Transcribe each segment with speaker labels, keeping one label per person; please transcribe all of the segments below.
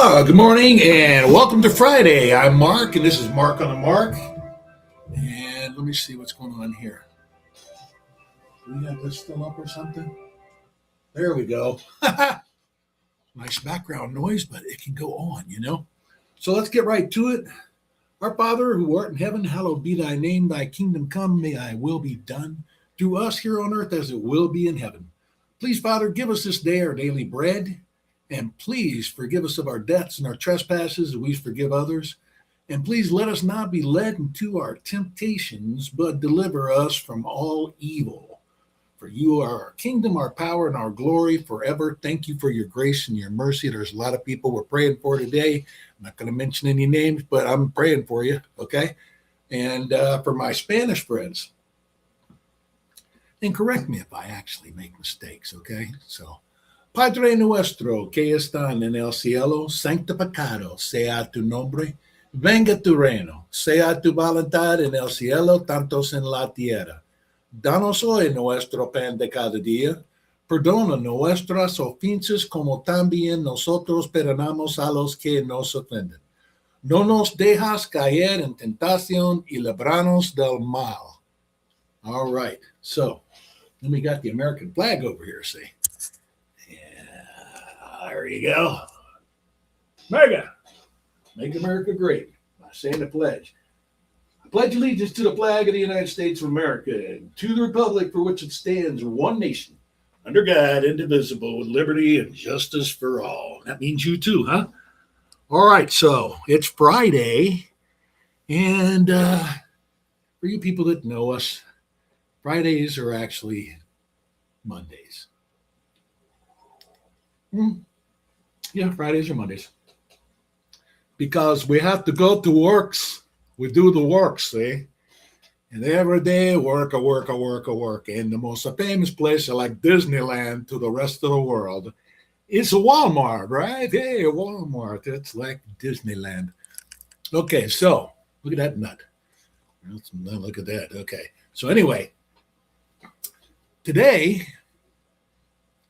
Speaker 1: Good morning and welcome to Friday. I'm Mark and this is Mark on the Mark. And let me see what's going on here. Do we have this still up or something? There we go. Nice background noise, but it can go on. So let's get right to it. Our Father who art in heaven, hallowed be thy name. Thy kingdom come, may thy will be done through us here on earth as it will be in heaven. Please, Father, give us this day our daily bread. And please forgive us of our debts and our trespasses, as we forgive others. And please let us not be led into our temptations, but deliver us from all evil. For you are our kingdom, our power, and our glory forever. Thank you for your grace and your mercy. There's a lot of people we're praying for today. I'm not going to mention any names, but I'm praying for you, okay? And for my Spanish friends, and correct me if I actually make mistakes, okay? So, Padre nuestro que están en el cielo, santificado sea tu nombre, venga tu reino, sea tu voluntad en el cielo, tantos en la tierra. Danos hoy nuestro pan de cada día, perdona nuestras ofensas como también nosotros perdonamos a los que nos ofenden. No nos dejas caer en tentación y libranos del mal. All right, so then we got the American flag over here, see? There you go. Mega. Make America great by saying the pledge. I pledge allegiance to the flag of the United States of America and to the republic for which it stands, one nation, under God, indivisible, with liberty and justice for all. That means you too, huh? All right, so it's Friday. And for you people that know us, Fridays are actually Mondays. Yeah, Fridays or Mondays. Because we have to go to works. We do the works, see? And every day, work. And the most famous place like Disneyland to the rest of the world is Walmart, right? Hey, Walmart. It's like Disneyland. Okay, so look at that nut. Look at that. Okay. So anyway, today,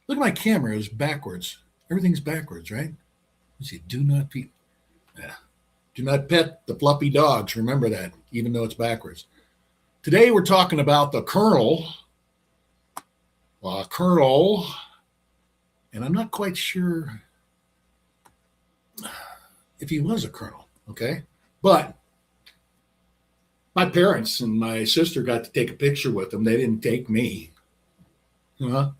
Speaker 1: look at my camera. It's backwards. Everything's backwards, right? You see, do not pet the fluffy dogs. Remember that, even though it's backwards. Today we're talking about the colonel. And I'm not quite sure if he was a colonel, okay? But my parents and my sister got to take a picture with him. They didn't take me. No,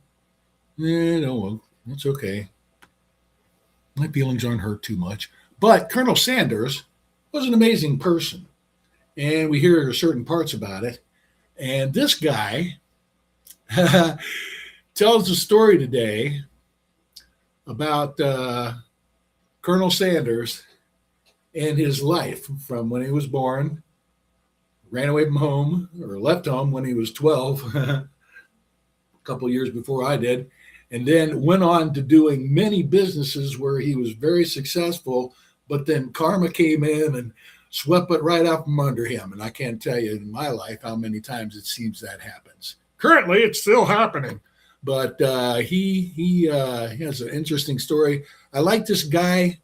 Speaker 1: well, it's okay. My feelings aren't hurt too much. But Colonel Sanders was an amazing person. And we hear certain parts about it. And this guy tells a story today about Colonel Sanders and his life from when he was born, ran away from home, or left home when he was 12, a couple of years before I did, and then went on to doing many businesses where he was very successful, but then karma came in and swept it right out from under him. And I can't tell you in my life how many times it seems that happens. Currently, it's still happening. But he has an interesting story. I like this guy.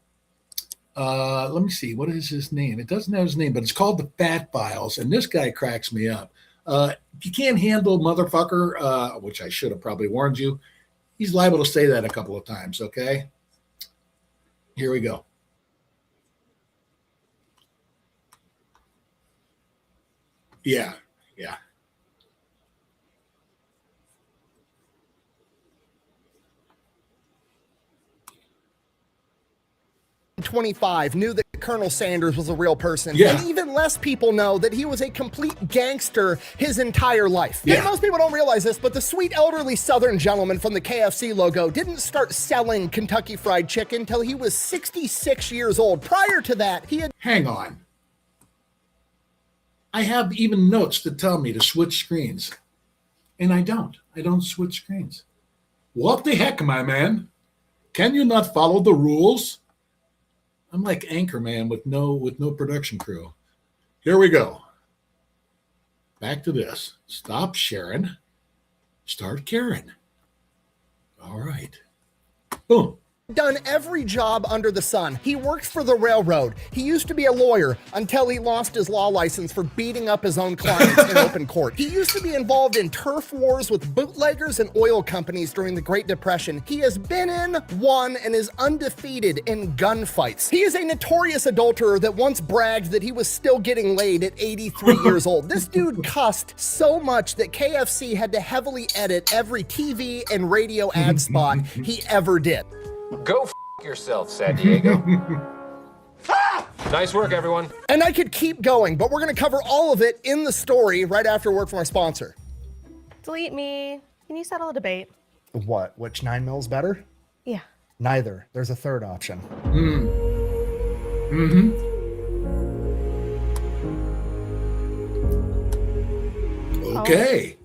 Speaker 1: Let me see. What is his name? It doesn't have his name, but it's called The Fat Files. And this guy cracks me up. If you can't handle motherfucker, which I should have probably warned you, he's liable to say that a couple of times, okay? Here we go. Yeah.
Speaker 2: 25 knew that Colonel Sanders was a real person.
Speaker 1: Yeah.
Speaker 2: And even less people know that he was a complete gangster his entire life.
Speaker 1: Yeah.
Speaker 2: And most people don't realize this, but the sweet elderly Southern gentleman from the KFC logo didn't start selling Kentucky Fried Chicken until he was 66 years old. Prior to that, he had...
Speaker 1: Hang on. I have even notes that tell me to switch screens. And I don't. I don't switch screens. What the heck, my man? Can you not follow the rules? I'm like Anchorman with no production crew. Here we go. Back to this. Stop sharing. Start caring. All right. Boom.
Speaker 2: Done every job under the sun. He worked for the railroad. He used to be a lawyer until he lost his law license for beating up his own clients in open court. He used to be involved in turf wars with bootleggers and oil companies during the Great Depression. He has been in, won, and is undefeated in gunfights. He is a notorious adulterer that once bragged that he was still getting laid at 83 years old. This dude cussed so much that KFC had to heavily edit every TV and radio ad spot he ever did.
Speaker 3: Go yourself, San Diego. Nice work, everyone.
Speaker 2: And I could keep going, but we're going to cover all of it in the story right after word from our sponsor.
Speaker 4: Delete me. Can you settle a debate?
Speaker 2: What? Which 9 mils better?
Speaker 4: Yeah.
Speaker 2: Neither. There's a third option.
Speaker 1: Okay.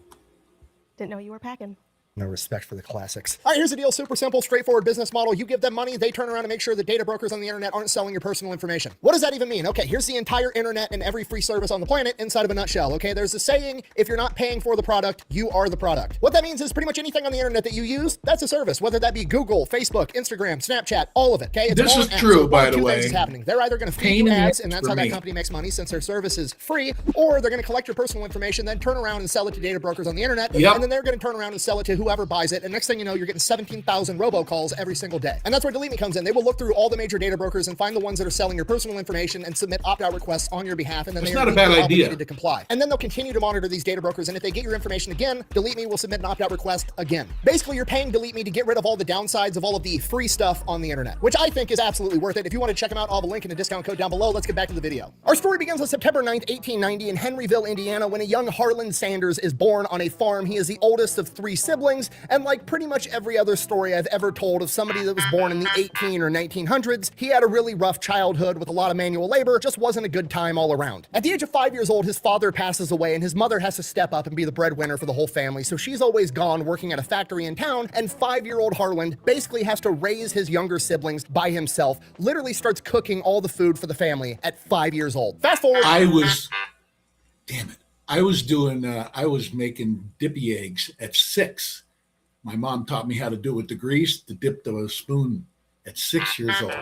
Speaker 4: Didn't know you were packing.
Speaker 2: No respect for the classics. All right, here's the deal. Super simple, straightforward business model. You give them money, they turn around and make sure that data brokers on the internet aren't selling your personal information. What does that even mean? Okay, here's the entire internet and every free service on the planet inside of a nutshell. Okay, there's a saying, if you're not paying for the product, you are the product. What that means is pretty much anything on the internet that you use, that's a service, whether that be Google, Facebook, Instagram, Snapchat, all of it. Okay,
Speaker 1: This
Speaker 2: all
Speaker 1: is
Speaker 2: an app.
Speaker 1: true,
Speaker 2: So one
Speaker 1: by
Speaker 2: of
Speaker 1: the
Speaker 2: two
Speaker 1: way.
Speaker 2: things is happening. They're either going to feed
Speaker 1: Pain
Speaker 2: you
Speaker 1: in the
Speaker 2: ads,
Speaker 1: ass
Speaker 2: and that's
Speaker 1: for
Speaker 2: how that
Speaker 1: me.
Speaker 2: company makes money since their service is free, or they're going to collect your personal information, then turn around and sell it to data brokers on the internet,
Speaker 1: Yep.
Speaker 2: and then they're going to turn around and sell it to whoever buys it. And next thing you know, you're getting 17,000 robocalls every single day. And that's where Delete Me comes in. They will look through all the major data brokers and find the ones that are selling your personal information and submit opt-out requests on your behalf. And then
Speaker 1: That's
Speaker 2: they are
Speaker 1: not a bad
Speaker 2: legally
Speaker 1: idea.
Speaker 2: obligated to comply. And then they'll continue to monitor these data brokers. And if they get your information again, Delete Me will submit an opt-out request again. Basically, you're paying Delete Me to get rid of all the downsides of all of the free stuff on the internet, which I think is absolutely worth it. If you want to check them out, I'll have a link and a discount code down below. Let's get back to the video. Our story begins on September 9th, 1890 in Henryville, Indiana, when a young Harlan Sanders is born on a farm. He is the oldest of 3 siblings, and like pretty much every other story I've ever told of somebody that was born in the 18 or 1900s, he had a really rough childhood with a lot of manual labor. Just wasn't a good time all around. At the age of 5 years old, his father passes away and his mother has to step up and be the breadwinner for the whole family. So she's always gone working at a factory in town, and 5-year-old Harlan basically has to raise his younger siblings by himself, literally starts cooking all the food for the family at 5 years old. Fast forward.
Speaker 1: Damn it. I was making dippy eggs at 6. My mom taught me how to do it with the grease, to dip the spoon at 6 years old.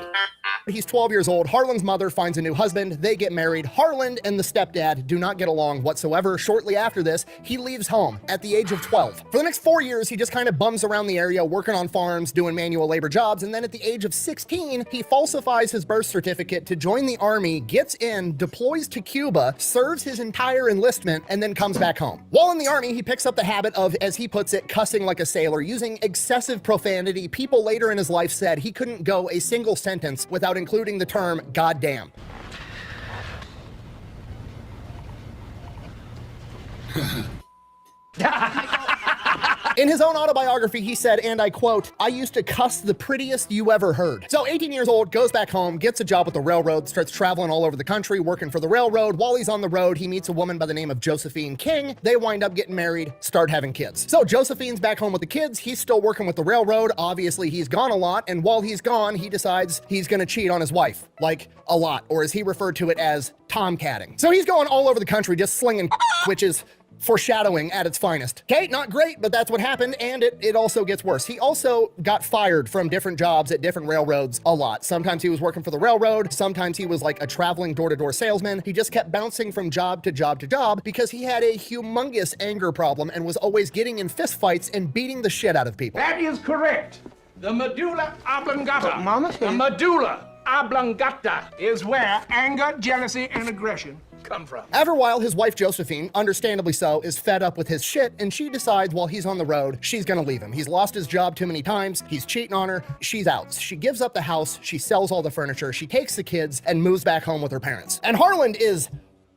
Speaker 2: He's 12 years old. Harlan's mother finds a new husband. They get married. Harlan and the stepdad do not get along whatsoever. Shortly after this, he leaves home at the age of 12. For the next 4 years, he just kind of bums around the area, working on farms, doing manual labor jobs. And then at the age of 16, he falsifies his birth certificate to join the army, gets in, deploys to Cuba, serves his entire enlistment, and then comes back home. While in the army, he picks up the habit of, as he puts it, cussing like a sailor, using excessive profanity. People later in his life said he couldn't go a single sentence without including the term goddamn. In his own autobiography, he said, and I quote, "I used to cuss the prettiest you ever heard." So 18 years old, goes back home, gets a job with the railroad, starts traveling all over the country, working for the railroad. While he's on the road, he meets a woman by the name of Josephine King. They wind up getting married, start having kids. So Josephine's back home with the kids. He's still working with the railroad. Obviously, he's gone a lot. And while he's gone, he decides he's going to cheat on his wife, like a lot, or as he referred to it as tomcatting. So he's going all over the country, just slinging, which is foreshadowing at its finest. Okay, not great, but that's what happened, and it also gets worse. He also got fired from different jobs at different railroads a lot. Sometimes he was working for the railroad, sometimes he was like a traveling door-to-door salesman. He just kept bouncing from job to job to job because he had a humongous anger problem and was always getting in fistfights and beating the shit out of people.
Speaker 5: That is correct. The medulla oblongata. The medulla oblongata is where anger, jealousy, and aggression come from.
Speaker 2: After a while, his wife Josephine, understandably so, is fed up with his shit, and she decides while he's on the road, she's gonna leave him. He's lost his job too many times, he's cheating on her, she's out. She gives up the house, she sells all the furniture, she takes the kids, and moves back home with her parents. And Harlan is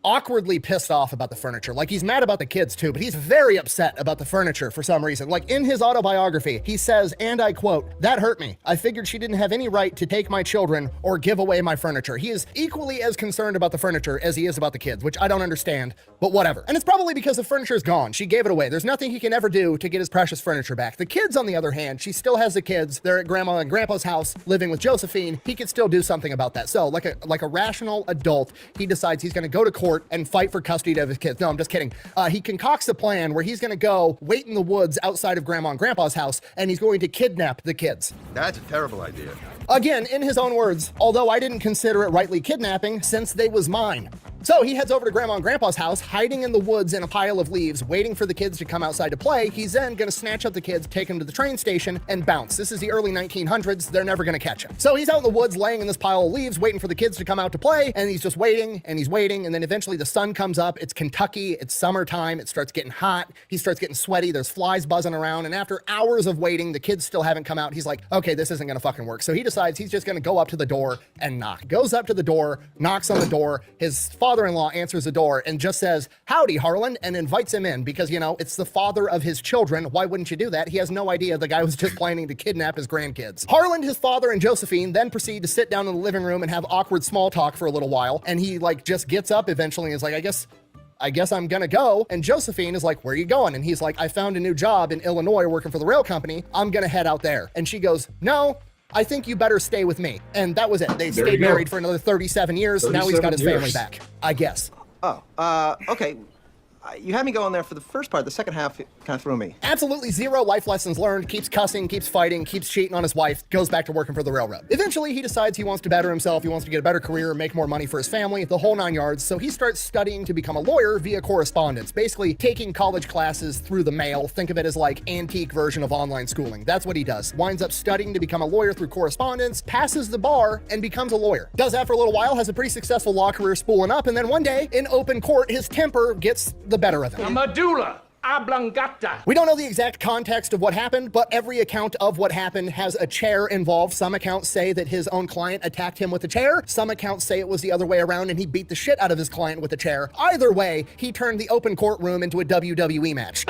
Speaker 2: awkwardly pissed off about the furniture. Like, he's mad about the kids too, but he's very upset about the furniture for some reason. Like, in his autobiography, he says, and I quote, "That hurt me. I figured she didn't have any right to take my children or give away my furniture." He is equally as concerned about the furniture as he is about the kids, which I don't understand, but whatever. And it's probably because the furniture is gone. She gave it away. There's nothing he can ever do to get his precious furniture back. The kids, on the other hand, she still has the kids. They're at grandma and grandpa's house living with Josephine. He could still do something about that. So like a rational adult, he decides he's going to go to court court and fight for custody of his kids. No, I'm just kidding. He concocts a plan where he's going to go wait in the woods outside of Grandma and Grandpa's house, and he's going to kidnap the kids.
Speaker 6: That's a terrible idea.
Speaker 2: Again, in his own words, although I didn't consider it rightly kidnapping since they was mine. So he heads over to Grandma and Grandpa's house, hiding in the woods in a pile of leaves, waiting for the kids to come outside to play. He's then going to snatch up the kids, take them to the train station, and bounce. This is the early 1900s. They're never going to catch him. So he's out in the woods, laying in this pile of leaves, waiting for the kids to come out to play, and he's just waiting, and he's waiting, and then eventually the sun comes up. It's Kentucky. It's summertime. It starts getting hot. He starts getting sweaty. There's flies buzzing around, and after hours of waiting, the kids still haven't come out. He's like, okay, this isn't going to fucking work. So he decides he's just going to go up to the door and knock. Goes up to the door, knocks on the door. His father-in-law answers the door and just says, howdy, Harlan, and invites him in because, you know, it's the father of his children. Why wouldn't you do that? He has no idea the guy was just planning to kidnap his grandkids. Harlan, his father, and Josephine then proceed to sit down in the living room and have awkward small talk for a little while. And he like just gets up eventually and is like, I guess I'm gonna go. And Josephine is like, where are you going? And he's like, I found a new job in Illinois working for the rail company. I'm gonna head out there. And she goes, no, I think you better stay with me. And that was it. They stayed married for another 37 years. Now he's got his family back, I guess.
Speaker 7: Oh, okay. You had me going there for the first part. The second half kind of threw me.
Speaker 2: Absolutely zero life lessons learned, keeps cussing, keeps fighting, keeps cheating on his wife, goes back to working for the railroad. Eventually, he decides he wants to better himself, he wants to get a better career, make more money for his family, the whole 9 yards, so he starts studying to become a lawyer via correspondence, basically taking college classes through the mail. Think of it as like antique version of online schooling. That's what he does. Winds up studying to become a lawyer through correspondence, passes the bar, and becomes a lawyer. Does that for a little while, has a pretty successful law career spooling up, and then one day, in open court, his temper gets the better of him.
Speaker 5: Medulla oblongata.
Speaker 2: We don't know the exact context of what happened, but every account of what happened has a chair involved. Some accounts say that his own client attacked him with a chair. Some accounts say it was the other way around and he beat the shit out of his client with a chair. Either way, he turned the open courtroom into a WWE match.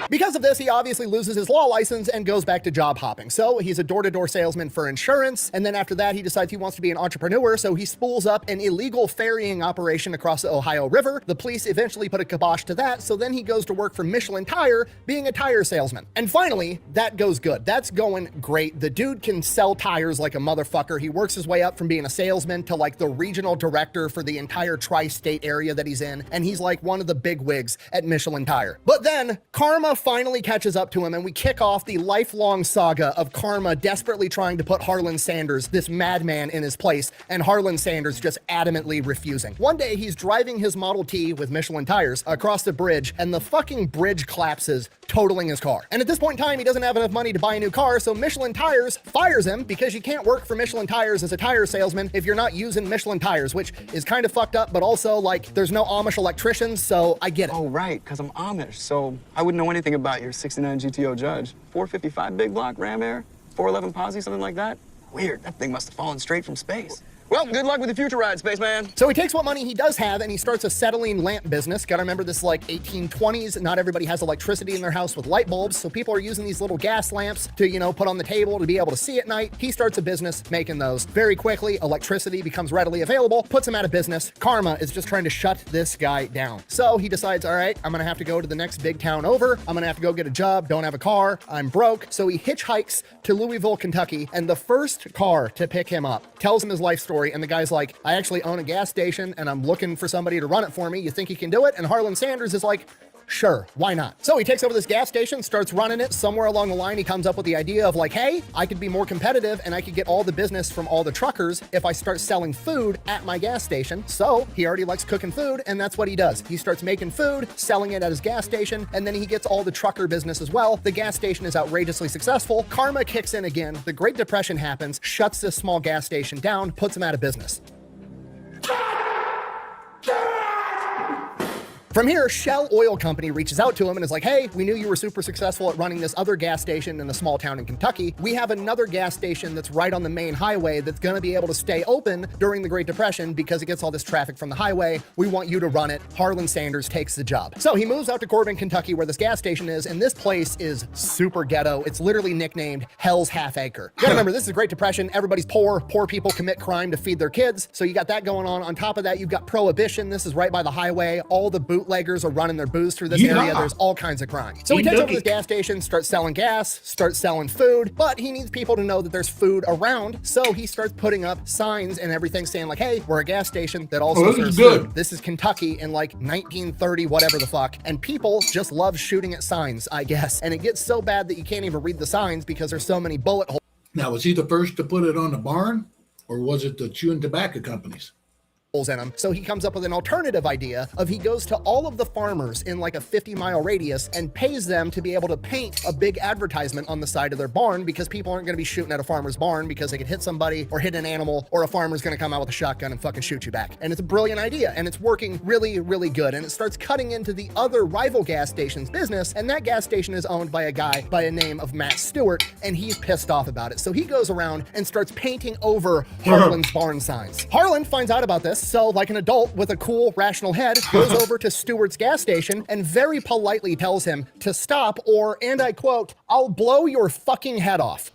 Speaker 2: Because of this, he obviously loses his law license and goes back to job hopping. So he's a door-to-door salesman for insurance, and then after that, he decides he wants to be an entrepreneur, so he spools up an illegal ferrying operation across the Ohio River. The police eventually put a kibosh to that, so then he goes to work for Michelin Tire, being a tire salesman. And finally, that goes good. That's going great. The dude can sell tires like a motherfucker. He works his way up from being a salesman to like the regional director for the entire tri-state area that he's in, and he's like one of the big wigs at Michelin Tire. But then, karma finally catches up to him, and we kick off the lifelong saga of karma desperately trying to put Harlan Sanders, this madman, in his place, and Harlan Sanders just adamantly refusing. One day, he's driving his Model T with Michelin tires across the bridge, and the fucking bridge collapses, totaling his car. And at this point in time, he doesn't have enough money to buy a new car, so Michelin Tires fires him because you can't work for Michelin Tires as a tire salesman if you're not using Michelin tires, which is kind of fucked up, but also, like, there's no Amish electricians, so I get it.
Speaker 8: Oh, right, because I'm Amish, so I wouldn't know anything about your 69 GTO Judge. 455 big block, Ram Air, 411 Posse, something like that. Weird, that thing must have fallen straight from space. Well, good luck with your future ride, spaceman.
Speaker 2: So he takes what money he does have and he starts a acetylene lamp business. Gotta remember this is like 1820s. Not everybody has electricity in their house with light bulbs, so people are using these little gas lamps to, you know, put on the table to be able to see at night. He starts a business making those. Very quickly, electricity becomes readily available, puts him out of business. Karma is just trying to shut this guy down. So he decides, all right, I'm gonna have to go to the next big town over. I'm gonna have to go get a job, don't have a car, I'm broke. So he hitchhikes to Louisville, Kentucky, and the first car to pick him up tells him his life story, and the guy's like, I actually own a gas station and I'm looking for somebody to run it for me. You think you can do it? And Harlan Sanders is like, sure, why not? So he takes over this gas station, starts running it. Somewhere along the line, he comes up with the idea of like, hey, I could be more competitive and I could get all the business from all the truckers if I start selling food at my gas station. So he already likes cooking food, and that's what he does. He starts making food, selling it at his gas station, and then he gets all the trucker business as well. The gas station is outrageously successful. Karma kicks in again. The Great Depression happens, shuts this small gas station down, puts him out of business. From here, Shell Oil Company reaches out to him and is like, hey, we knew you were super successful at running this other gas station in a small town in Kentucky. We have another gas station that's right on the main highway that's gonna be able to stay open during the Great Depression because it gets all this traffic from the highway. We want you to run it. Harlan Sanders takes the job. So he moves out to Corbin, Kentucky, where this gas station is, and this place is super ghetto. It's literally nicknamed Hell's Half Acre. You gotta remember, this is the Great Depression. Everybody's poor. Poor people commit crime to feed their kids. So you got that going on. On top of that, you've got Prohibition. This is right by the highway. All the bootleg bootleggers are running their booze through this
Speaker 1: Yeah.
Speaker 2: area. There's all kinds of crime. So he
Speaker 1: Eat
Speaker 2: takes over
Speaker 1: nookie.
Speaker 2: this gas station, starts selling gas, starts selling food, but he needs people to know that there's food around. So he starts putting up signs and everything saying like, hey, we're a gas station that also
Speaker 1: this
Speaker 2: serves
Speaker 1: is good.
Speaker 2: food. This is Kentucky in like 1930, whatever the fuck. And people just love shooting at signs, I guess. And it gets so bad that you can't even read the signs because there's so many bullet holes
Speaker 1: Now, was he the first to put it on the barn, or was it the chewing tobacco companies?
Speaker 2: in him. So he comes up with an alternative idea of he goes to all of the farmers in like a 50-mile radius and pays them to be able to paint a big advertisement on the side of their barn because people aren't going to be shooting at a farmer's barn because they could hit somebody or hit an animal, or a farmer's going to come out with a shotgun and fucking shoot you back. And it's a brilliant idea, and it's working really, really good. And it starts cutting into the other rival gas station's business, and that gas station is owned by a guy by a name of Matt Stewart, and he's pissed off about it. So he goes around and starts painting over Harlan's barn signs. Harlan finds out about this, so like an adult with a cool, rational head, goes over to Stewart's gas station and very politely tells him to stop, or, and I quote, "I'll blow your fucking head off."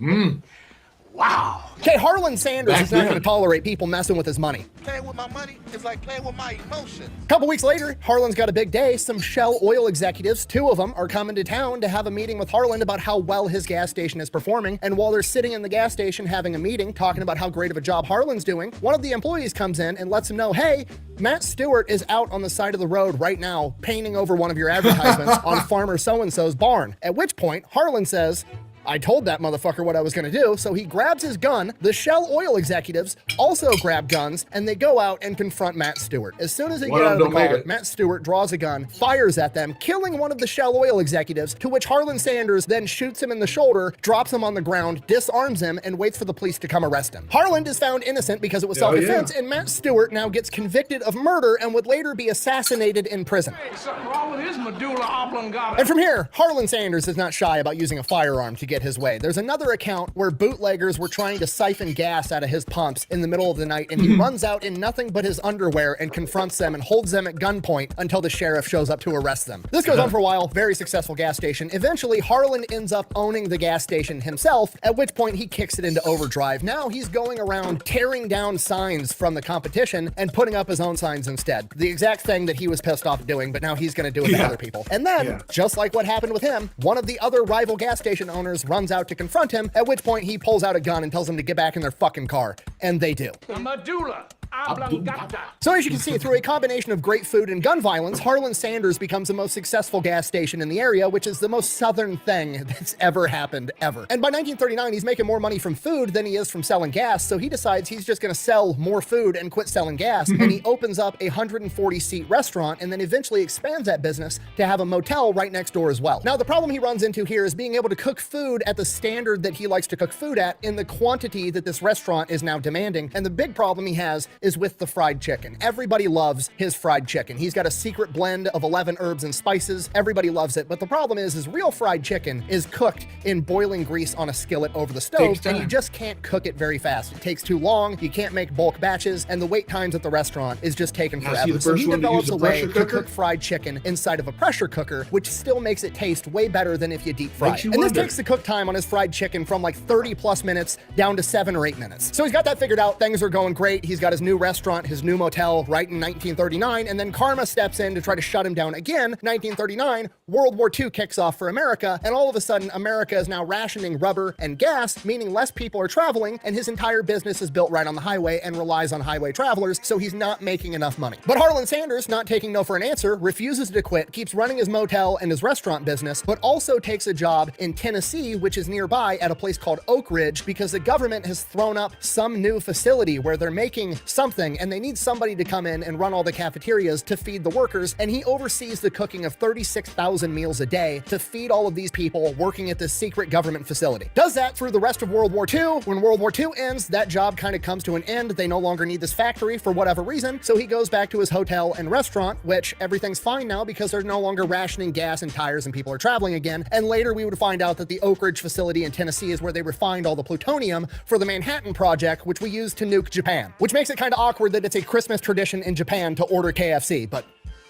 Speaker 5: Wow.
Speaker 2: Okay, Harlan Sanders
Speaker 1: Back
Speaker 2: is not
Speaker 1: then.
Speaker 2: going to tolerate people messing with his money.
Speaker 6: Playing with my money is like playing with my emotions.
Speaker 2: A couple weeks later, Harlan's got a big day. Some Shell oil executives, 2 of them, are coming to town to have a meeting with Harlan about how well his gas station is performing. And while they're sitting in the gas station having a meeting, talking about how great of a job Harlan's doing, one of the employees comes in and lets him know, hey, Matt Stewart is out on the side of the road right now painting over one of your advertisements on farmer so-and-so's barn. At which point, Harlan says, I told that motherfucker what I was gonna do, so he grabs his gun. The Shell oil executives also grab guns, and they go out and confront Matt Stewart. As soon as they
Speaker 1: One
Speaker 2: get
Speaker 1: of
Speaker 2: out of the
Speaker 1: them don't make
Speaker 2: car,
Speaker 1: it.
Speaker 2: Matt Stewart draws a gun, fires at them, killing one of the Shell oil executives, to which Harlan Sanders then shoots him in the shoulder, drops him on the ground, disarms him, and waits for the police to come arrest him. Harlan is found innocent because it was
Speaker 1: Oh,
Speaker 2: self-defense,
Speaker 1: yeah.
Speaker 2: and Matt Stewart now gets convicted of murder and would later be assassinated in prison.
Speaker 5: Hey, something wrong with his medulla oblongata.
Speaker 2: And from here, Harlan Sanders is not shy about using a firearm to get his way. There's another account where bootleggers were trying to siphon gas out of his pumps in the middle of the night, and he runs out in nothing but his underwear and confronts them and holds them at gunpoint until the sheriff shows up to arrest them. This goes on for a while, very successful gas station. Eventually, Harlan ends up owning the gas station himself, at which point he kicks it into overdrive. Now he's going around tearing down signs from the competition and putting up his own signs instead. The exact thing that he was pissed off doing, but now he's going to do it to
Speaker 1: Yeah.
Speaker 2: other people. And then,
Speaker 1: Yeah.
Speaker 2: just like what happened with him, one of the other rival gas station owners runs out to confront him, at which point he pulls out a gun and tells them to get back in their fucking car. And they do.
Speaker 5: The medulla oblongata.
Speaker 2: So as you can see, through a combination of great food and gun violence, Harlan Sanders becomes the most successful gas station in the area, which is the most southern thing that's ever happened, ever. And by 1939, he's making more money from food than he is from selling gas, so he decides he's just gonna sell more food and quit selling gas, and he opens up a 140-seat restaurant and then eventually expands that business to have a motel right next door as well. Now, the problem he runs into here is being able to cook food at the standard that he likes to cook food at in the quantity that this restaurant is now demanding, and the big problem he has is with the fried chicken. Everybody loves his fried chicken. He's got a secret blend of 11 herbs and spices. Everybody loves it. But the problem is real fried chicken is cooked in boiling grease on a skillet over the stove,
Speaker 1: Takes
Speaker 2: and you
Speaker 1: time.
Speaker 2: just can't cook it very fast. It takes too long. You can't make bulk batches, and the wait times at the restaurant is just taking
Speaker 1: Now, see
Speaker 2: forever.
Speaker 1: the
Speaker 2: So
Speaker 1: first
Speaker 2: he
Speaker 1: one to
Speaker 2: develops
Speaker 1: use
Speaker 2: a
Speaker 1: the
Speaker 2: way
Speaker 1: pressure
Speaker 2: to
Speaker 1: cooker?
Speaker 2: cook fried chicken inside of a pressure cooker, which still makes it taste way better than if you deep fry
Speaker 1: Makes
Speaker 2: it.
Speaker 1: you
Speaker 2: And this
Speaker 1: wonder.
Speaker 2: takes the cook time on his fried chicken from like 30 plus minutes down to 7 or 8 minutes. So he's got that figured out. Things are going great. He's got his new restaurant, his new motel right in 1939, and then karma steps in to try to shut him down again. 1939, World War II kicks off for America, and all of a sudden, America is now rationing rubber and gas, meaning less people are traveling, and his entire business is built right on the highway and relies on highway travelers, so he's not making enough money. But Harlan Sanders, not taking no for an answer, refuses to quit, keeps running his motel and his restaurant business, but also takes a job in Tennessee, which is nearby at a place called Oak Ridge, because the government has thrown up some new facility where they're making something, and they need somebody to come in and run all the cafeterias to feed the workers, and he oversees the cooking of 36,000 meals a day to feed all of these people working at this secret government facility. Does that through the rest of World War II. When World War II ends, that job kind of comes to an end. They no longer need this factory for whatever reason, so he goes back to his hotel and restaurant, which everything's fine now because they're no longer rationing gas and tires and people are traveling again. And later we would find out that the Oak Ridge facility in Tennessee is where they refined all the plutonium for the Manhattan Project, which we used to nuke Japan, which makes it kind of awkward that it's a Christmas tradition in Japan to order KFC, but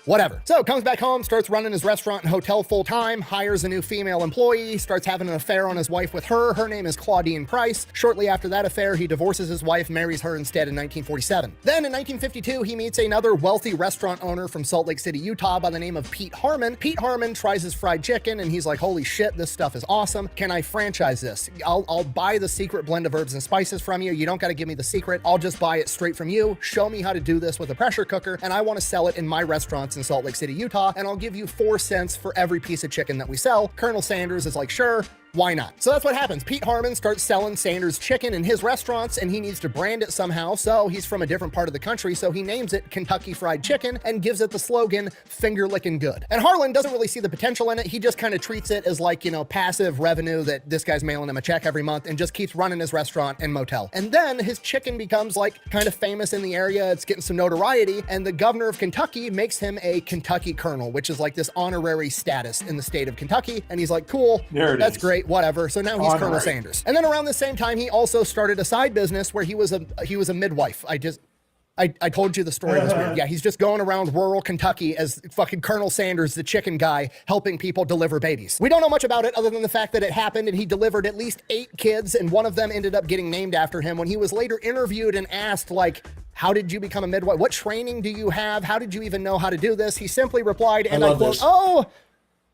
Speaker 2: Whatever. So comes back home, starts running his restaurant and hotel full time, hires a new female employee, starts having an affair on his wife with her. Her name is Claudine Price. Shortly after that affair, he divorces his wife, marries her instead in 1947. Then in 1952, he meets another wealthy restaurant owner from Salt Lake City, Utah by the name of Pete Harmon. Pete Harmon tries his fried chicken and he's like, holy shit, this stuff is awesome. Can I franchise this? I'll buy the secret blend of herbs and spices from you. You don't got to give me the secret. I'll just buy it straight from you. Show me how to do this with a pressure cooker, and I want to sell it in my restaurants in Salt Lake City, Utah, and I'll give you 4 cents for every piece of chicken that we sell. Colonel Sanders is like, sure, why not? So that's what happens. Pete Harmon starts selling Sanders chicken in his restaurants, and he needs to brand it somehow. So he's from a different part of the country, so he names it Kentucky Fried Chicken and gives it the slogan, finger licking good. And Harlan doesn't really see the potential in it. He just kind of treats it as like, you know, passive revenue that this guy's mailing him a check every month and just keeps running his restaurant and motel. And then his chicken becomes like kind of famous in the area. It's getting some notoriety, and the governor of Kentucky makes him a Kentucky colonel, which is like this honorary status in the state of Kentucky. And he's like, cool, that's great. Whatever. So now he's Colonel Sanders. And then around the same time, he also started a side business where he was a midwife. I told you the story was weird. Yeah, he's just going around rural Kentucky as fucking Colonel Sanders, the chicken guy, helping people deliver babies. We don't know much about it other than the fact that it happened and he delivered at least 8 kids, and one of them ended up getting named after him. When he was later interviewed and asked, like, how did you become a midwife? What training do you have? How did you even know how to do this? He simply replied, and I quote, oh,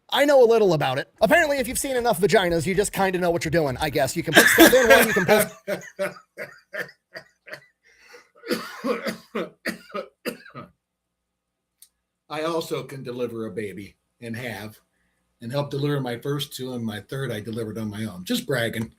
Speaker 2: I know a little about it. Apparently, if you've seen enough vaginas, you just kind of know what you're doing, I guess. You can put stuff in one, you can put...
Speaker 1: I also can deliver a baby and help deliver my first 2, and my third I delivered on my own. Just bragging.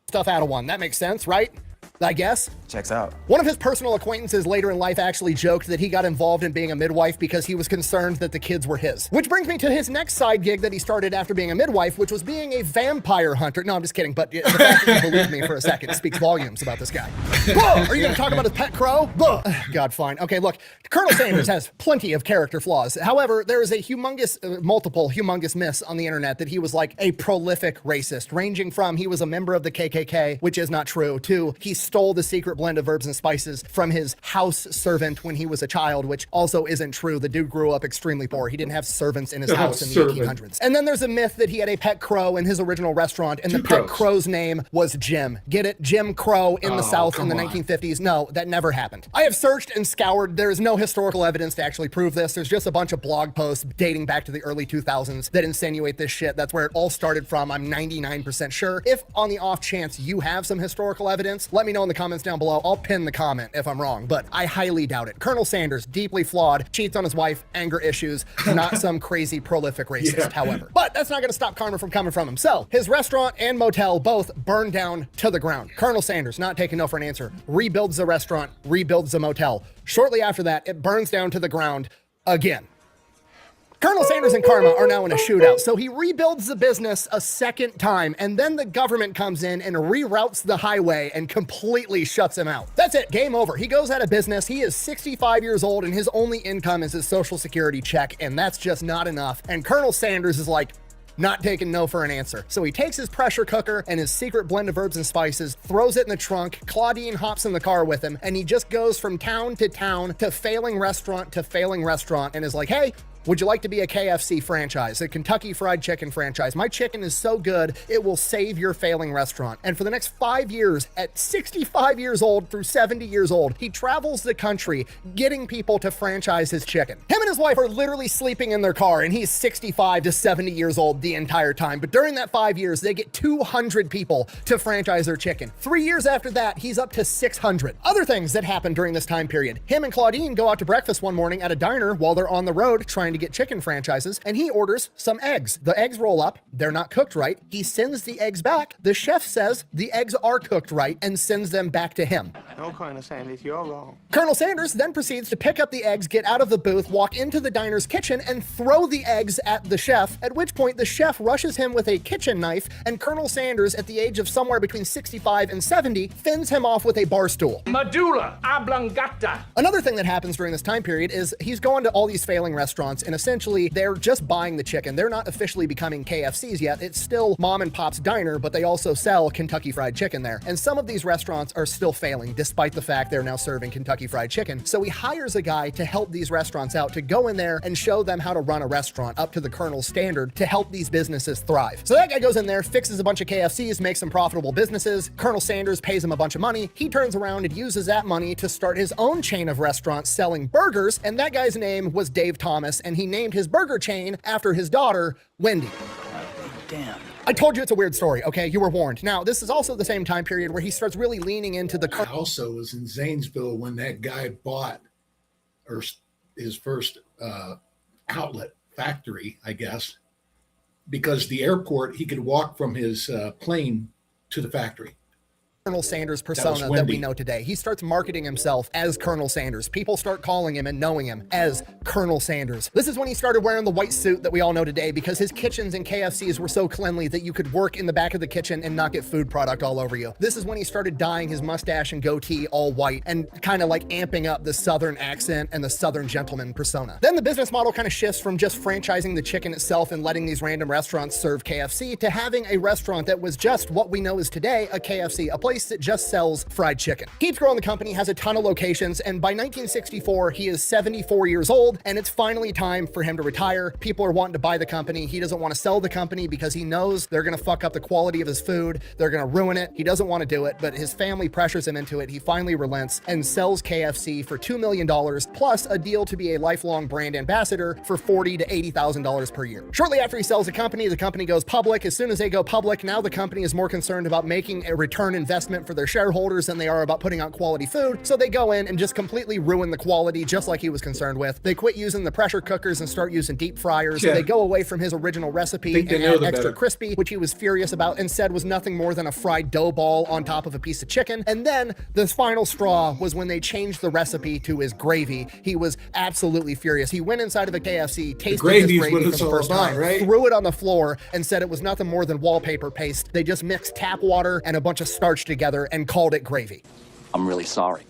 Speaker 2: Stuff out of one. That makes sense, right? I guess.
Speaker 7: Checks out.
Speaker 2: One of his personal acquaintances later in life actually joked that he got involved in being a midwife because he was concerned that the kids were his. Which brings me to his next side gig that he started after being a midwife, which was being a vampire hunter. No, I'm just kidding, but the fact that you believe me for a second speaks volumes about this guy. Are you going to talk about his pet crow? God, fine. Okay, look, Colonel Sanders has plenty of character flaws. However, there is a multiple humongous myths on the internet that he was like a prolific racist, ranging from he was a member of the KKK, which is not true, to he stole the secret blend of herbs and spices from his house servant when he was a child, which also isn't true. The dude grew up extremely poor. He didn't have servants in his house in the 1800s. And then there's a myth that he had a pet crow in his original restaurant, and the pet crow's name was Jim. Get it? Jim Crow in the South in the 1950s. No, that never happened. I have searched and scoured. There is no historical evidence to actually prove this. There's just a bunch of blog posts dating back to the early 2000s that insinuate this shit. That's where it all started from. I'm 99% sure. If on the off chance you have some historical evidence, let me know in the comments down below. I'll pin the comment if I'm wrong, but I highly doubt it. Colonel Sanders, deeply flawed, cheats on his wife, anger issues, not some crazy prolific racist, however. But that's not going to stop karma from coming from him. So his restaurant and motel both burned down to the ground. Colonel Sanders, not taking no for an answer, rebuilds the restaurant, rebuilds the motel. Shortly after that, it burns down to the ground again. Colonel Sanders and karma are now in a shootout, so he rebuilds the business a second time, and then the government comes in and reroutes the highway and completely shuts him out. That's it, game over. He goes out of business. He is 65 years old, and his only income is his Social Security check, and that's just not enough. And Colonel Sanders is like, not taking no for an answer. So he takes his pressure cooker and his secret blend of herbs and spices, throws it in the trunk. Claudine hops in the car with him, and he just goes from town to failing restaurant, and is like, hey, would you like to be a KFC franchise, a Kentucky Fried Chicken franchise? My chicken is so good, it will save your failing restaurant. And for the next 5 years, at 65 years old through 70 years old, he travels the country getting people to franchise his chicken. Him and his wife are literally sleeping in their car, and he's 65 to 70 years old the entire time. But during that 5 years, they get 200 people to franchise their chicken. 3 years after that, he's up to 600. Other things that happened during this time period. Him and Claudine go out to breakfast one morning at a diner while they're on the road trying to get chicken franchises, and he orders some eggs. The eggs roll up, they're not cooked right. He sends the eggs back. The chef says the eggs are cooked right and sends them back to him.
Speaker 5: No, Colonel Sanders, you're wrong.
Speaker 2: Colonel Sanders then proceeds to pick up the eggs, get out of the booth, walk into the diner's kitchen, and throw the eggs at the chef, at which point the chef rushes him with a kitchen knife, and Colonel Sanders, at the age of somewhere between 65 and 70, fends him off with a bar stool.
Speaker 5: Medulla oblongata.
Speaker 2: Another thing that happens during this time period is he's going to all these failing restaurants restaurants, and essentially they're just buying the chicken. They're not officially becoming KFCs yet. It's still mom and pop's diner, but they also sell Kentucky Fried Chicken there. And some of these restaurants are still failing despite the fact they're now serving Kentucky Fried Chicken. So he hires a guy to help these restaurants out, to go in there and show them how to run a restaurant up to the Colonel's standard to help these businesses thrive. So that guy goes in there, fixes a bunch of KFCs, makes some profitable businesses. Colonel Sanders pays him a bunch of money. He turns around and uses that money to start his own chain of restaurants selling burgers, and that guy's name was Dave Thomas, and he named his burger chain after his daughter, Wendy.
Speaker 9: Damn.
Speaker 2: I told you it's a weird story, okay? You were warned. Now, this is also the same time period where he starts really leaning into the...
Speaker 1: I also was in Zanesville when that guy bought his first outlet factory, I guess, because the airport, he could walk from his plane to the factory.
Speaker 2: Colonel Sanders persona that we know today. He starts marketing himself as Colonel Sanders. People start calling him and knowing him as Colonel Sanders. This is when he started wearing the white suit that we all know today, because his kitchens and KFCs were so cleanly that you could work in the back of the kitchen and not get food product all over you. This is when he started dyeing his mustache and goatee all white and kind of like amping up the Southern accent and the Southern gentleman persona. Then the business model kind of shifts from just franchising the chicken itself and letting these random restaurants serve KFC to having a restaurant that was just what we know as today, a KFC, a place that just sells fried chicken. Keeps growing the company, has a ton of locations, and by 1964, he is 74 years old, and it's finally time for him to retire. People are wanting to buy the company. He doesn't want to sell the company because he knows they're going to fuck up the quality of his food. They're going to ruin it. He doesn't want to do it, but his family pressures him into it. He finally relents and sells KFC for $2 million, plus a deal to be a lifelong brand ambassador for $40,000 to $80,000 per year. Shortly after he sells the company goes public. As soon as they go public, now the company is more concerned about making a return investment for their shareholders than they are about putting out quality food. So they go in and just completely ruin the quality, just like he was concerned with. They quit using the pressure cookers and start using deep fryers.
Speaker 1: Yeah.
Speaker 2: They go away from his original recipe and add extra crispy, which he was furious about and said was nothing more than a fried dough ball on top of a piece of chicken. And then the final straw was when they changed the recipe to his gravy. He was absolutely furious. He went inside of a KFC, tasted his gravy for the first time,
Speaker 1: right?
Speaker 2: Threw it on the floor and said it was nothing more than wallpaper paste. They just mixed tap water and a bunch of starch together and called it gravy.
Speaker 9: I'm really sorry.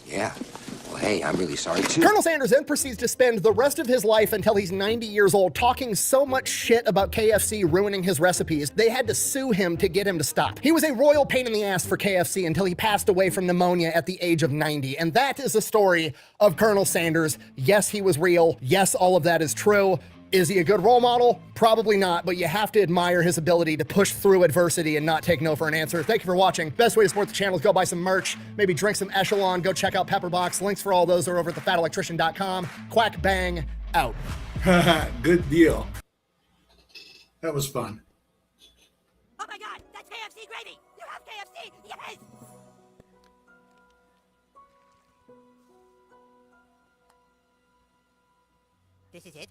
Speaker 10: Yeah. Well, hey, I'm really sorry too.
Speaker 2: Colonel Sanders then proceeds to spend the rest of his life until he's 90 years old talking so much shit about KFC ruining his recipes, they had to sue him to get him to stop. He was a royal pain in the ass for KFC until he passed away from pneumonia at the age of 90. And that is the story of Colonel Sanders. Yes, he was real. Yes, all of that is true. Is he a good role model? Probably not, but you have to admire his ability to push through adversity and not take no for an answer. Thank you for watching. Best way to support the channel is go buy some merch, maybe drink some Echelon, go check out Pepperbox. Links for all those are over at thefatelectrician.com. Quack bang, out.
Speaker 1: Good deal. That was fun.
Speaker 11: Oh my God, that's KFC gravy! You have KFC! Yes! This is it?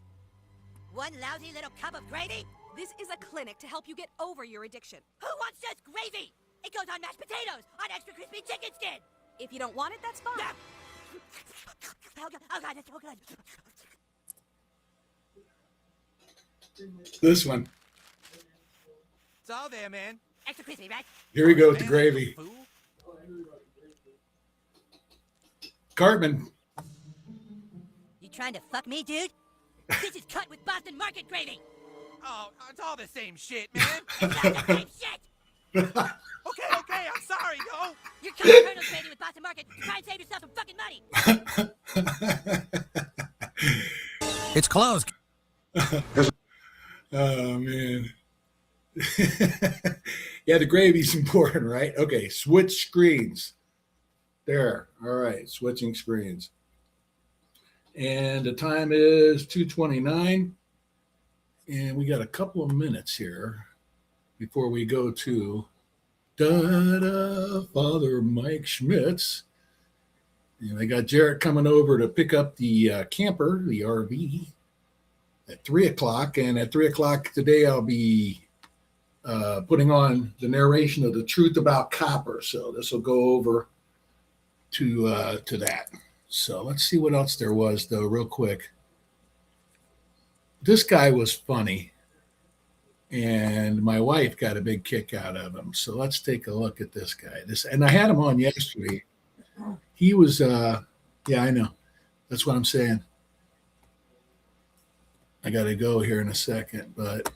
Speaker 11: One lousy little cup of gravy?
Speaker 12: This is a clinic to help you get over your addiction.
Speaker 11: Who wants just gravy? It goes on mashed potatoes, on extra crispy chicken skin!
Speaker 12: If you don't want it, that's fine.
Speaker 11: Oh God, that's so good.
Speaker 1: This one.
Speaker 5: It's all there, man.
Speaker 11: Extra crispy, right?
Speaker 1: Here we go with the gravy. Cartman.
Speaker 11: You trying to fuck me, dude? This is cut with Boston Market gravy!
Speaker 5: Oh, it's all the same shit, man.
Speaker 11: It's not the same shit!
Speaker 5: Okay, I'm sorry, yo.
Speaker 11: You're cutting Colonel's gravy with Boston Market to try and save yourself some fucking money!
Speaker 9: It's closed.
Speaker 1: Oh, man. Yeah, the gravy's important, right? Okay, switch screens. There. All right, switching screens. And the time is 2:29. And we got a couple of minutes here before we go to Father Mike Schmitz. And I got Jarrett coming over to pick up the camper, the RV, at 3 o'clock. And at 3 o'clock today, I'll be putting on the narration of The Truth About Copper. So this will go over to that. So let's see what else there was, though, real quick. This guy was funny, and my wife got a big kick out of him. So let's take a look at this guy. And I had him on yesterday. He was, yeah, I know. That's what I'm saying. I got to go here in a second, but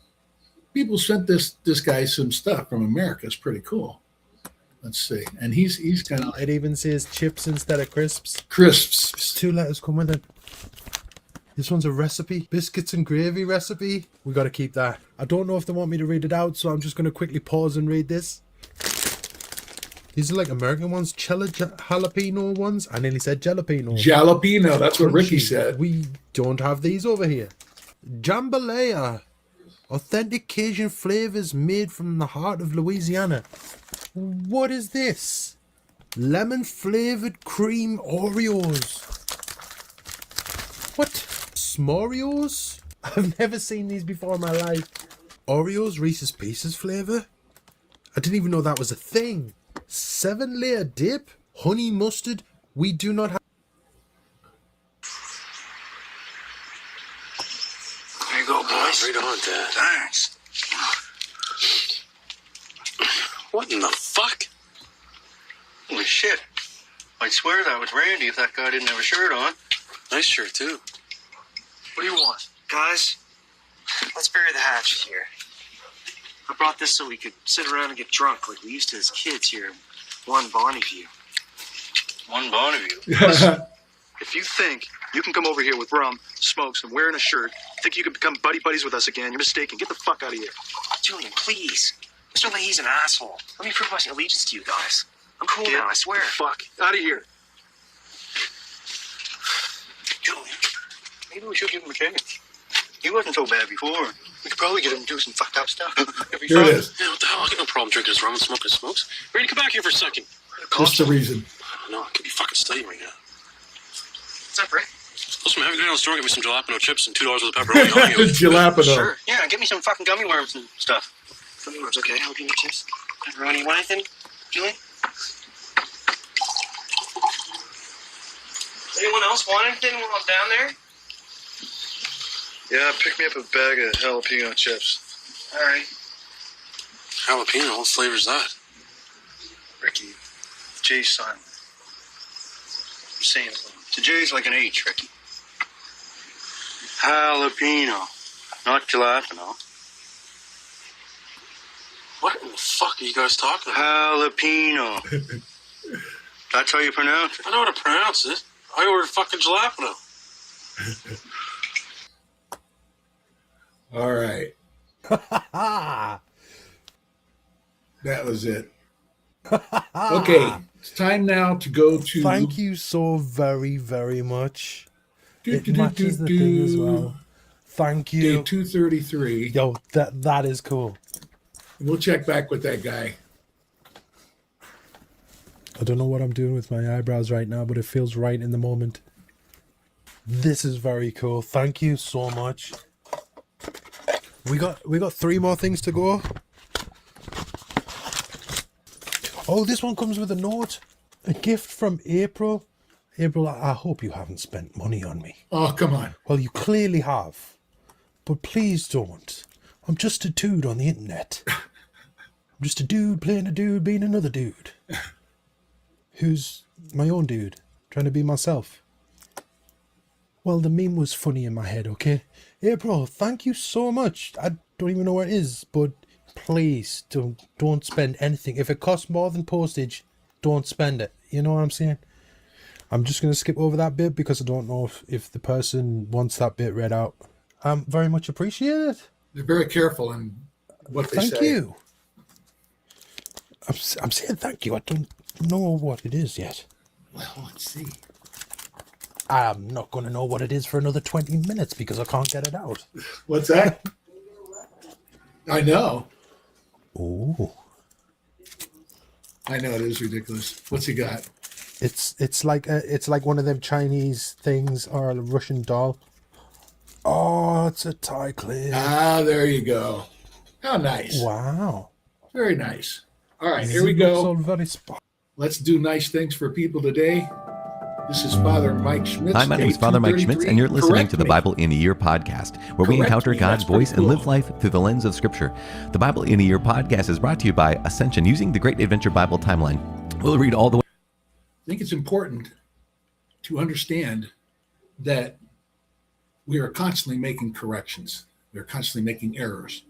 Speaker 1: people sent this guy some stuff from America. It's pretty cool. Let's see. And he's kind of...
Speaker 13: It even says chips instead of crisps.
Speaker 1: Crisps.
Speaker 13: 2 letters come with it. This one's a recipe. Biscuits and gravy recipe. We got to keep that. I don't know if they want me to read it out, so I'm just going to quickly pause and read this. These are like American ones. Jalapeno ones. I nearly said jalapeno.
Speaker 1: Jalapeno. That's what Ricky said.
Speaker 13: We don't have these over here. Jambalaya. Authentic Cajun flavors made from the heart of Louisiana. What is this? Lemon flavored cream Oreos. What? S'morios? I've never seen these before in my life. Oreos Reese's Pieces flavor? I didn't even know that was a thing. 7-layer dip? Honey mustard? We do not have...
Speaker 14: There you go, boys. Right on, Dad. Thanks. What in the fuck? Holy shit. I'd swear that was Randy if that guy didn't have a shirt on. Nice shirt, too.
Speaker 15: What do you want? Guys, let's bury the hatchet here. I brought this so we could sit around and get drunk like we used to as kids here in one Bonneview.
Speaker 14: One Bonneview. Listen, if you think you can come over here with rum, smokes, and wearing a shirt, think you can become buddies with us again, you're mistaken. Get the fuck out of here.
Speaker 15: Julian, please. Mr. Leahy's an asshole. Let me prove my allegiance to you guys. I'm cool now, I swear.
Speaker 14: Fuck. Out of here.
Speaker 15: Julian.
Speaker 14: Maybe we should give him a chance. He wasn't so bad before. We could probably get him to do some fucked up stuff.
Speaker 1: Here it is.
Speaker 14: Yeah, what the hell? I got no problem drinking his rum and smoking his smokes. Ready to come back here for a second.
Speaker 1: What's the reason?
Speaker 14: I don't know. I could be fucking studying right now.
Speaker 15: What's up, Rick?
Speaker 14: Listen, have a go down to the store and get me some jalapeno chips and $2 worth of pepperoni.
Speaker 1: Jalapeno.
Speaker 15: Sure.
Speaker 14: Yeah, get me some fucking gummy worms and stuff.
Speaker 15: Gummy worms, okay. Jalapeno chips. Pepperoni. You want anything, Julian? Anyone else want anything while I'm down there?
Speaker 14: Yeah, pick me up a bag of jalapeno chips.
Speaker 15: All right.
Speaker 14: Jalapeno? What flavor's that?
Speaker 15: Ricky, Jay's son. I'm saying it.
Speaker 14: The J's like an H, Ricky. Jalapeno, not jalapeno. What in the fuck are you guys talking about? Jalapeno. That's how you pronounce it. I know how to pronounce it. I ordered fucking jalapeno.
Speaker 1: All right. That was it. Okay. It's time now to go to...
Speaker 13: Thank you so very, very much. It matches the thing as well. Thank you.
Speaker 1: Day 233.
Speaker 13: Yo, that is cool.
Speaker 1: We'll check back with that guy.
Speaker 13: I don't know what I'm doing with my eyebrows right now, but it feels right in the moment. This is very cool. Thank you so much. We got 3 more things to go. Oh, this one comes with a note. A gift from April. April, I hope you haven't spent money on me.
Speaker 1: Oh, come on.
Speaker 13: Well, you clearly have. But please don't. I'm just a dude on the internet. I'm just a dude playing a dude being another dude. Who's my own dude, trying to be myself. Well, the meme was funny in my head, okay? April, thank you so much. I don't even know where it is, but please don't spend anything. If it costs more than postage, don't spend it. You know what I'm saying? I'm just going to skip over that bit because I don't know if the person wants that bit read out. Very much appreciate it.
Speaker 1: They're very careful in what they say.
Speaker 13: Thank you. I'm saying thank you. I don't know what it is yet.
Speaker 1: Well, let's see.
Speaker 13: I'm not going to know what it is for another 20 minutes because I can't get it out.
Speaker 1: What's that? I know.
Speaker 13: Ooh.
Speaker 1: I know, it is ridiculous. What's he got?
Speaker 13: It's like one of them Chinese things or a Russian doll. Oh, it's a tie clip.
Speaker 1: Ah, there you go. How nice.
Speaker 13: Wow.
Speaker 1: Very nice. All right, here we go.
Speaker 13: Very
Speaker 1: Let's do nice things for people today. This is Father Mike Schmitz.
Speaker 16: Hi, my name is Father Mike Schmitz, and you're listening to the Bible in a Year podcast, where we encounter God's voice and live life through the lens of Scripture. The Bible in a Year podcast is brought to you by Ascension using the Great Adventure Bible Timeline. We'll read all the way.
Speaker 1: I think it's important to understand that we are constantly making corrections. We're constantly making errors,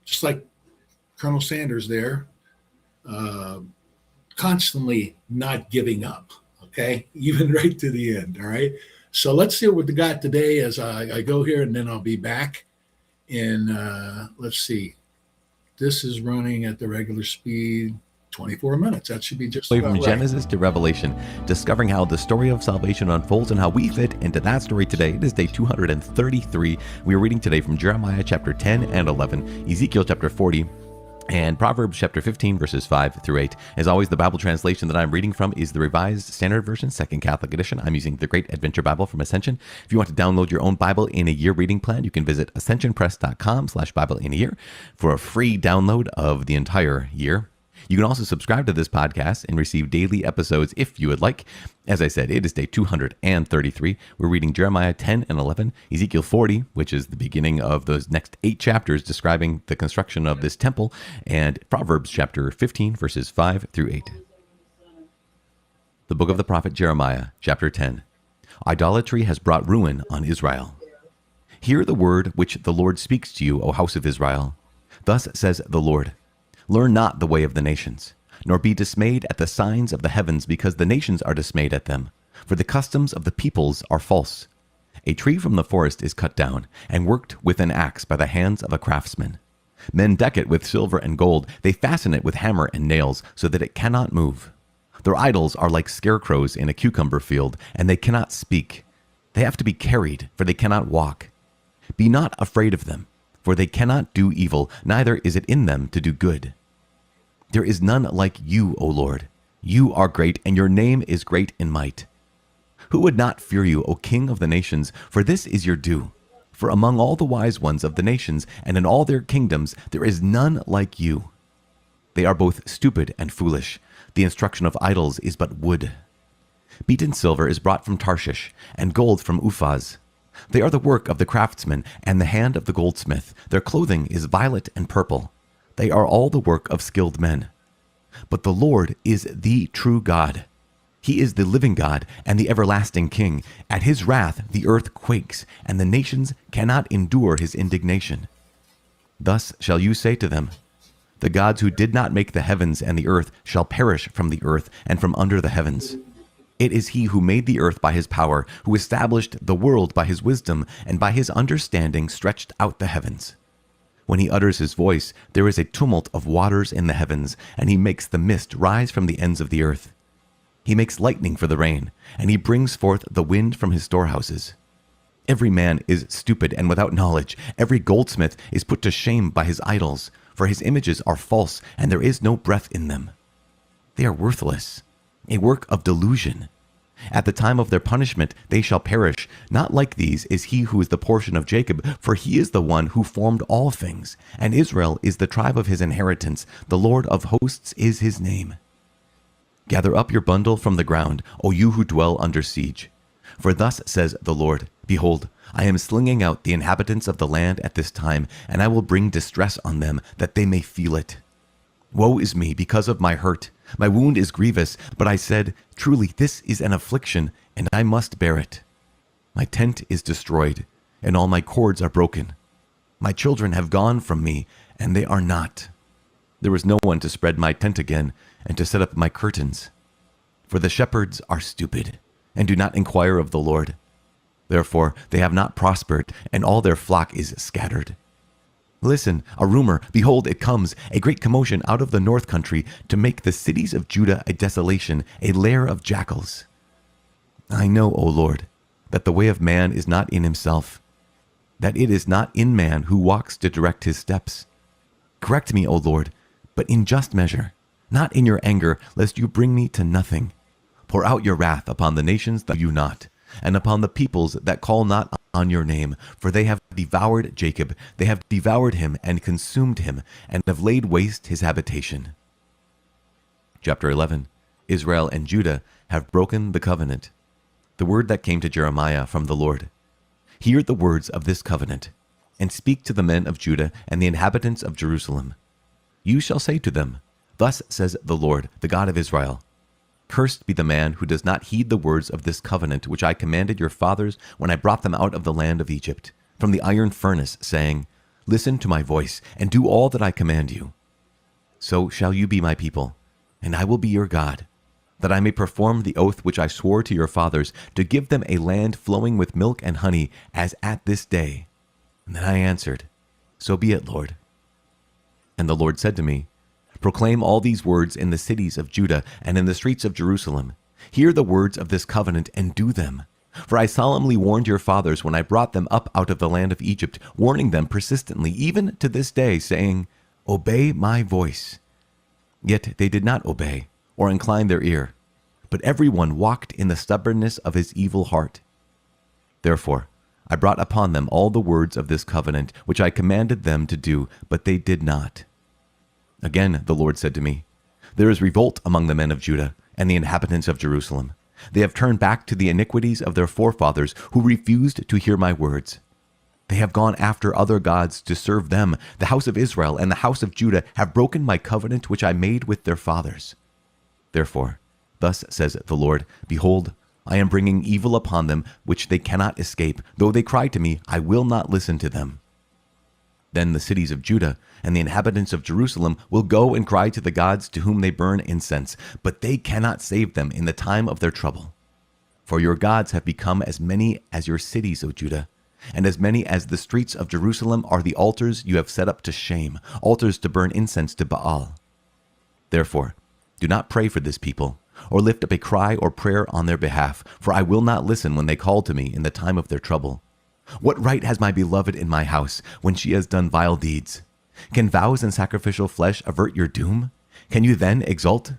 Speaker 1: just like Colonel Sanders there, constantly not giving up, okay, even right to the end, all right? So let's see what we got today as I go here, and then I'll be back. And let's see. This is running at the regular speed, 24 minutes. That should be just
Speaker 16: From
Speaker 1: about right.
Speaker 16: Genesis to Revelation, discovering how the story of salvation unfolds and how we fit into that story today. It is day 233. We are reading today from Jeremiah chapter 10 and 11, Ezekiel chapter 40, and Proverbs chapter 15, verses 5 through 8. As always, the Bible translation that I'm reading from is the Revised Standard Version, Second Catholic Edition. I'm using the Great Adventure Bible from Ascension. If you want to download your own Bible in a year reading plan, you can visit ascensionpress.com/Bible in a year for a free download of the entire year. You can also subscribe to this podcast and receive daily episodes if you would like. As I said, it is day 233. We're reading Jeremiah 10 and 11, Ezekiel 40, which is the beginning of those next 8 chapters describing the construction of this temple, and Proverbs chapter 15, verses 5 through 8. The book of the prophet Jeremiah, chapter 10. Idolatry has brought ruin on Israel. Hear the word which the Lord speaks to you, O house of Israel. Thus says the Lord, learn not the way of the nations, nor be dismayed at the signs of the heavens, because the nations are dismayed at them. For the customs of the peoples are false. A tree from the forest is cut down, and worked with an axe by the hands of a craftsman. Men deck it with silver and gold. They fasten it with hammer and nails, so that it cannot move. Their idols are like scarecrows in a cucumber field, and they cannot speak. They have to be carried, for they cannot walk. Be not afraid of them, for they cannot do evil, neither is it in them to do good. There is none like you, O Lord. You are great, and your name is great in might. Who would not fear you, O King of the nations? For this is your due. For among all the wise ones of the nations, and in all their kingdoms, there is none like you. They are both stupid and foolish. The instruction of idols is but wood. Beaten silver is brought from Tarshish, and gold from Uphaz. They are the work of the craftsman and the hand of the goldsmith. Their clothing is violet and purple. They are all the work of skilled men. But the Lord is the true God. He is the living God and the everlasting King. At his wrath the earth quakes, and the nations cannot endure his indignation. Thus shall you say to them, the gods who did not make the heavens and the earth shall perish from the earth and from under the heavens. It is he who made the earth by his power, who established the world by his wisdom, and by his understanding stretched out the heavens. When he utters his voice, there is a tumult of waters in the heavens, and he makes the mist rise from the ends of the earth. He makes lightning for the rain, and he brings forth the wind from his storehouses. Every man is stupid and without knowledge. Every goldsmith is put to shame by his idols, for his images are false, and there is no breath in them. They are worthless, a work of delusion. At the time of their punishment they shall perish. Not like these is he who is the portion of Jacob, for he is the one who formed all things, and Israel is the tribe of his inheritance. The Lord of hosts is his name. Gather up your bundle from the ground, O you who dwell under siege. For thus says the Lord, behold, I am slinging out the inhabitants of the land at this time, and I will bring distress on them, that they may feel it. Woe is me because of my hurt. My wound is grievous, but I said, truly this is an affliction, and I must bear it. My tent is destroyed, and all my cords are broken. My children have gone from me, and they are not. There is no one to spread my tent again, and to set up my curtains. For the shepherds are stupid, and do not inquire of the Lord. Therefore they have not prospered, and all their flock is scattered. Listen, a rumor, behold, it comes, a great commotion out of the north country, to make the cities of Judah a desolation, a lair of jackals. I know, O Lord, that the way of man is not in himself, that it is not in man who walks to direct his steps. Correct me, O Lord, but in just measure, not in your anger, lest you bring me to nothing. Pour out your wrath upon the nations that you not, and upon the peoples that call not on your name, for they have devoured Jacob, they have devoured him and consumed him, and have laid waste his habitation. Chapter 11. Israel and Judah have broken the covenant. The word that came to Jeremiah from the Lord. Hear the words of this covenant, and speak to the men of Judah and the inhabitants of Jerusalem. You shall say to them, thus says the Lord, the God of Israel, Cursed be the man who does not heed the words of this covenant which I commanded your fathers when I brought them out of the land of Egypt, from the iron furnace, saying, Listen to my voice, and do all that I command you. So shall you be my people, and I will be your God, that I may perform the oath which I swore to your fathers, to give them a land flowing with milk and honey, as at this day. And then I answered, So be it, Lord. And the Lord said to me, Proclaim all these words in the cities of Judah and in the streets of Jerusalem. Hear the words of this covenant and do them. For I solemnly warned your fathers when I brought them up out of the land of Egypt, warning them persistently, even to this day, saying, Obey my voice. Yet they did not obey or incline their ear, but everyone walked in the stubbornness of his evil heart. Therefore, I brought upon them all the words of this covenant, which I commanded them to do, but they did not. Again the Lord said to me, There is revolt among the men of Judah and the inhabitants of Jerusalem. They have turned back to the iniquities of their forefathers, who refused to hear my words. They have gone after other gods to serve them. The house of Israel and the house of Judah have broken my covenant which I made with their fathers. Therefore, thus says the Lord, Behold, I am bringing evil upon them which they cannot escape. Though they cry to me, I will not listen to them. Then the cities of Judah and the inhabitants of Jerusalem will go and cry to the gods to whom they burn incense, but they cannot save them in the time of their trouble. For your gods have become as many as your cities, O Judah, and as many as the streets of Jerusalem are the altars you have set up to shame, altars to burn incense to Baal. Therefore, do not pray for this people, or lift up a cry or prayer on their behalf, for I will not listen when they call to me in the time of their trouble. What right has my beloved in my house when she has done vile deeds? Can vows and sacrificial flesh avert your doom? Can you then exult?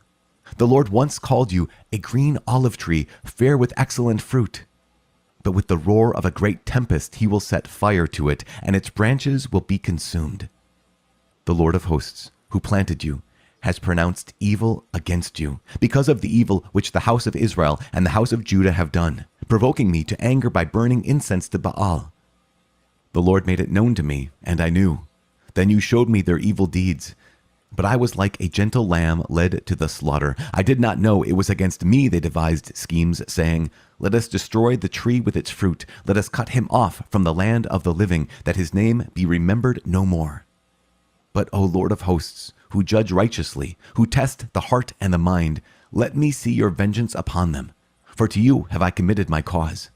Speaker 16: The Lord once called you a green olive tree, fair with excellent fruit. But with the roar of a great tempest he will set fire to it, and its branches will be consumed. The Lord of hosts, who planted you, has pronounced evil against you, because of the evil which the house of Israel and the house of Judah have done, provoking me to anger by burning incense to Baal. The Lord made it known to me, and I knew. Then you showed me their evil deeds. But I was like a gentle lamb led to the slaughter. I did not know it was against me they devised schemes, saying, Let us destroy the tree with its fruit. Let us cut him off from the land of the living, that his name be remembered no more. But, O Lord of hosts, who judge righteously, who test the heart and the mind, let me see your vengeance upon them. For to you have I committed my cause.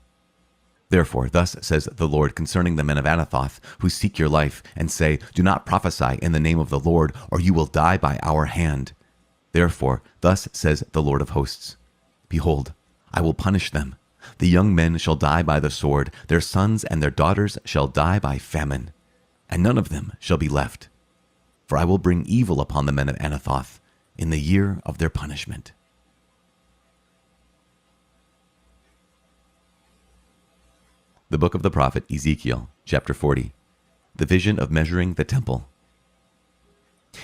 Speaker 16: Therefore, thus says the Lord concerning the men of Anathoth, who seek your life, and say, Do not prophesy in the name of the Lord, or you will die by our hand. Therefore, thus says the Lord of hosts, Behold, I will punish them. The young men shall die by the sword, their sons and their daughters shall die by famine, and none of them shall be left. For I will bring evil upon the men of Anathoth in the year of their punishment. The book of the prophet Ezekiel, chapter 40, the vision of measuring the temple.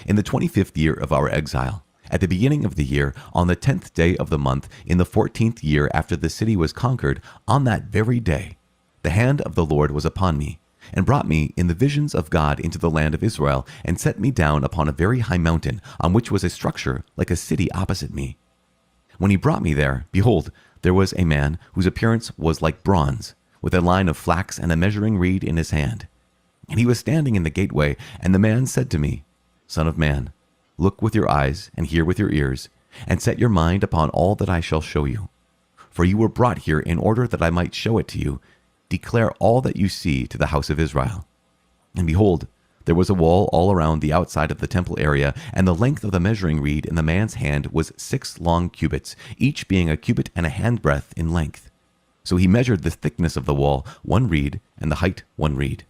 Speaker 16: In the 25th year of our exile, at the beginning of the year, on the 10th day of the month, in the 14th year after the city was conquered, on that very day, the hand of the Lord was upon me, and brought me in the visions of God into the land of Israel, and set me down upon a very high mountain, on which was a structure like a city opposite me. When he brought me there, behold, there was a man whose appearance was like bronze, with a line of flax and a measuring reed in his hand. And he was standing in the gateway, and the man said to me, Son of man, look with your eyes and hear with your ears, and set your mind upon all that I shall show you. For you were brought here in order that I might show it to you. Declare all that you see to the house of Israel. And behold, there was a wall all around the outside of the temple area, and the length of the measuring reed in the man's hand was 6 long cubits, each being a cubit and a handbreadth in length. So he measured the thickness of the wall 1 reed, and the height 1 reed.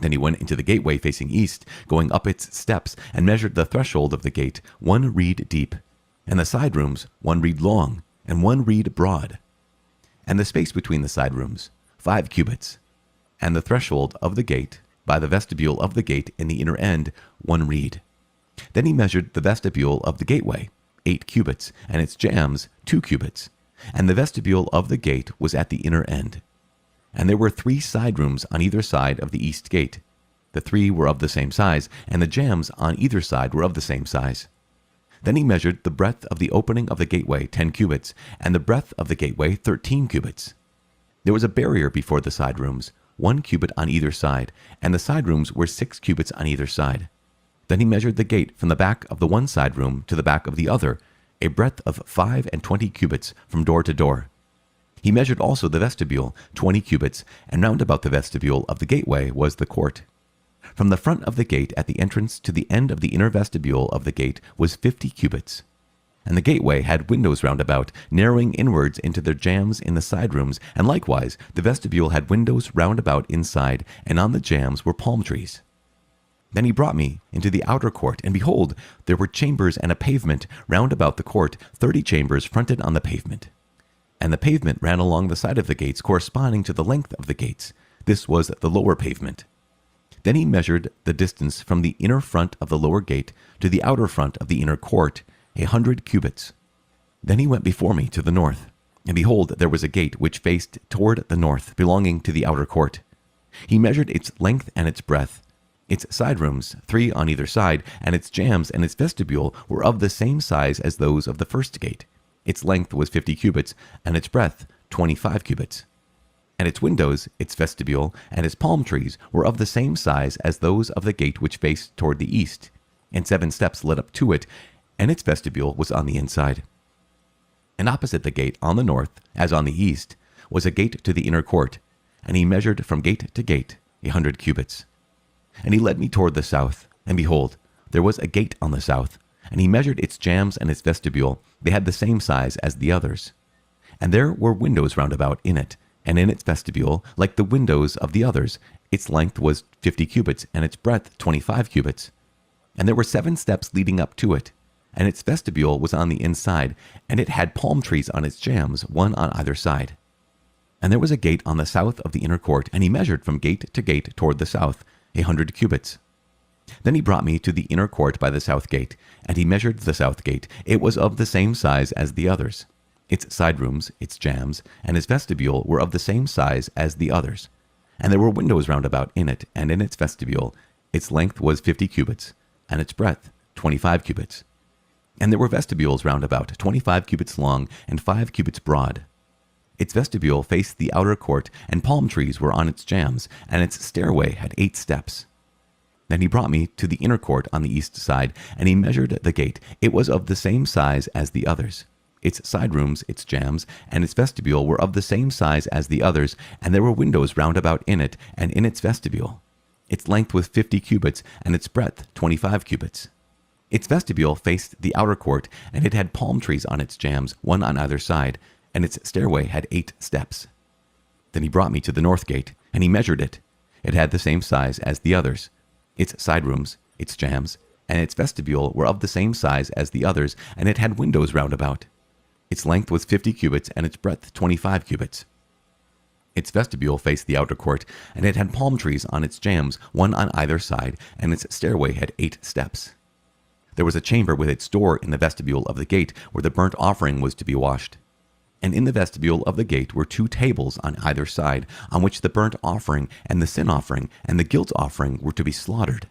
Speaker 16: Then he went into the gateway facing east, going up its steps, and measured the threshold of the gate 1 reed deep, and the side rooms 1 reed long, and 1 reed broad, and the space between the side rooms 5 cubits, and the threshold of the gate by the vestibule of the gate in the inner end 1 reed. Then he measured the vestibule of the gateway 8 cubits, and its jambs 2 cubits, and the vestibule of the gate was at the inner end. And there were 3 side rooms on either side of the east gate. The 3 were of the same size, and the jambs on either side were of the same size. Then he measured the breadth of the opening of the gateway 10 cubits, and the breadth of the gateway 13 cubits. There was a barrier before the side rooms, 1 cubit on either side, and the side rooms were 6 cubits on either side. Then he measured the gate from the back of the one side room to the back of the other, a breadth of 5 and 20 cubits from door to door. He measured also the vestibule, 20 cubits, and round about the vestibule of the gateway was the court. From the front of the gate at the entrance to the end of the inner vestibule of the gate was 50 cubits. And the gateway had windows round about, narrowing inwards into their jambs in the side rooms, and likewise the vestibule had windows round about inside, and on the jambs were palm trees. Then he brought me into the outer court, and behold, there were chambers and a pavement round about the court, 30 chambers fronted on the pavement. And the pavement ran along the side of the gates, corresponding to the length of the gates. This was the lower pavement. Then he measured the distance from the inner front of the lower gate to the outer front of the inner court, 100 cubits. Then he went before me to the north, and behold, there was a gate which faced toward the north, belonging to the outer court. He measured its length and its breadth. Its side rooms, 3 on either side, and its jambs and its vestibule were of the same size as those of the first gate. Its length was 50 cubits, and its breadth 25 cubits. And its windows, its vestibule, and its palm trees were of the same size as those of the gate which faced toward the east, and 7 steps led up to it, and its vestibule was on the inside. And opposite the gate on the north, as on the east, was a gate to the inner court, and he measured from gate to gate 100 cubits. And he led me toward the south, and behold, there was a gate on the south, and he measured its jambs and its vestibule. They had the same size as the others. And there were windows round about in it, and in its vestibule, like the windows of the others, its length was 50 cubits, and its breadth 25 cubits. And there were 7 steps leading up to it, and its vestibule was on the inside, and it had palm trees on its jambs, 1 on either side. And there was a gate on the south of the inner court, and he measured from gate to gate toward the south, 100 cubits. Then he brought me to the inner court by the south gate, and he measured the south gate. It was of the same size as the others. Its side rooms, its jambs, and its vestibule were of the same size as the others. And there were windows round about in it, and in its vestibule. Its length was 50 cubits, and its breadth 25 cubits. And there were vestibules round about, 25 cubits long, and 5 cubits broad. Its vestibule faced the outer court, and palm trees were on its jambs, and its stairway had 8 steps. Then he brought me to the inner court on the east side, and he measured the gate. It was of the same size as the others. Its side rooms, its jambs, and its vestibule were of the same size as the others, and there were windows round about in it, and in its vestibule. Its length was 50 cubits, and its breadth 25 cubits. Its vestibule faced the outer court, and it had palm trees on its jambs, 1 on either side, and its stairway had 8 steps. Then he brought me to the north gate, and he measured it. It had the same size as the others. Its side rooms, its jambs, and its vestibule were of the same size as the others, and it had windows round about. Its length was 50 cubits, and its breadth 25 cubits. Its vestibule faced the outer court, and it had palm trees on its jambs, 1 on either side, and its stairway had 8 steps. There was a chamber with its door in the vestibule of the gate, where the burnt offering was to be washed. And in the vestibule of the gate were 2 tables on either side, on which the burnt offering and the sin offering and the guilt offering were to be slaughtered.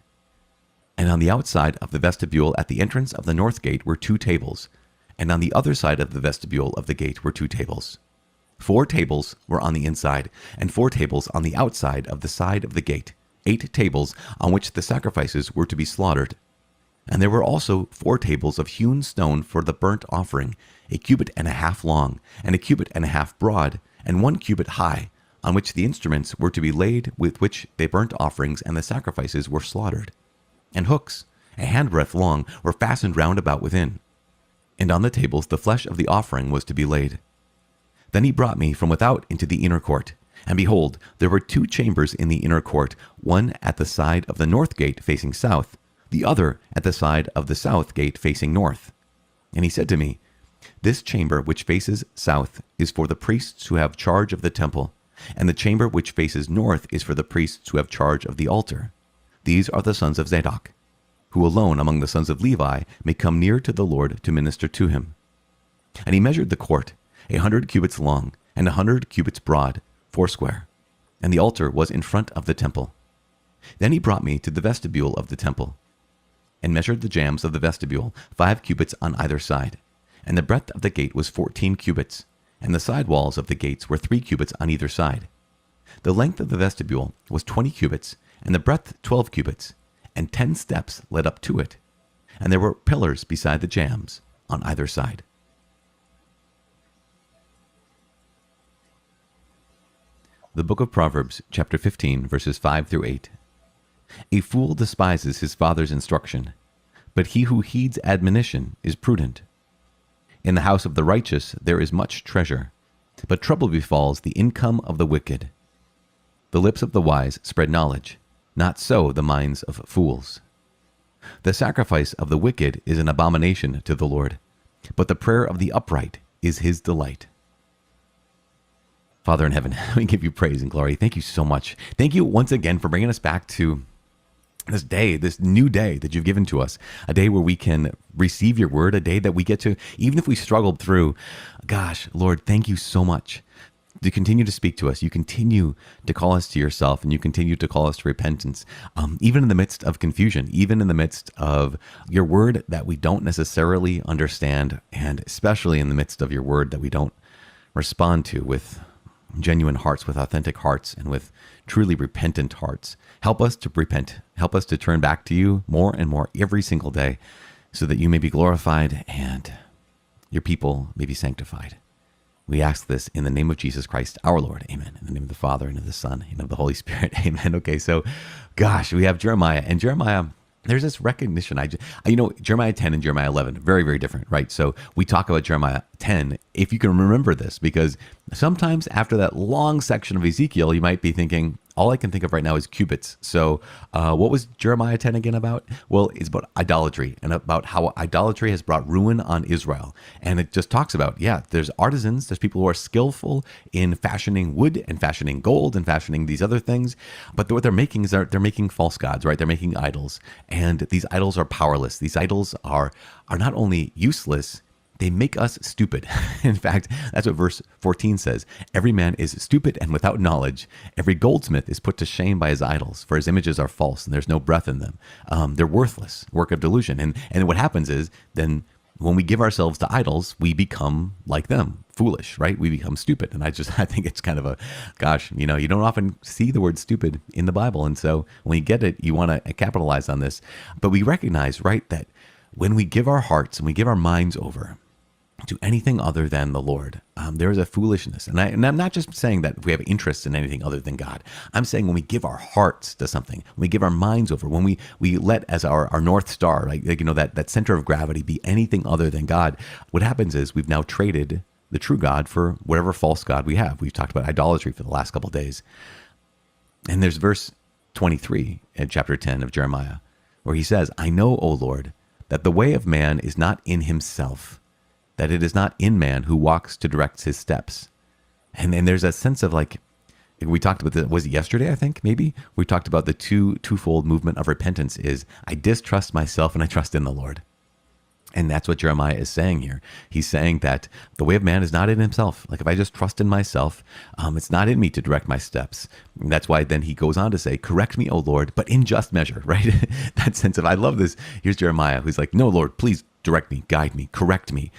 Speaker 16: And on the outside of the vestibule at the entrance of the north gate were 2 tables, and on the other side of the vestibule of the gate were 2 tables. 4 tables were on the inside, and 4 tables on the outside of the side of the gate, 8 tables on which the sacrifices were to be slaughtered. And there were also 4 tables of hewn stone for the burnt offering, 1.5 cubits long, and 1.5 cubits broad, and 1 cubit high, on which the instruments were to be laid with which the burnt offerings and the sacrifices were slaughtered. And hooks, 1 handbreadth long, were fastened round about within. And on the tables the flesh of the offering was to be laid. Then he brought me from without into the inner court, and behold, there were 2 chambers in the inner court, one at the side of the north gate facing south, the other at the side of the south gate facing north. And he said to me, This chamber which faces south is for the priests who have charge of the temple, and the chamber which faces north is for the priests who have charge of the altar. These are the sons of Zadok, who alone among the sons of Levi may come near to the Lord to minister to him. And he measured the court, 100 cubits long, and 100 cubits broad, foursquare. And the altar was in front of the temple. Then he brought me to the vestibule of the temple. and measured the jambs of the vestibule, 5 cubits on either side. And the breadth of the gate was 14 cubits, and the side walls of the gates were 3 cubits on either side. The length of the vestibule was 20 cubits, and the breadth 12 cubits, and 10 steps led up to it. And there were pillars beside the jambs on either side. The book of Proverbs, chapter 15, verses 5 through 8. A fool despises his father's instruction, but he who heeds admonition is prudent. In the house of the righteous there is much treasure, but trouble befalls the income of the wicked. The lips of the wise spread knowledge, not so the minds of fools. The sacrifice of the wicked is an abomination to the Lord, but the prayer of the upright is his delight. Father in heaven, we give you praise and glory. Thank you so much. Thank you once again for bringing us back to this day, this new day that you've given to us, a day where we can receive your word, a day that we get to, even if we struggled through, gosh, Lord, thank you so much. You continue to speak to us. You continue to call us to yourself, and you continue to call us to repentance, even in the midst of confusion, even in the midst of your word that we don't necessarily understand, and especially in the midst of your word that we don't respond to with genuine hearts, with authentic hearts, and with truly repentant hearts. Help us to repent. Help us to turn back to you more and more every single day so that you may be glorified and your people may be sanctified. We ask this in the name of Jesus Christ, our Lord. Amen. In the name of the Father, and of the Son, and of the Holy Spirit. Amen. Okay, so, gosh, we have Jeremiah. And Jeremiah, there's this recognition. Jeremiah 10 and Jeremiah 11, very, very different, right? So we talk about Jeremiah 10, if you can remember this, because sometimes after that long section of Ezekiel, you might be thinking, all I can think of right now is cubits. So what was Jeremiah 10 again about? Well, it's about idolatry and about how idolatry has brought ruin on Israel. And it just talks about, there's artisans, there's people who are skillful in fashioning wood and fashioning gold and fashioning these other things. But what they're making is they're making false gods, right? They're making idols. And these idols are powerless. These idols are not only useless, they make us stupid. In fact, that's what verse 14 says. Every man is stupid and without knowledge. Every goldsmith is put to shame by his idols, for his images are false and there's no breath in them. They're worthless, work of delusion. And what happens is then when we give ourselves to idols, we become like them, foolish, right? We become stupid. And I think it's kind of you don't often see the word stupid in the Bible. And so when you get it, you want to capitalize on this. But we recognize, right, that when we give our hearts and we give our minds over to anything other than the Lord, there is a foolishness. And I'm not just saying that we have interest in anything other than God. I'm saying when we give our hearts to something, when we give our minds over, when we let as our North Star, right, that center of gravity be anything other than God, what happens is we've now traded the true God for whatever false God we have. We've talked about idolatry for the last couple of days. And there's verse 23 in chapter 10 of Jeremiah, where he says, I know, O Lord, that the way of man is not in himself, that it is not in man who walks to direct his steps. And there's a sense of we talked about was it yesterday, I think, maybe? We talked about the twofold movement of repentance is I distrust myself and I trust in the Lord. And that's what Jeremiah is saying here. He's saying that the way of man is not in himself. Like if I just trust in myself, it's not in me to direct my steps. And that's why then he goes on to say, correct me, O Lord, but in just measure, right? That sense of, I love this. Here's Jeremiah who's like, no, Lord, please direct me, guide me, correct me,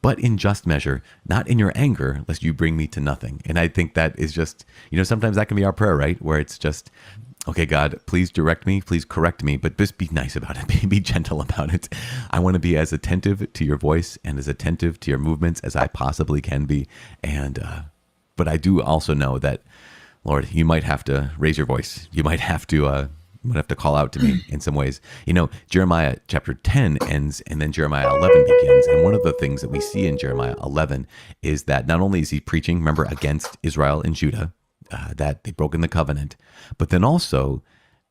Speaker 16: but in just measure, not in your anger, lest you bring me to nothing. And I think that is just, sometimes that can be our prayer, right? Where it's just, okay, God, please direct me, please correct me, but just be nice about it, be gentle about it. I want to be as attentive to your voice and as attentive to your movements as I possibly can be. And, but I do also know that, Lord, you might have to raise your voice. You might have to call out to me in some ways. Jeremiah chapter 10 ends and then Jeremiah 11 begins. And one of the things that we see in Jeremiah 11 is that not only is he preaching, remember, against Israel and Judah, that they've broken the covenant, but then also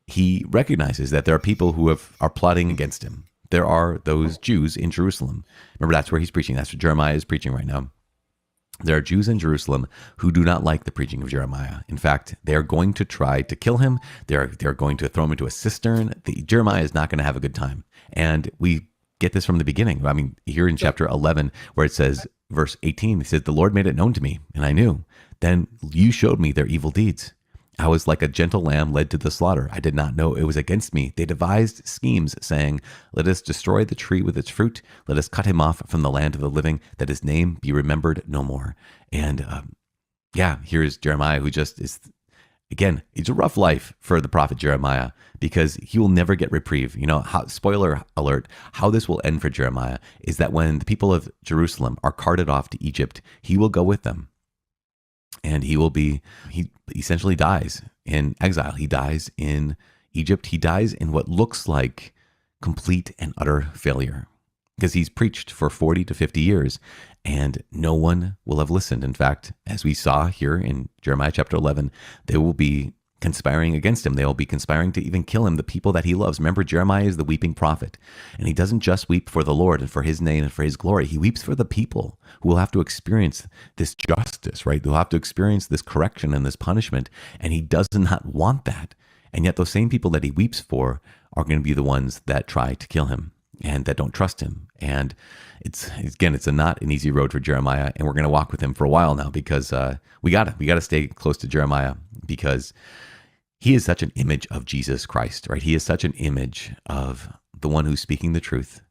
Speaker 16: he recognizes that there are people who are plotting against him. There are those Jews in Jerusalem. Remember, that's where he's preaching. That's what Jeremiah is preaching right now. There are Jews in Jerusalem who do not like the preaching of Jeremiah. In fact, they are going to try to kill him. They're going to throw him into a cistern. Jeremiah is not going to have a good time. And we get this from the beginning. I mean, here in chapter 11, where it says, verse 18, it says, the Lord made it known to me, and I knew. Then you showed me their evil deeds. I was like a gentle lamb led to the slaughter. I did not know it was against me. They devised schemes, saying, let us destroy the tree with its fruit. Let us cut him off from the land of the living, that his name be remembered no more. And here's Jeremiah, who just is, again, it's a rough life for the prophet Jeremiah because he will never get reprieve. Spoiler alert, how this will end for Jeremiah is that when the people of Jerusalem are carted off to Egypt, he will go with them. And he essentially dies in exile. He dies in Egypt. He dies in what looks like complete and utter failure because he's preached for 40 to 50 years and no one will have listened. In fact, as we saw here in Jeremiah chapter 11, they will be conspiring against him. They will be conspiring to even kill him, the people that he loves. Remember, Jeremiah is the weeping prophet, and he doesn't just weep for the Lord and for his name and for his glory. He weeps for the people who will have to experience this justice, right? They'll have to experience this correction and this punishment, and he does not want that. And yet those same people that he weeps for are going to be the ones that try to kill him and that don't trust him. And it's not an easy road for Jeremiah, and we're going to walk with him for a while now because we got to stay close to Jeremiah because he is such an image of Jesus Christ, right? He is such an image of the one who's speaking the truth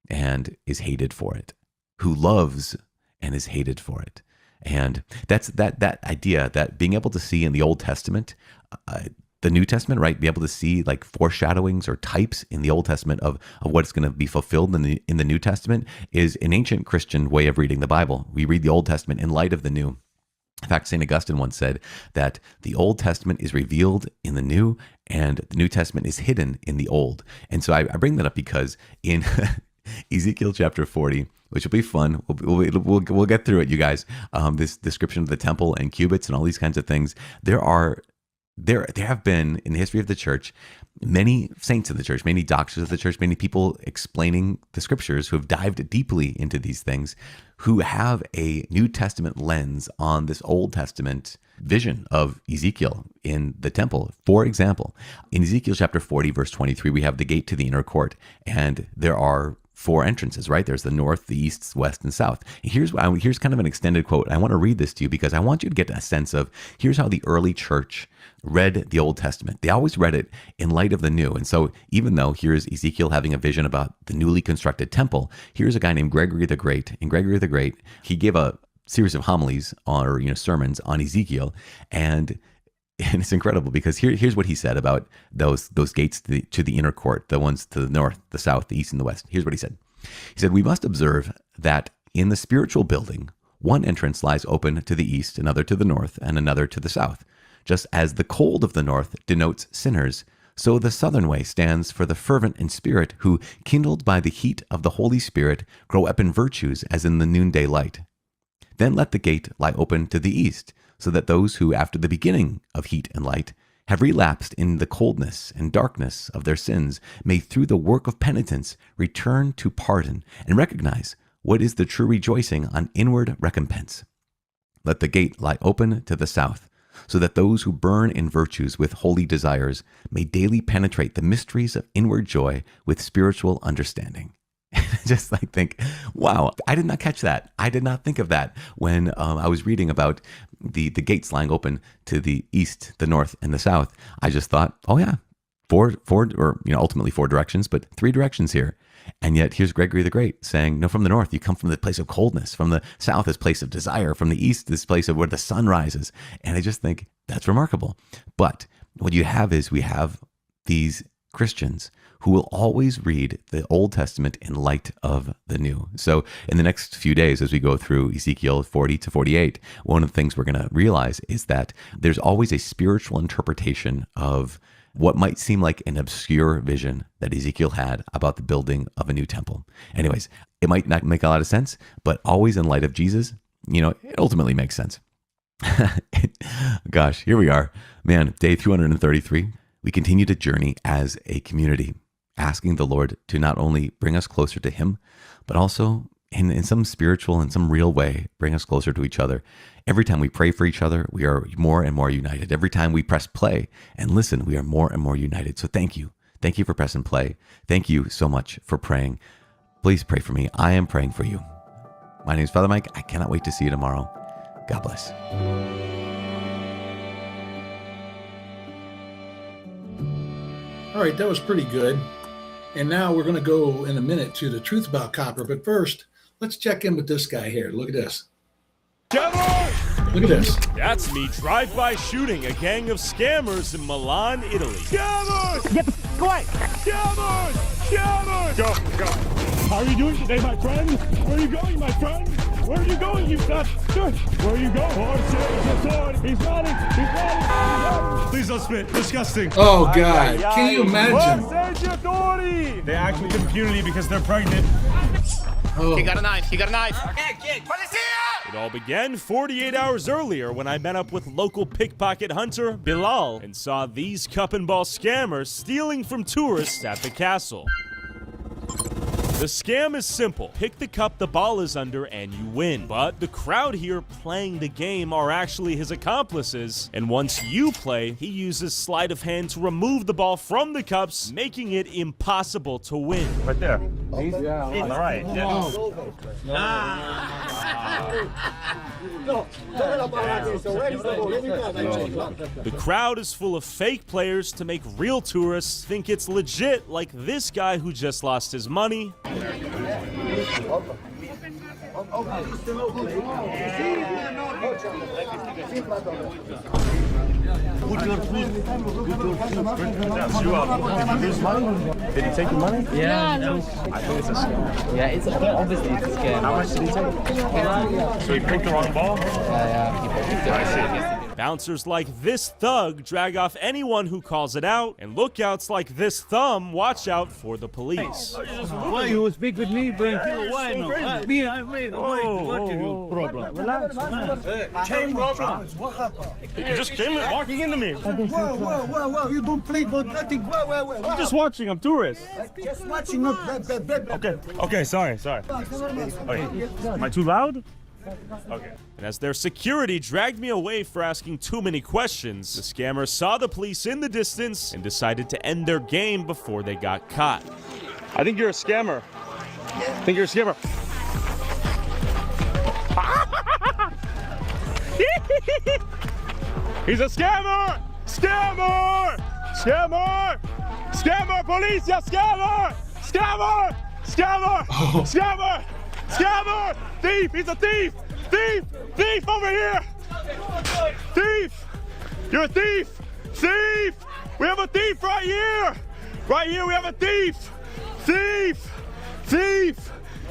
Speaker 16: and is hated for it, who loves and is hated for it. And that's that idea that being able to see in the Old Testament, the New Testament, right? Be able to see like foreshadowings or types in the Old Testament of what's going to be fulfilled in the New Testament is an ancient Christian way of reading the Bible. We read the Old Testament in light of the New. In fact, St. Augustine once said that the Old Testament is revealed in the New and the New Testament is hidden in the Old. And so I bring that up because in Ezekiel chapter 40, which will be fun, we'll get through it, you guys, this description of the temple and cubits and all these kinds of things, there have been in the history of the church many saints of the church, many doctors of the church, many people explaining the scriptures who have dived deeply into these things, who have a New Testament lens on this Old Testament vision of Ezekiel in the temple. For example, in Ezekiel chapter 40, verse 23, we have the gate to the inner court, and there are 4 entrances, right? There's the north, the east, west, and south. Here's kind of an extended quote. I want to read this to you because I want you to get a sense of here's how the early church read the Old Testament. They always read it in light of the new. And so even though here's Ezekiel having a vision about the newly constructed temple, here's a guy named Gregory the Great. And Gregory the Great, he gave a series of homilies or sermons on Ezekiel, and it's incredible because here's what he said about those gates to the inner court, the ones to the north, the south, the east, and the west. Here's what he said. He said, we must observe that in the spiritual building, one entrance lies open to the east, another to the north, and another to the south. Just as the cold of the north denotes sinners, so the southern way stands for the fervent in spirit who, kindled by the heat of the Holy Spirit, grow up in virtues as in the noonday light. Then let the gate lie open to the east, so that those who, after the beginning of heat and light, have relapsed in the coldness and darkness of their sins, may through the work of penitence return to pardon and recognize what is the true rejoicing on inward recompense. Let the gate lie open to the south, so that those who burn in virtues with holy desires may daily penetrate the mysteries of inward joy with spiritual understanding. Just like think, wow, I did not catch that. I did not think of that when I was reading about the gates lying open to the east, the north, and the south. I just thought, oh yeah, ultimately 4 directions, but 3 directions here. And yet here's Gregory the Great saying, no, from the north, you come from the place of coldness. From the south, this place of desire. From the east, this place of where the sun rises. And I just think that's remarkable. But what you have is we have these Christians who will always read the Old Testament in light of the New. So in the next few days, as we go through Ezekiel 40 to 48, one of the things we're going to realize is that there's always a spiritual interpretation of what might seem like an obscure vision that Ezekiel had about the building of a new temple. Anyways, it might not make a lot of sense, but always in light of Jesus, it ultimately makes sense. Gosh, here we are. Man, day 233. We continue to journey as a community, asking the Lord to not only bring us closer to Him, but also in some spiritual and some real way, bring us closer to each other. Every time we pray for each other, we are more and more united. Every time we press play and listen, we are more and more united. So thank you. Thank you for pressing play. Thank you so much for praying. Please pray for me. I am praying for you. My name is Father Mike. I cannot wait to see you tomorrow. God bless.
Speaker 1: All right, that was pretty good. And now we're going to go in a minute to the truth about copper. But first, let's check in with this guy here. Look at this. Look at this.
Speaker 17: That's me drive-by shooting a gang of scammers in Milan, Italy. Scammers!
Speaker 18: Get the f*** away!
Speaker 17: Scammers! Scammers! Go.
Speaker 18: How are you doing today, my friend? Where are you going, my friend? Where are you going, you got? Where are you going? He's running!
Speaker 17: Please don't spit. Disgusting.
Speaker 1: Oh, God. Can you imagine?
Speaker 17: They act with impunity because they're pregnant.
Speaker 1: Oh.
Speaker 18: He got a knife.
Speaker 17: It all began 48 hours earlier when I met up with local pickpocket hunter Bilal and saw these cup and ball scammers stealing from tourists at the castle. The scam is simple. Pick the cup the ball is under and you win. But the crowd here playing the game are actually his accomplices. And once you play, he uses sleight of hand to remove the ball from the cups, making it impossible to win.
Speaker 18: Right there. Yeah, on the right.
Speaker 17: The crowd is full of fake players to make real tourists think it's legit, like this guy who just lost his money.
Speaker 18: Did he take your money?
Speaker 19: Yeah.
Speaker 18: I think it's a scam.
Speaker 19: Yeah, it's obviously it's a scam.
Speaker 18: How much did he take? So he picked the wrong ball?
Speaker 19: Yeah.
Speaker 17: Bouncers like this thug drag off anyone who calls it out, and lookouts like this thumb watch out for the police.
Speaker 19: Why you speak with me, but why no? What is your problem?
Speaker 18: Relax, man. Change problems. What happened?
Speaker 17: You just came walking into me.
Speaker 19: Whoa, you don't play but nothing. Whoa.
Speaker 17: I'm just watching, I'm tourist.
Speaker 19: Just watching, not
Speaker 17: Okay, sorry. Okay. Am I too loud? Okay. And as their security dragged me away for asking too many questions, the scammers saw the police in the distance and decided to end their game before they got caught.
Speaker 18: I think you're a scammer.
Speaker 17: He's a scammer! Scammer! Police! Scammer! Thief! He's a thief! Thief over here! Thief! You're a thief! Thief! We have a thief right here! Right here we have a thief! Thief!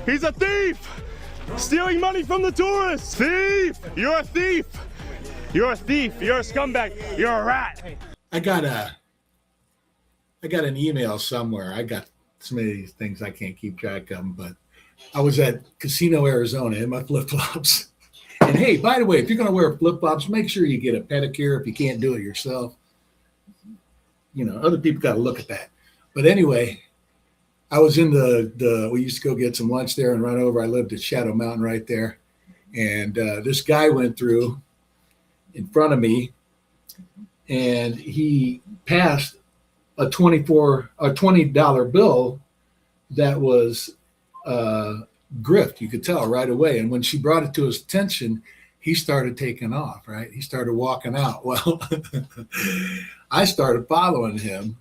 Speaker 17: He's a thief! Stealing money from the tourists! Thief! You're a thief! You're a scumbag! You're a rat!
Speaker 1: I got an email somewhere. I got so many things I can't keep track of them, but I was at Casino, Arizona in my flip-flops. And hey, by the way, if you're going to wear flip-flops, make sure you get a pedicure if you can't do it yourself. You know, other people got to look at that. But anyway, I was in we used to go get some lunch there and run over. I lived at Shadow Mountain right there. And this guy went through in front of me and he passed a $20 bill that was grift. You could tell right away. And when she brought it to his attention, he started taking off, right? He started walking out. Well, I started following him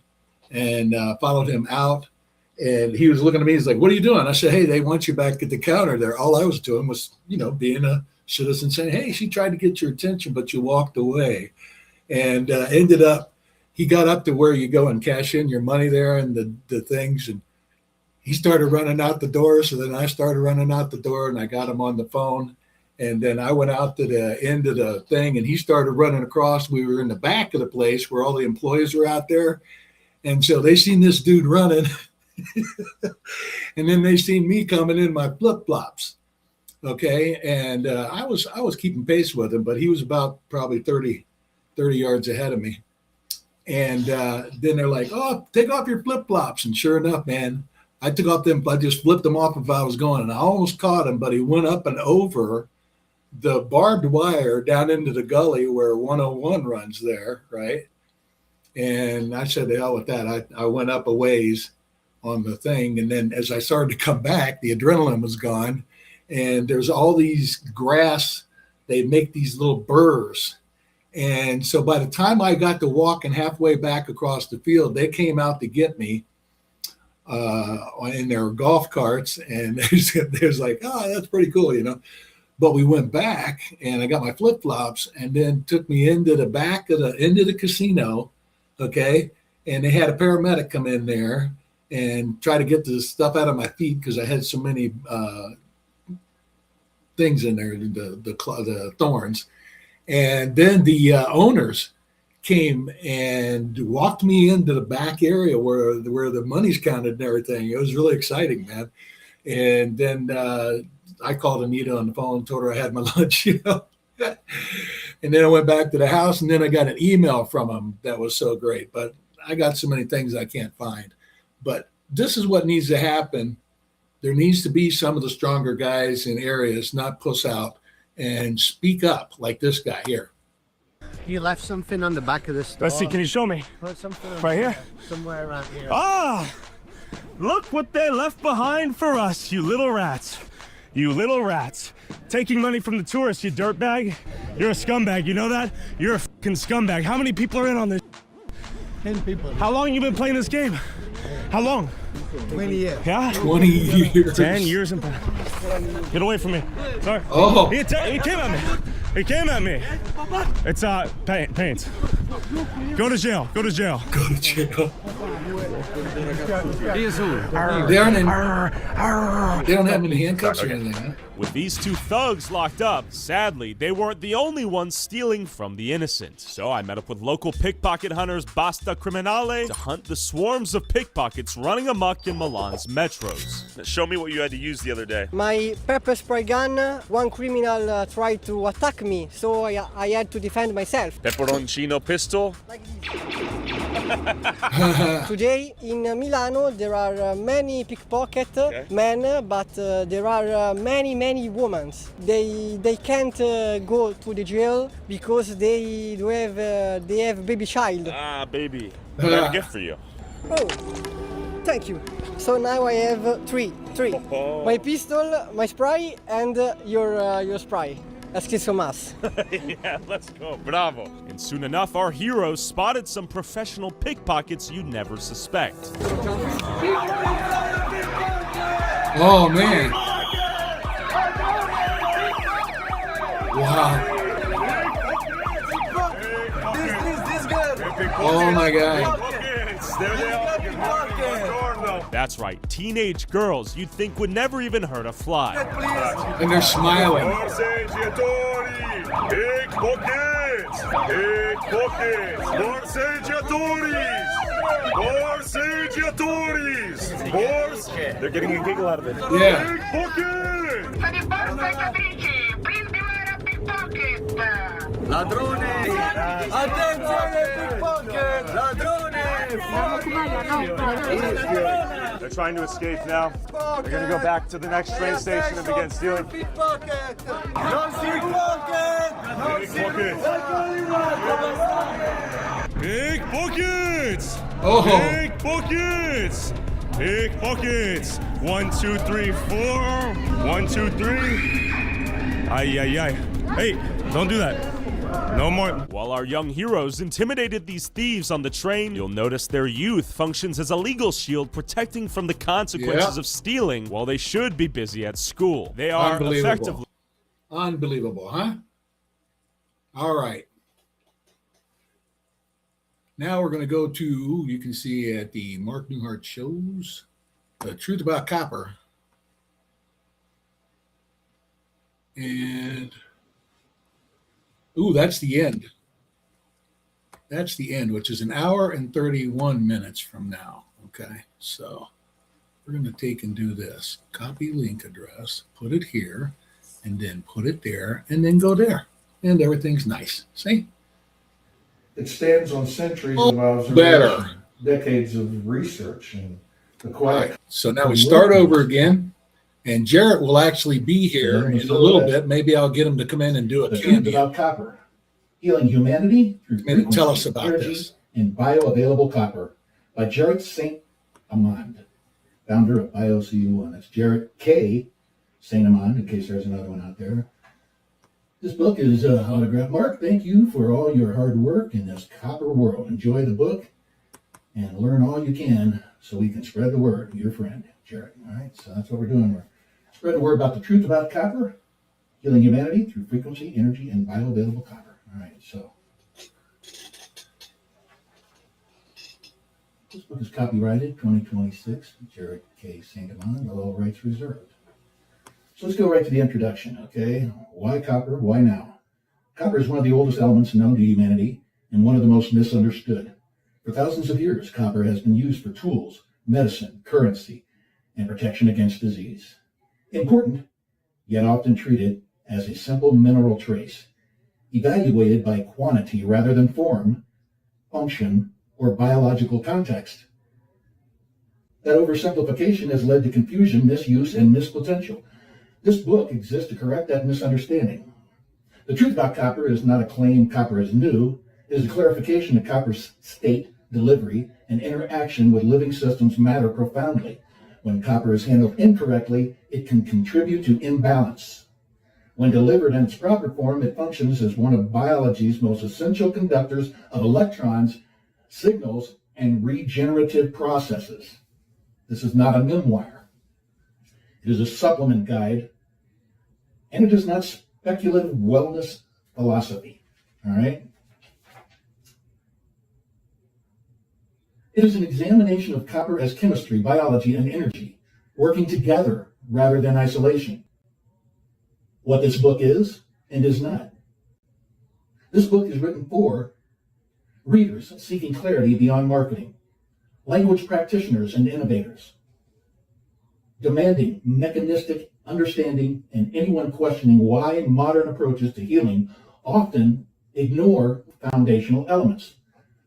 Speaker 1: and followed him out. And he was looking at me. He's like, "What are you doing?" I said, "Hey, they want you back at the counter there." All I was doing was, being a citizen saying, "Hey, she tried to get your attention, but you walked away." And ended up, he got up to where you go and cash in your money there and the things. And he started running out the door. So then I started running out the door and I got him on the phone. And then I went out to the end of the thing and he started running across. We were in the back of the place where all the employees were out there. And so they seen this dude running. And then they seen me coming in my flip-flops. Okay. And I was keeping pace with him, but he was about probably 30 yards ahead of me. And then they're like, "Oh, take off your flip-flops." And sure enough, man, I took off them. I just flipped them off if I was going. And I almost caught him, but he went up and over the barbed wire down into the gully where 101 runs there, right? And I said, "The hell with that." I went up a ways on the thing. And then as I started to come back, the adrenaline was gone. And there's all these grass. They make these little burrs. And so by the time I got to walking halfway back across the field, they came out to get me in their golf carts. And there's like, oh, that's pretty cool, you know. But we went back and I got my flip-flops and then took me into the back of the casino. Okay. And they had a paramedic come in there and try to get the stuff out of my feet because I had so many things in there, the thorns. And then the owners came and walked me into the back area where the money's counted and everything. It was really exciting, man. And then I called Anita on the phone and told her I had my lunch, you know. And then I went back to the house, and then I got an email from them that was so great. But I got so many things I can't find. But this is what needs to happen. There needs to be some of the stronger guys in areas not puss out and speak up like this guy here.
Speaker 20: You left something on the back of this store.
Speaker 18: Let's see, can you show me?
Speaker 20: Put something
Speaker 18: right here?
Speaker 20: Somewhere around here.
Speaker 18: Ah! Look what they left behind for us, you little rats. You little rats. Taking money from the tourists, you dirtbag. You're a scumbag, you know that? You're a fucking scumbag. How many people are in on this?
Speaker 20: 10 people.
Speaker 18: How long you been playing this game? How long?
Speaker 20: 20 years.
Speaker 18: Yeah?
Speaker 1: 20 years.
Speaker 18: 10 years and... Get away from me. Sorry.
Speaker 1: Oh.
Speaker 18: He came at me. He came at me. It's paint. Go to jail. Go to jail.
Speaker 1: Go to jail.
Speaker 17: They
Speaker 1: don't have any handcuffs or anything, huh?
Speaker 17: With these two thugs locked up, sadly, they weren't the only ones stealing from the innocent. So I met up with local pickpocket hunters Basta Criminale to hunt the swarms of pickpockets running amok in Milan's metros. Show me what you had to use the other day.
Speaker 21: My pepper spray gun, one criminal tried to attack me, so I had to defend myself.
Speaker 17: Peperoncino pistol.
Speaker 21: Today in Milano there are many pickpocket men, but there are many women. They can't go to the jail because they have baby child.
Speaker 17: Ah, baby. I have a gift for you.
Speaker 21: Oh, thank you. So now I have three.
Speaker 17: Oh.
Speaker 21: My pistol, my spray, and your spray. Let's get some ass.
Speaker 17: Yeah, let's go. Bravo. And soon enough, our heroes spotted some professional pickpockets you'd never suspect.
Speaker 1: Oh, man. Wow. Oh, my God.
Speaker 17: That's right, teenage girls you'd think would never even hurt a fly.
Speaker 1: And they're smiling.
Speaker 18: They're getting a giggle out of it.
Speaker 1: Yeah.
Speaker 18: Ladrone! Attenzione, pickpocket! Ladrone! They're trying to escape now. They're gonna go back to the next train station and begin stealing. Pickpocket! Non pickpocket! Pickpockets!
Speaker 1: Oh!
Speaker 18: Pickpockets! Pickpockets! 1, 2, 3, 4. 1, 2, 3. Ay. Hey, don't do that. No more.
Speaker 17: While our young heroes intimidated these thieves on the train, you'll notice their youth functions as a legal shield protecting from the consequences of stealing while they should be busy at school. They are effectively...
Speaker 1: Unbelievable, huh? All right. Now we're going to go to, you can see at the Mark Newhart shows, The Truth About Copper. And... ooh, that's the end. That's the end, which is 1 hour and 31 minutes from now. Okay, so we're going to take and do this. Copy link address, put it here, and then put it there, and then go there. And everything's nice. See?
Speaker 22: It stands on centuries of observation,
Speaker 1: better.
Speaker 22: Decades of research, and the quiet.
Speaker 1: Right. So now we start over again. And Jarrett will actually be here in a little bit. Maybe I'll get him to come in and do a cameo.
Speaker 22: About copper, healing humanity through
Speaker 1: And tell us about
Speaker 22: energy
Speaker 1: this.
Speaker 22: and bioavailable copper by Jarrett Saint Amand, founder of BioCU1. That's Jarrett K. Saint Amand, in case there's another one out there. This book is autographed. Mark, thank you for all your hard work in this copper world. Enjoy the book and learn all you can so we can spread the word. Your friend, Jared. All right, so that's what we're doing. We're spreading the word about the truth about copper, healing humanity through frequency, energy, and bioavailable copper. All right, so this book is copyrighted 2026, Jared K. Sangamon, all rights reserved. So let's go right to the introduction, okay? Why copper? Why now? Copper is one of the oldest elements known to humanity and one of the most misunderstood. For thousands of years, copper has been used for tools, medicine, currency, and protection against disease. Important, yet often treated as a simple mineral trace, evaluated by quantity rather than form, function, or biological context. That oversimplification has led to confusion, misuse, and missed potential. This book exists to correct that misunderstanding. The truth about copper is not a claim copper is new. It is a clarification that copper's state, delivery, and interaction with living systems matter profoundly. When copper is handled incorrectly, it can contribute to imbalance. When delivered in its proper form, it functions as one of biology's most essential conductors of electrons, signals, and regenerative processes. This is not a memoir. It is a supplement guide, and it is not speculative wellness philosophy. All right? It is an examination of copper as chemistry, biology, and energy, working together rather than isolation. What this book is and is not. This book is written for readers seeking clarity beyond marketing, language practitioners and innovators, demanding mechanistic understanding, and anyone questioning why modern approaches to healing often ignore foundational elements.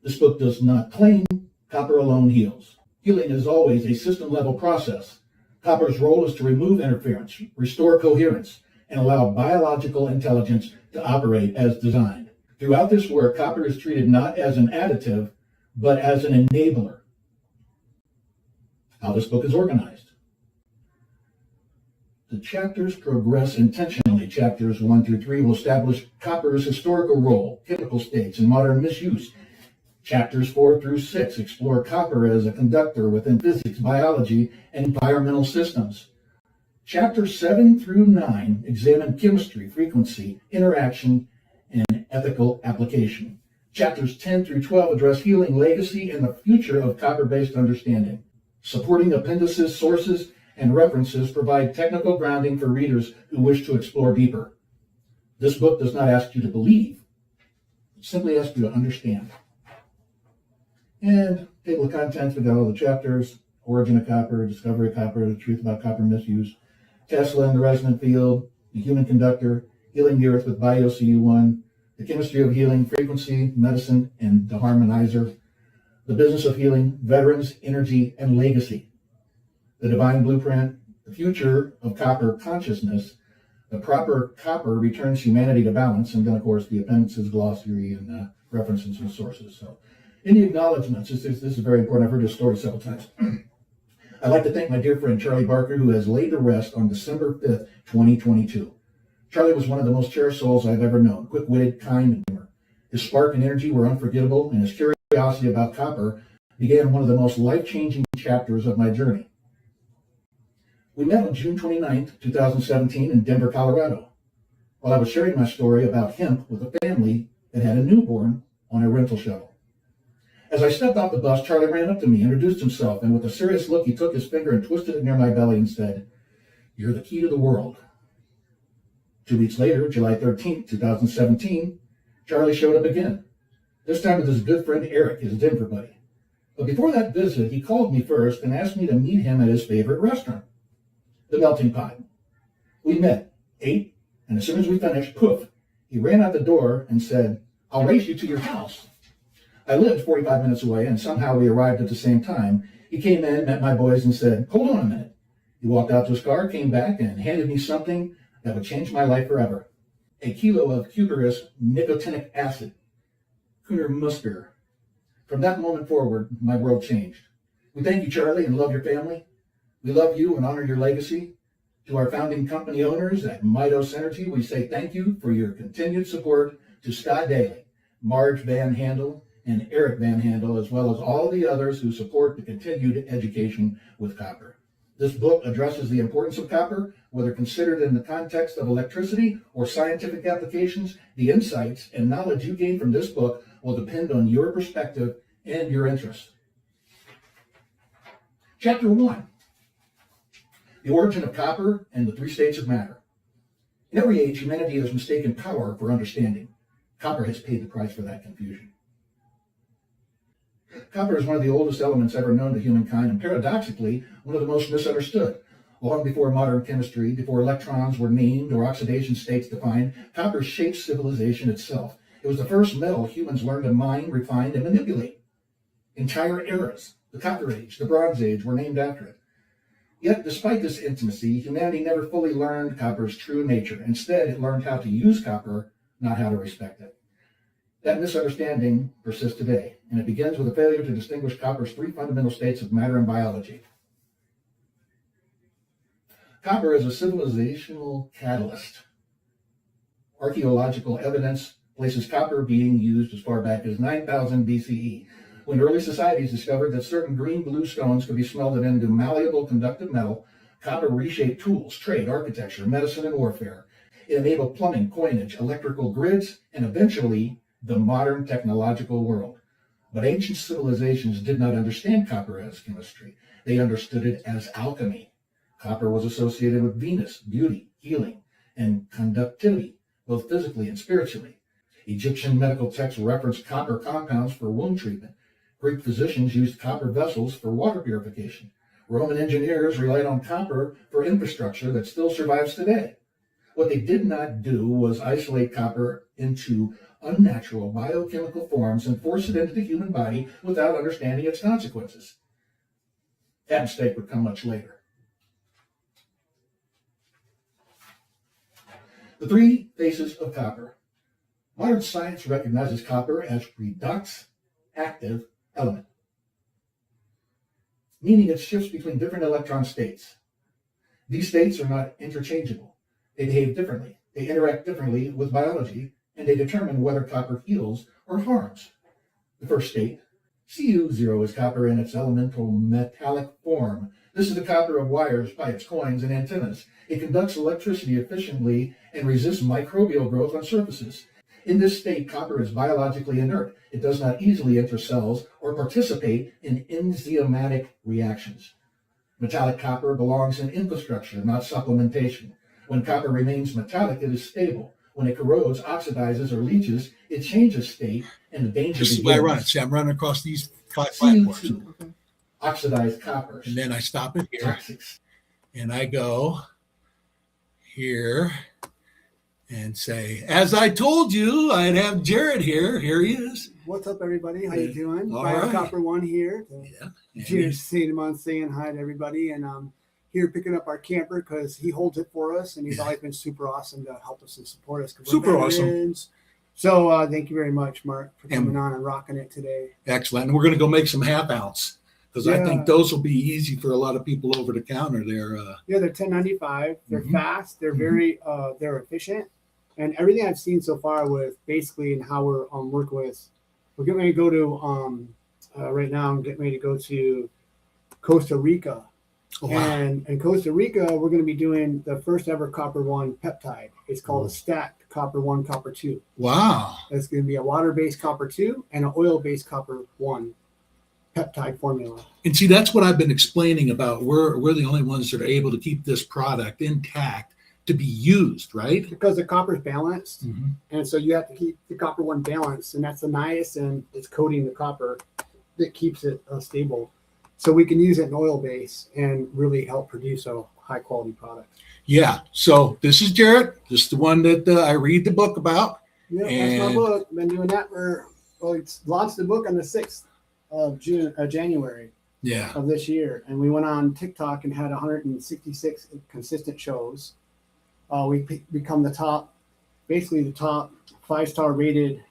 Speaker 22: This book does not claim copper alone heals. Healing is always a system-level process. Copper's role is to remove interference, restore coherence, and allow biological intelligence to operate as designed. Throughout this work, copper is treated not as an additive, but as an enabler. How this book is organized. The chapters progress intentionally. Chapters 1 through 3 will establish copper's historical role, chemical states, and modern misuse. Chapters 4 through 6 explore copper as a conductor within physics, biology, and environmental systems. Chapters 7 through 9 examine chemistry, frequency, interaction, and ethical application. Chapters 10 through 12 address healing, legacy, and the future of copper-based understanding. Supporting appendices, sources, and references provide technical grounding for readers who wish to explore deeper. This book does not ask you to believe, it simply asks you to understand. And table of contents, we got all the chapters: origin of copper, discovery of copper, the truth about copper misuse, Tesla and the resonant field, the human conductor, healing the earth with BioCU1, the chemistry of healing, frequency, medicine, and the harmonizer, the business of healing, veterans, energy, and legacy, the divine blueprint, the future of copper consciousness, the proper copper returns humanity to balance, and then, of course, the appendices, glossary, and references and sources. So, in the acknowledgments, this is very important. I've heard this story several times. I'd like to thank my dear friend Charlie Barker, who has laid to rest on December 5th, 2022. Charlie was one of the most cherished souls I've ever known, quick-witted, kind, and humor. His spark and energy were unforgettable, and his curiosity about copper began one of the most life-changing chapters of my journey. We met on June 29th, 2017 in Denver, Colorado, while I was sharing my story about hemp with a family that had a newborn on a rental shuttle. As I stepped off the bus, Charlie ran up to me, introduced himself, and with a serious look, he took his finger and twisted it near my belly and said, "You're the key to the world." 2 weeks later, July 13th, 2017, Charlie showed up again, this time with his good friend Eric, his Denver buddy. But before that visit, he called me first and asked me to meet him at his favorite restaurant, the Melting Pot. We met, ate, and as soon as we finished, poof, he ran out the door and said, "I'll race you to your house." I lived 45 minutes away, and somehow we arrived at the same time. He came in, met my boys, and said, "Hold on a minute." He walked out to his car, came back, and handed me something that would change my life forever. A kilo of cuprous nicotinic acid, Kuner Musker. From that moment forward, my world changed. We thank you, Charlie, and love your family. We love you and honor your legacy. To our founding company owners at Midos Energy, we say thank you for your continued support to Scott Daly, Marge Van Handel, and Eric Van Handel, as well as all the others who support the continued education with copper. This book addresses the importance of copper, whether considered in the context of electricity or scientific applications. The insights and knowledge you gain from this book will depend on your perspective and your interests. Chapter 1, the origin of copper and the 3 states of matter. In every age, humanity has mistaken power for understanding. Copper has paid the price for that confusion. Copper is one of the oldest elements ever known to humankind, and paradoxically, one of the most misunderstood. Long before modern chemistry, before electrons were named or oxidation states defined, copper shaped civilization itself. It was the first metal humans learned to mine, refine, and manipulate. Entire eras, the Copper Age, the Bronze Age, were named after it. Yet, despite this intimacy, humanity never fully learned copper's true nature. Instead, it learned how to use copper, not how to respect it. That misunderstanding persists today, and it begins with a failure to distinguish copper's 3 fundamental states of matter and biology. Copper is a civilizational catalyst. Archaeological evidence places copper being used as far back as 9000 BCE, when early societies discovered that certain green-blue stones could be smelted into malleable conductive metal. Copper reshaped tools, trade, architecture, medicine, and warfare. It enabled plumbing, coinage, electrical grids, and eventually the modern technological world. But ancient civilizations did not understand copper as chemistry. They understood it as alchemy. Copper was associated with Venus, beauty, healing, and conductivity, both physically and spiritually. Egyptian medical texts referenced copper compounds for wound treatment. Greek physicians used copper vessels for water purification. Roman engineers relied on copper for infrastructure that still survives today. What they did not do was isolate copper into unnatural biochemical forms and force it into the human body without understanding its consequences. That mistake would come much later. The 3 faces of copper. Modern science recognizes copper as redox active element, meaning it shifts between different electron states. These states are not interchangeable. They behave differently. They interact differently with biology, and they determine whether copper heals or harms. The first state, Cu0, is copper in its elemental metallic form. This is the copper of wires, pipes, coins, and antennas. It conducts electricity efficiently and resists microbial growth on surfaces. In this state, copper is biologically inert. It does not easily enter cells or participate in enzymatic reactions. Metallic copper belongs in infrastructure, not supplementation. When copper remains metallic, it is stable. When it corrodes, oxidizes, or leaches, it changes state, and the danger
Speaker 1: This is
Speaker 22: begins.
Speaker 1: why I run it. See, I'm running across these 5 platforms.
Speaker 22: Oxidized copper.
Speaker 1: And then I stop it here.
Speaker 22: Toxics.
Speaker 1: And I go here and say, as I told you, I'd have Jared here. Here he is.
Speaker 3: What's up, everybody? How you doing?
Speaker 1: All
Speaker 3: Fire
Speaker 1: right.
Speaker 3: Copper One here.
Speaker 1: Yeah.
Speaker 3: Cheers, Cinnamon, saying hi to everybody, and here picking up our camper because he holds it for us, and he's always been super awesome to help us and support us. 'Cause we're
Speaker 1: Super awesome.
Speaker 3: veterans. So thank you very much, Mark, for coming on and rocking it today.
Speaker 1: Excellent. And we're going to go make some half ounce because I think those will be easy for a lot of people over the counter. They're
Speaker 3: Yeah, they're 10.95. They're fast. They're very they're efficient, and everything I've seen so far with basically and how we're working with. We're getting ready to go to right now. I'm getting ready to go to Costa Rica.
Speaker 1: Oh, wow.
Speaker 3: And in Costa Rica, we're going to be doing the first ever Copper One peptide. It's called a stacked Copper One, Copper Two.
Speaker 1: Wow.
Speaker 3: It's going to be a water-based Copper Two and an oil-based Copper One peptide formula.
Speaker 1: And see, that's what I've been explaining about. We're the only ones that are able to keep this product intact to be used, right?
Speaker 3: Because the copper is balanced, and so you have to keep the Copper One balanced, and that's the niacin that's coating the copper that keeps it stable. So we can use it in oil base and really help produce a high quality product.
Speaker 1: Yeah. So this is Jarrett. This is the one that I read the book about.
Speaker 3: Yeah, that's my book. Been doing that it's launched the book on the 6th of January of this year. And we went on TikTok and had 166 consistent shows. We become the top 5-star rated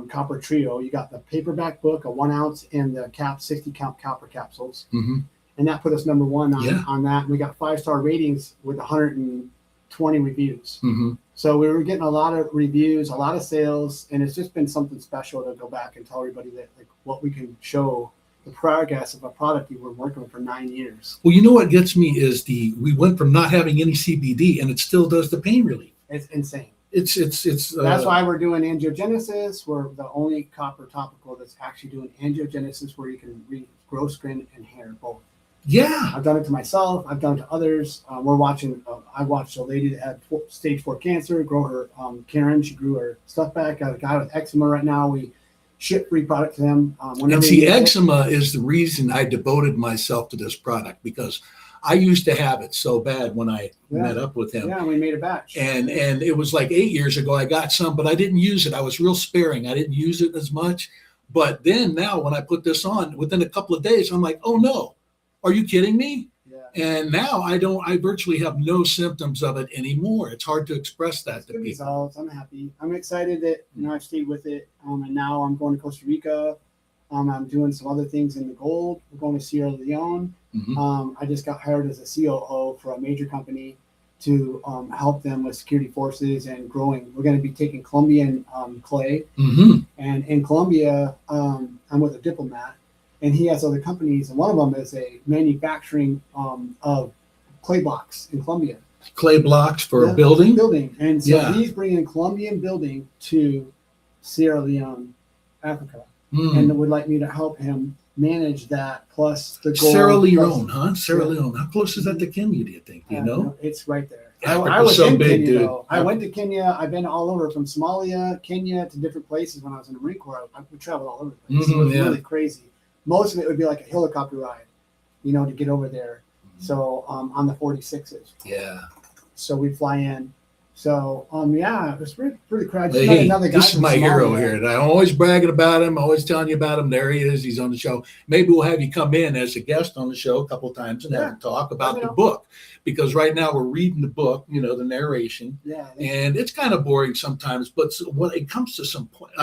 Speaker 3: copper trio. You got the paperback book, a 1 ounce, and the 60 count copper capsules. And and that put us number one on that. And we got 5-star ratings with 120 reviews.
Speaker 1: Mm-hmm.
Speaker 3: So we were getting a lot of reviews, a lot of sales, and it's just been something special to go back and tell everybody that like what we can show the progress of a product we were working with for 9 years.
Speaker 1: Well, you know what gets me is we went from not having any CBD, and it still does the pain relief.
Speaker 3: It's insane.
Speaker 1: It's
Speaker 3: that's why we're doing angiogenesis. We're the only copper topical that's actually doing angiogenesis, where you can regrow skin and hair both.
Speaker 1: Yeah,
Speaker 3: I've done it to myself. I've done it to others. We're watching. I watched a lady that had stage 4 cancer grow her Karen. She grew her stuff back. Got a guy with eczema right now. We ship free product to them.
Speaker 1: And see, eczema is the reason I devoted myself to this product, because I used to have it so bad when I met up with him.
Speaker 3: Yeah, we made a batch.
Speaker 1: And it was like 8 years ago I got some, but I didn't use it. I was real sparing. I didn't use it as much. But then now when I put this on, within a couple of days, I'm like, oh no, are you kidding me? Yeah. And now I virtually have no symptoms of it anymore. It's hard to express that to people.
Speaker 3: Results. I'm happy. I'm excited that I've stayed with it. And now I'm going to Costa Rica. I'm doing some other things in the gold. We're going to Sierra Leone. Mm-hmm. I just got hired as a COO for a major company to help them with security forces and growing. We're going to be taking Colombian clay. Mm-hmm. And in Colombia, I'm with a diplomat, and he has other companies. And one of them is a manufacturing of clay blocks in Colombia.
Speaker 1: Clay blocks for building?
Speaker 3: Building. And so he's bringing Colombian building to Sierra Leone, Africa. And would like me to help him manage that, plus the gold.
Speaker 1: Sierra Leone, huh? Sierra Leone. How close is that to Kenya, do you think? Do you know?
Speaker 3: It's right there.
Speaker 1: I was so in big,
Speaker 3: Kenya,
Speaker 1: dude.
Speaker 3: Though. I went to Kenya. I've been all over, from Somalia, Kenya, to different places. When I was in the Marine Corps, I would travel all over the place. It was really crazy. Most of it would be like a helicopter ride, to get over there. So on the 46s.
Speaker 1: Yeah.
Speaker 3: So we'd fly in. So it was pretty crazy.
Speaker 1: Hey, this is my hero here, and I'm always bragging about him, always telling you about him. There he is. He's on the show. Maybe we'll have you come in as a guest on the show a couple of times and have a talk about the book, because right now we're reading the book, the narration, and it's kind of boring sometimes. But when it comes to some point,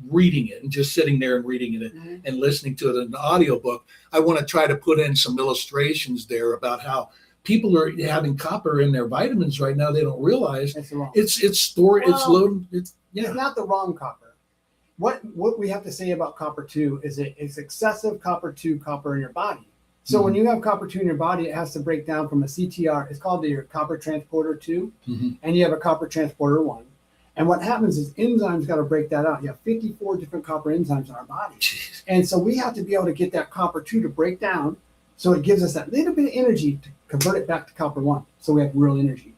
Speaker 1: reading it and just sitting there and reading it and listening to it in the audiobook, I want to try to put in some illustrations there about how people are having copper in their vitamins right now. They don't realize it's stored. Well, it's loaded. It's
Speaker 3: not the wrong copper. What we have to say about copper 2 is it's excessive copper in your body. So when you have copper 2 in your body, it has to break down from a CTR. It's called your copper transporter 2, and you have a copper transporter 1. And what happens is enzymes got to break that out. You have 54 different copper enzymes in our body. Jeez. And so we have to be able to get that copper 2 to break down, so it gives us that little bit of energy to convert it back to copper 1, so we have real energy.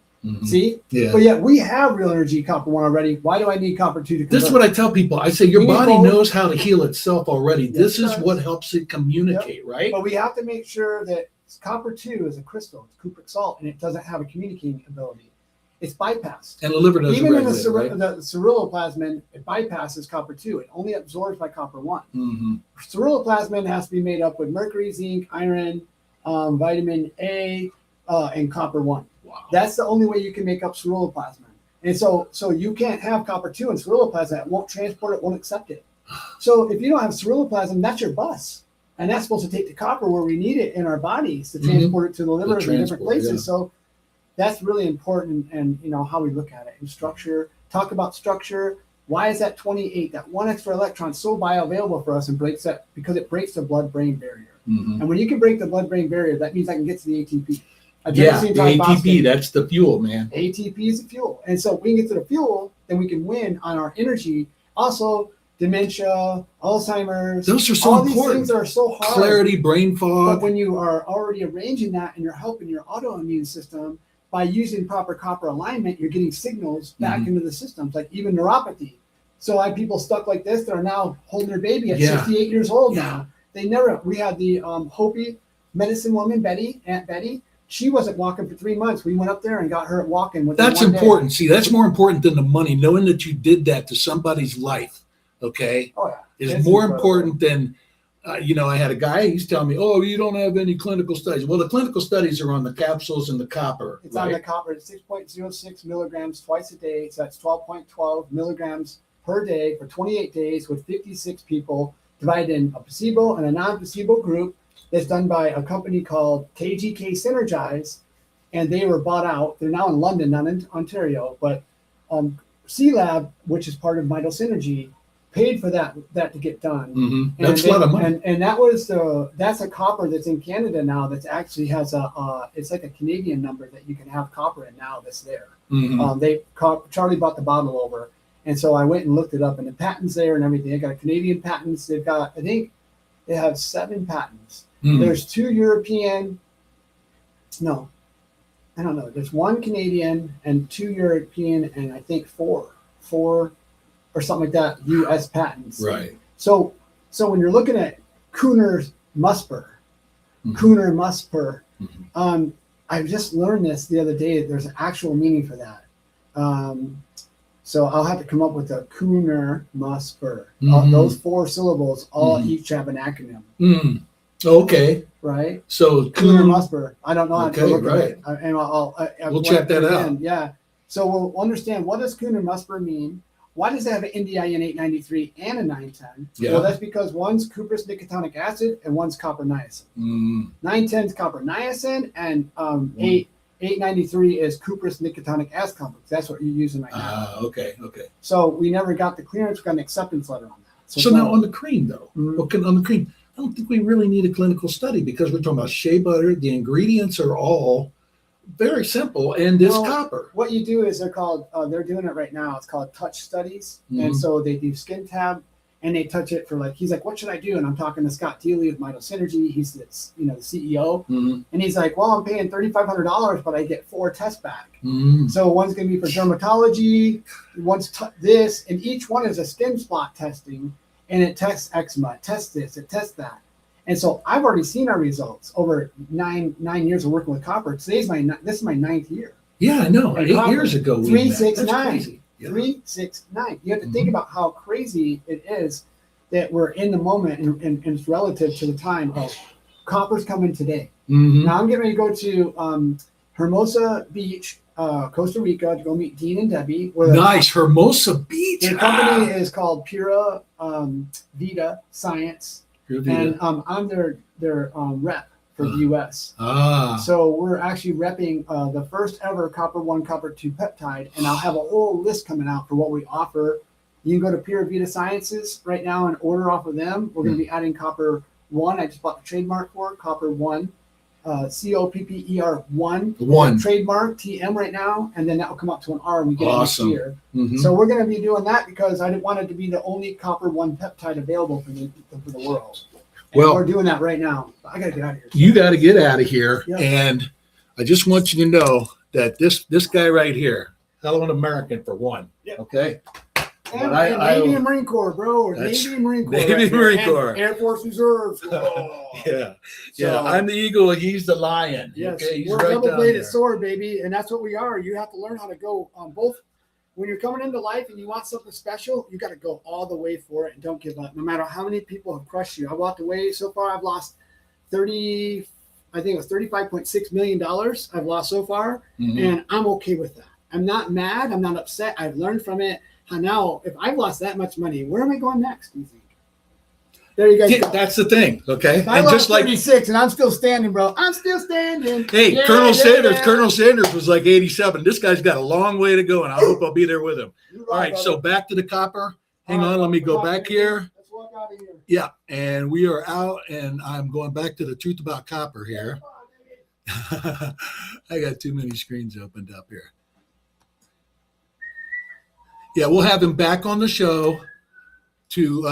Speaker 3: See? Yeah. But yet we have real energy, copper 1 already. Why do I need copper 2 to convert?
Speaker 1: This is what I tell people. I say your body knows how to heal itself already. This is what helps it communicate, right?
Speaker 3: But we have to make sure that copper 2 is a crystal. It's cupric salt, and it doesn't have a communicating ability. It's bypassed.
Speaker 1: And the liver doesn't
Speaker 3: Even in the
Speaker 1: right?
Speaker 3: ceruloplasmin, it bypasses copper 2. It only absorbs by copper 1. Ceruloplasmin has to be made up with mercury, zinc, iron, vitamin A, and copper 1. Wow. That's the only way you can make up ceruloplasmin. And so you can't have copper 2 and ceruloplasmin. It won't transport it, won't accept it. So if you don't have ceruloplasmin, that's your bus. And that's supposed to take the copper where we need it in our bodies to transport it to the liver in different places. Yeah. So that's really important, and how we look at it. And structure, talk about structure. Why is that 28, that one extra electron, so bioavailable for us and breaks that? Because it breaks the blood-brain barrier. And when you can break the blood-brain barrier, that means I can get to the ATP.
Speaker 1: The ATP, that's the fuel, man.
Speaker 3: ATP is the fuel. And so if we can get to the fuel, then we can win on our energy. Also, dementia, Alzheimer's.
Speaker 1: Those are so
Speaker 3: all
Speaker 1: important.
Speaker 3: These things are so hard.
Speaker 1: Clarity, brain fog.
Speaker 3: But when you are already arranging that and you're helping your autoimmune system by using proper copper alignment, you're getting signals back into the systems, like even neuropathy. So I have people stuck like this that are now holding their baby at 68 years old now. We had the Hopi medicine woman, Aunt Betty. She wasn't walking for 3 months. We went up there and got her walking.
Speaker 1: That's important. See, that's more important than the money. Knowing that you did that to somebody's life, okay, is more important than, I had a guy, he's telling me, oh, you don't have any clinical studies. Well, the clinical studies are on the capsules and the copper.
Speaker 3: It's on the copper. It's 6.06 milligrams twice a day. So that's 12.12 milligrams per day for 28 days with 56 people divided in a placebo and a non-placebo group. that's done by a company called KGK Synergize, and they were bought out. They're now in London, not in Ontario, but C-Lab, which is part of Vital Synergy, paid for that to get done.
Speaker 1: Mm-hmm. That's a lot of money.
Speaker 3: And that's a copper that's in Canada now that actually has it's like a Canadian number that you can have copper in now that's there.
Speaker 1: Mm-hmm.
Speaker 3: Charlie bought the bottle over, and so I went and looked it up, and the patents there and everything. They got Canadian patents. They've got, I think they have 7 patents.
Speaker 1: Mm.
Speaker 3: There's 2 European. No, I don't know. There's 1 Canadian and 2 European, and I think 4 or something like that, U.S. patents.
Speaker 1: Right.
Speaker 3: So when you're looking at Cooner Musper, I just learned this the other day. There's an actual meaning for that. So I'll have to come up with a Cooner Musper. Those 4 syllables all each have an acronym.
Speaker 1: Mm. Okay.
Speaker 3: Right.
Speaker 1: So
Speaker 3: Cooner Musper. I don't know.
Speaker 1: Okay. Right.
Speaker 3: And
Speaker 1: we'll check that out.
Speaker 3: Yeah. So we'll understand, what does Cooner Musper mean? Why does it have an NDIN 893 and a 910?
Speaker 1: Yeah.
Speaker 3: Well, that's because one's cuprous nicotinic acid and one's copper niacin. 910 is copper niacin, and 893 is cuprous nicotinic acid complex. That's what you're using right now.
Speaker 1: Okay.
Speaker 3: So we never got the clearance. We got an acceptance letter on that.
Speaker 1: So now on the cream, though. Okay, on the cream, I don't think we really need a clinical study because we're talking about shea butter. The ingredients are all very simple, and this copper.
Speaker 3: What you do is they're doing it right now. It's called touch studies. And so they do skin tab, and they touch it for he's like, what should I do? And I'm talking to Scott Dealey of Vital Synergy. He's the CEO. And he's like, well, I'm paying $3,500, but I get 4 tests back. So one's going to be for dermatology, one's this, and each one is a skin spot testing, and it tests eczema, it tests this, it tests that. And so I've already seen our results over nine years of working with copper. This is my 9th year.
Speaker 1: Yeah, I know.
Speaker 3: And
Speaker 1: 8
Speaker 3: copper,
Speaker 1: years ago.
Speaker 3: 369. 369. You have to think about how crazy it is that we're in the moment, and it's relative to the time of copper's coming today. Now I'm getting ready to go to Hermosa Beach, Costa Rica, to go meet Dean and Debbie.
Speaker 1: Nice, Hermosa Beach.
Speaker 3: The company is called Pura Vida Science. And I'm their rep for the U.S. So we're actually repping the first ever copper 1, copper 2 peptide, and I'll have a whole list coming out for what we offer. You can go to Pure Vita Sciences right now and order off of them. We're going to be adding copper 1. I just bought the trademark for it, copper 1. COPPER1 trademark TM right now, and then that will come up to an R when we get it next year. So we're going to be doing that because I didn't want it to be the only copper 1 peptide available for the world. And we're doing that right now. I got to get out of here.
Speaker 1: You got to get out of here, and I just want you to know that this guy right here, hell of an American for one. Okay.
Speaker 3: And Navy and Marine Corps, bro. Navy and Marine Corps.
Speaker 1: Navy and Marine Corps.
Speaker 3: Air Force Reserve.
Speaker 1: Yeah. I'm the eagle and he's the lion.
Speaker 3: Yes.
Speaker 1: Okay. He's
Speaker 3: We're
Speaker 1: right
Speaker 3: double-bladed sword, baby. And that's what we are. You have to learn how to go on both. When you're coming into life and you want something special, you got to go all the way for it and don't give up. No matter how many people have crushed you. I walked away. So far, I've lost $35.6 million I've lost so far. And I'm okay with that. I'm not mad. I'm not upset. I've learned from it. Now, if I've lost that much money, where am I going next, do you think? There you guys go.
Speaker 1: That's the thing, okay?
Speaker 3: I lost 36, and I'm still standing, bro. I'm still standing.
Speaker 1: Hey, Colonel Sanders was like 87. This guy's got a long way to go, and I hope I'll be there with him. All right, so back to the copper. Hang on, let me go back here.
Speaker 3: Let's walk out of here.
Speaker 1: Yeah, and we are out, and I'm going back to the truth about copper here. I got too many screens opened up here. Yeah, we'll have him back on the show to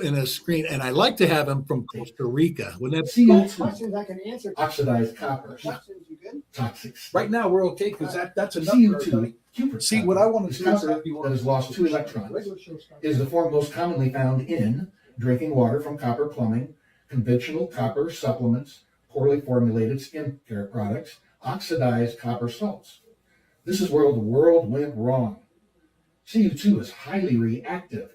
Speaker 1: in a screen, and I like to have him from Costa Rica. Wouldn't that be
Speaker 3: questions I can answer?
Speaker 22: Oxidized copper.
Speaker 3: Questions, you good?
Speaker 22: Toxic.
Speaker 1: Right now, we're okay because that's enough.
Speaker 22: CO2.
Speaker 1: See, what I want to do is
Speaker 22: that has lost 2 electrons is the form most commonly found in drinking water from copper plumbing, conventional copper supplements, poorly formulated skincare products, oxidized copper salts. This is where the world went wrong. CO2 is highly reactive.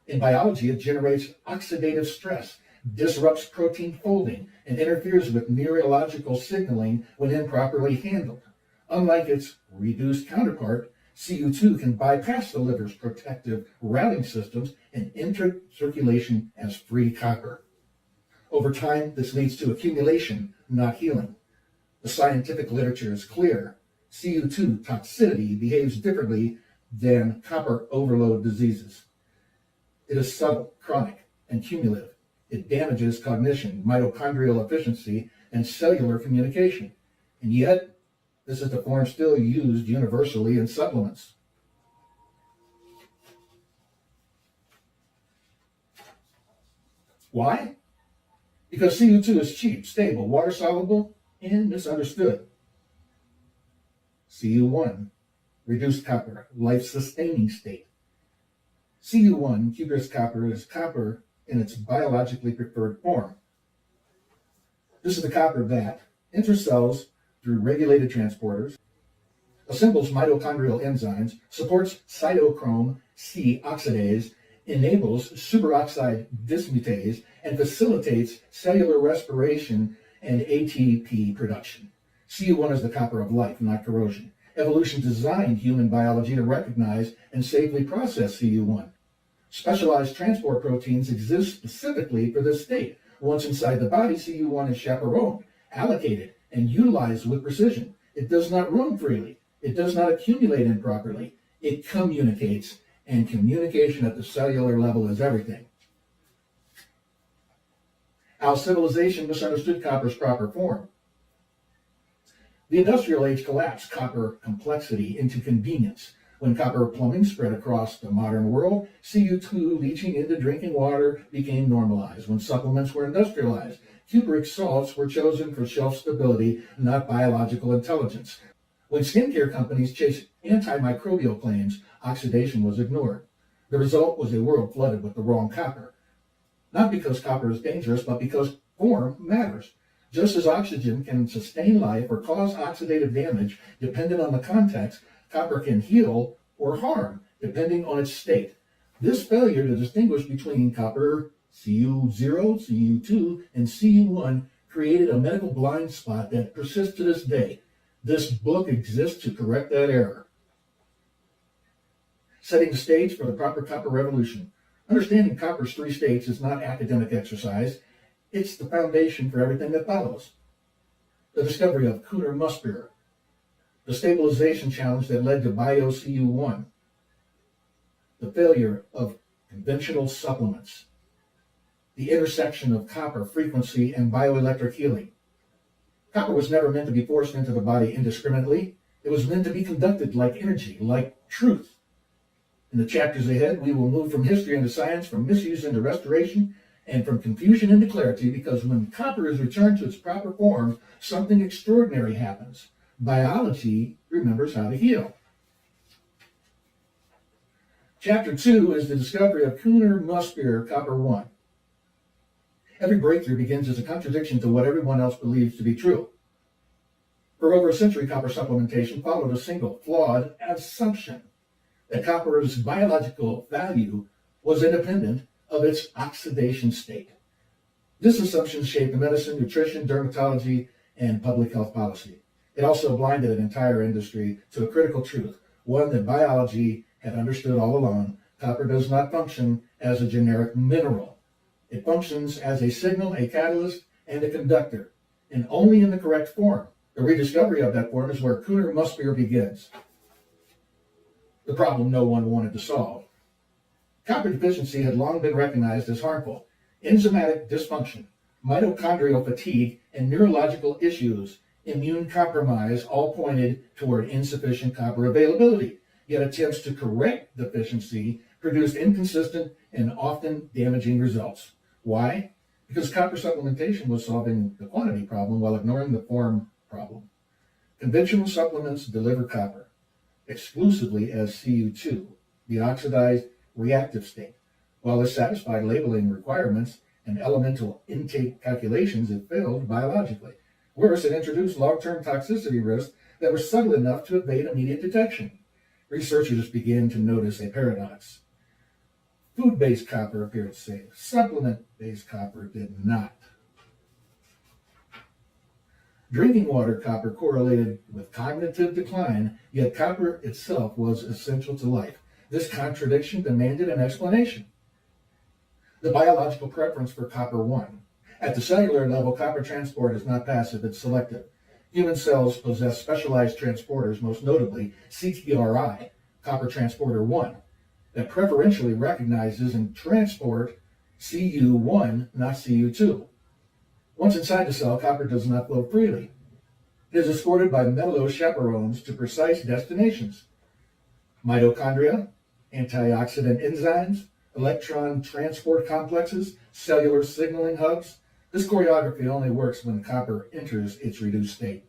Speaker 22: In biology, it generates oxidative stress, disrupts protein folding, and interferes with neurological signaling when improperly handled. Unlike its reduced counterpart, CO2 can bypass the liver's protective routing systems and enter circulation as free copper. Over time, this leads to accumulation, not healing. The scientific literature is clear. Cu2 toxicity behaves differently than copper overload diseases. It is subtle, chronic, and cumulative. It damages cognition, mitochondrial efficiency, and cellular communication. And yet, this is the form still used universally in supplements. Why? Because Cu2 is cheap, stable, water-soluble, and misunderstood. Cu1, reduced copper, life-sustaining state. Cu1, cuprous copper, is copper in its biologically preferred form. This is the copper that enters cells through regulated transporters, assembles mitochondrial enzymes, supports cytochrome C oxidase, enables superoxide dismutase, and facilitates cellular respiration and ATP production. Cu1 is the copper of life, not corrosion. Evolution designed human biology to recognize and safely process Cu1. Specialized transport proteins exist specifically for this state. Once inside the body, Cu1 is chaperoned, allocated, and utilized with precision. It does not roam freely. It does not accumulate improperly. It communicates, and communication at the cellular level is everything. How civilization misunderstood copper's proper form. The industrial age collapsed copper complexity into convenience. When copper plumbing spread across the modern world, Cu2 leaching into drinking water became normalized. When supplements were industrialized, cupric salts were chosen for shelf stability, not biological intelligence. When skincare companies chased antimicrobial claims, oxidation was ignored. The result was a world flooded with the wrong copper. Not because copper is dangerous, but because form matters. Just as oxygen can sustain life or cause oxidative damage depending on the context, copper can heal or harm depending on its state. This failure to distinguish between copper Cu0, Cu2, and Cu1 created a medical blind spot that persists to this day. This book exists to correct that error. Setting the stage for the proper copper revolution. Understanding copper's three states is not academic exercise. It's the foundation for everything that follows. The discovery of Kuhner-Musbauer, the stabilization challenge that led to BioCU1, the failure of conventional supplements, the intersection of copper frequency and bioelectric healing. Copper was never meant to be forced into the body indiscriminately. It was meant to be conducted like energy, like truth. In the chapters ahead, we will move from history into science, from misuse into restoration, and from confusion into clarity, because when copper is returned to its proper form, something extraordinary happens. Biology remembers how to heal. Chapter 2 is the discovery of Kuhner-Musbauer copper 1. Every breakthrough begins as a contradiction to what everyone else believes to be true. For over a century, copper supplementation followed a single, flawed assumption that copper's biological value was independent of its oxidation state. This assumption shaped medicine, nutrition, dermatology, and public health policy. It also blinded an entire industry to a critical truth, one that biology had understood all along. Copper does not function as a generic mineral. It functions as a signal, a catalyst, and a conductor, and only in the correct form. The rediscovery of that form is where Kuhner-Musbauer begins. The problem no one wanted to solve. Copper deficiency had long been recognized as harmful. Enzymatic dysfunction, mitochondrial fatigue, and neurological issues, immune compromise, all pointed toward insufficient copper availability. Yet attempts to correct deficiency produced inconsistent and often damaging results. Why? Because copper supplementation was solving the quantity problem while ignoring the form problem. Conventional supplements deliver copper exclusively as Cu2, the oxidized reactive state. While this satisfied labeling requirements and elemental intake calculations, it failed biologically. Worse, it introduced long-term toxicity risks that were subtle enough to evade immediate detection. Researchers began to notice a paradox. Food-based copper appeared safe. Supplement-based copper did not. Drinking water copper correlated with cognitive decline, yet copper itself was essential to life. This contradiction demanded an explanation. The biological preference for copper 1. At the cellular level, copper transport is not passive, it's selective. Human cells possess specialized transporters, most notably CTRI, copper transporter 1, that preferentially recognizes and transport Cu1, not Cu2. Once inside the cell, copper does not flow freely. It is escorted by metallo chaperones to precise destinations: mitochondria, antioxidant enzymes, electron transport complexes, cellular signaling hubs. This choreography only works when copper enters its reduced state.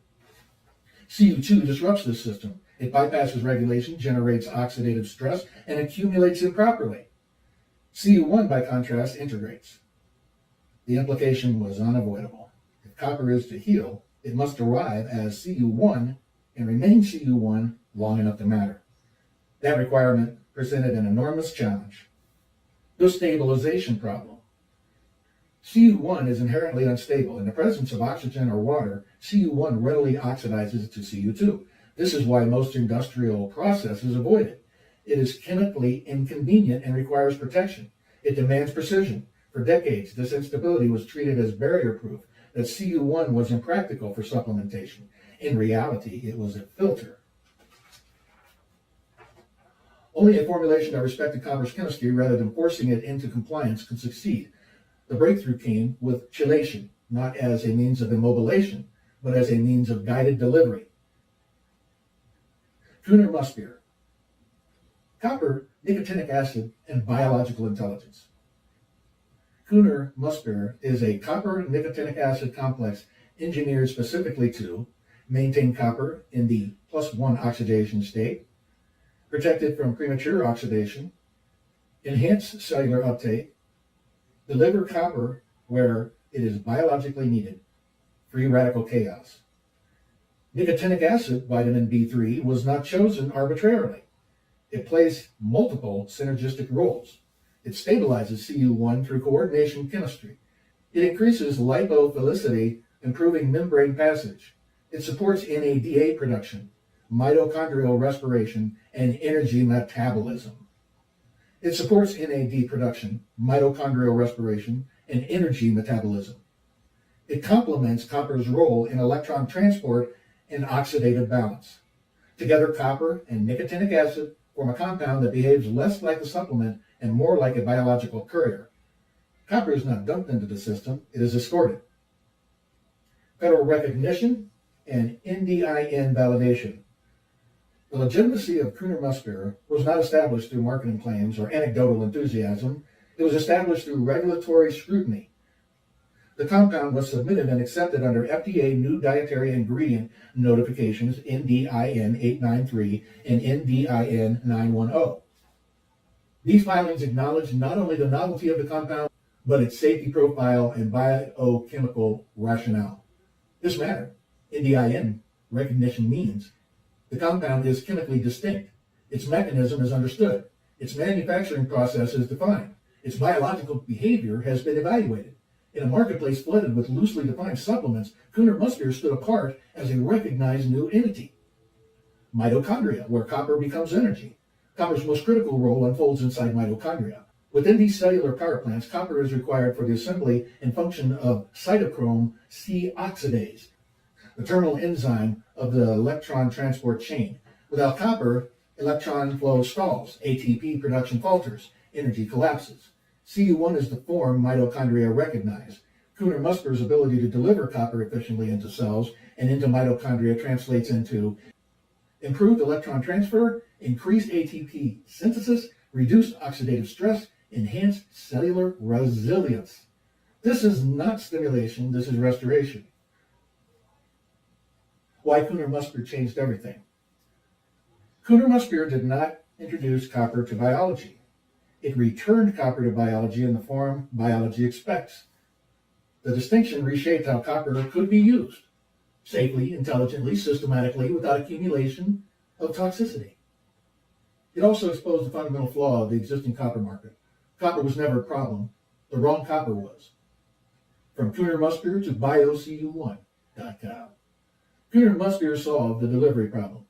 Speaker 22: Cu2 disrupts this system. It bypasses regulation, generates oxidative stress, and accumulates improperly. Cu1, by contrast, integrates. The implication was unavoidable. If copper is to heal, it must arrive as Cu1 and remain Cu1 long enough to matter. That requirement presented an enormous challenge. The stabilization problem. Cu1 is inherently unstable. In the presence of oxygen or water, Cu1 readily oxidizes to Cu2. This is why most industrial processes avoid it. It is chemically inconvenient and requires protection. It demands precision. For decades, this instability was treated as barrier-proof, that Cu1 was impractical for supplementation. In reality, it was a filter. Only a formulation that respected copper's chemistry rather than forcing it into compliance could succeed. The breakthrough came with chelation, not as a means of immobilization, but as a means of guided delivery. Kuhner-Musbier. Copper, nicotinic acid, and biological intelligence. Kuhner-Musbier is a copper nicotinic acid complex engineered specifically to maintain copper in the +1 oxidation state, protect it from premature oxidation, enhance cellular uptake, deliver copper where it is biologically needed, free radical chaos. Nicotinic acid, vitamin B3, was not chosen arbitrarily. It plays multiple synergistic roles. It stabilizes Cu1 through coordination chemistry. It increases lipophilicity, improving membrane passage. It supports NADA production, mitochondrial respiration, and energy metabolism. It supports NAD production, mitochondrial respiration, and energy metabolism. It complements copper's role in electron transport and oxidative balance. Together, copper and nicotinic acid form a compound that behaves less like a supplement and more like a biological courier. Copper is not dumped into the system, it is escorted. Federal recognition and NDIN validation. The legitimacy of Kuhner-Musbier was not established through marketing claims or anecdotal enthusiasm. It was established through regulatory scrutiny. The compound was submitted and accepted under FDA New Dietary Ingredient Notifications NDIN 893 and NDIN 910. These filings acknowledge not only the novelty of the compound, but its safety profile and biochemical rationale. This mattered. NDIN recognition means the compound is chemically distinct. Its mechanism is understood. Its manufacturing process is defined. Its biological behavior has been evaluated. In a marketplace flooded with loosely defined supplements, Kuhner-Musbier stood apart as a recognized new entity. Mitochondria, where copper becomes energy. Copper's most critical role unfolds inside mitochondria. Within these cellular power plants, copper is required for the assembly and function of cytochrome C oxidase, the terminal enzyme of the electron transport chain. Without copper, electron flow stalls, ATP production falters, energy collapses. Cu1 is the form mitochondria recognize. Kuhner-Musbier's ability to deliver copper efficiently into cells and into mitochondria translates into improved electron transfer, increased ATP synthesis, reduced oxidative stress, enhanced cellular resilience. This is not stimulation, this is restoration. Why Kuhner-Musbier changed everything. Kuhner-Musbier did not introduce copper to biology. It returned copper to biology in the form biology expects. The distinction reshaped how copper could be used, safely, intelligently, systematically, without accumulation of toxicity. It also exposed the fundamental flaw of the existing copper market. Copper was never a problem. The wrong copper was. From Kuhner-Musbier to biocu1.com. Kuhner-Musbier solved the delivery problem.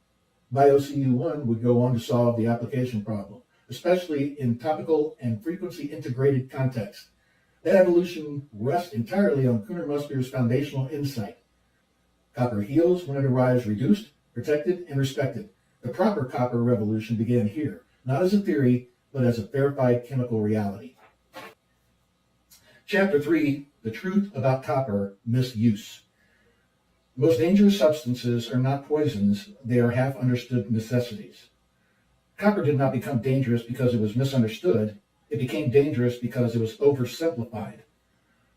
Speaker 22: BioCU1 would go on to solve the application problem, especially in topical and frequency integrated context. That evolution rests entirely on Kuhner-Musker's foundational insight. Copper heals when it arrives reduced, protected, and respected. The proper copper revolution began here, not as a theory, but as a verified chemical reality. Chapter 3, The Truth About Copper Misuse. The most dangerous substances are not poisons, they are half-understood necessities. Copper did not become dangerous because it was misunderstood, it became dangerous because it was oversimplified.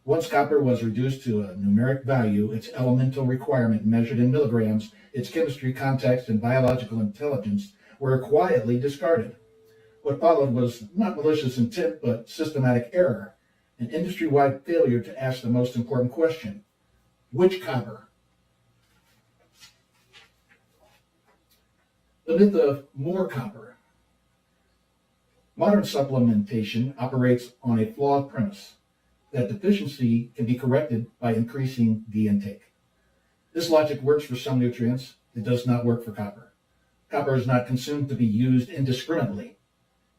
Speaker 22: Once copper was reduced to a numeric value, its elemental requirement measured in milligrams, its chemistry, context, and biological intelligence were quietly discarded. What followed was not malicious intent, but systematic error, an industry-wide failure to ask the most important question: which copper? The myth of more copper. Modern supplementation operates on a flawed premise that deficiency can be corrected by increasing the intake. This logic works for some nutrients. It does not work for copper. Copper is not consumed to be used indiscriminately.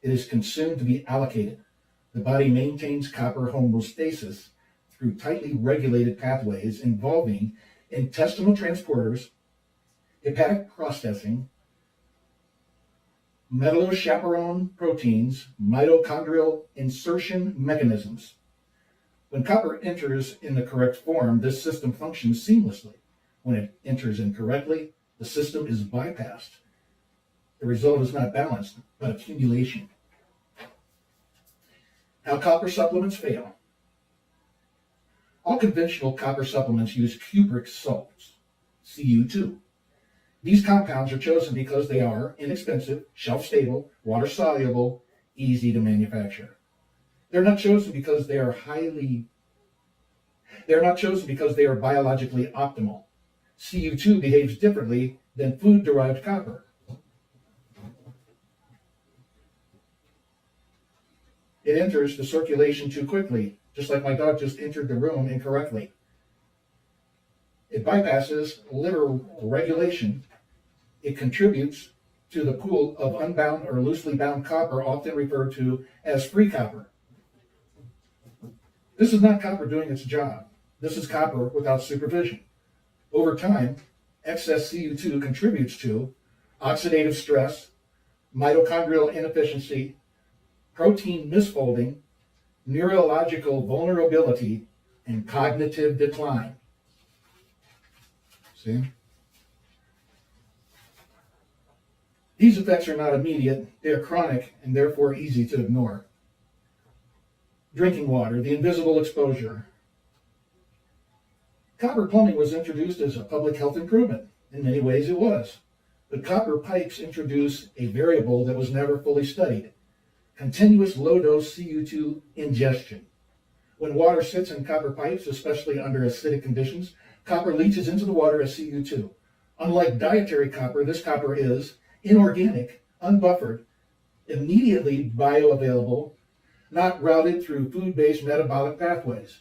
Speaker 22: It is consumed to be allocated. The body maintains copper homeostasis through tightly regulated pathways involving intestinal transporters, hepatic processing, metallochaperone proteins, mitochondrial insertion mechanisms. When copper enters in the correct form, this system functions seamlessly. When it enters incorrectly, the system is bypassed. The result is not balance, but accumulation. How copper supplements fail. All conventional copper supplements use cupric salts, Cu2. These compounds are chosen because they are inexpensive, shelf-stable, water-soluble, easy to manufacture. They're not chosen because they are biologically optimal. Cu2 behaves differently than food-derived copper. It enters the circulation too quickly, just like my dog just entered the room incorrectly. It bypasses liver regulation. It contributes to the pool of unbound or loosely bound copper, often referred to as free copper. This is not copper doing its job. This is copper without supervision. Over time, excess Cu2 contributes to oxidative stress, mitochondrial inefficiency, protein misfolding, neurological vulnerability, and cognitive decline. See? These effects are not immediate, they are chronic and therefore easy to ignore. Drinking water, the invisible exposure. Copper plumbing was introduced as a public health improvement. In many ways it was. But copper pipes introduce a variable that was never fully studied: continuous low-dose Cu2 ingestion. When water sits in copper pipes, especially under acidic conditions, copper leaches into the water as Cu2. Unlike dietary copper, this copper is inorganic, unbuffered, immediately bioavailable, not routed through food-based metabolic pathways.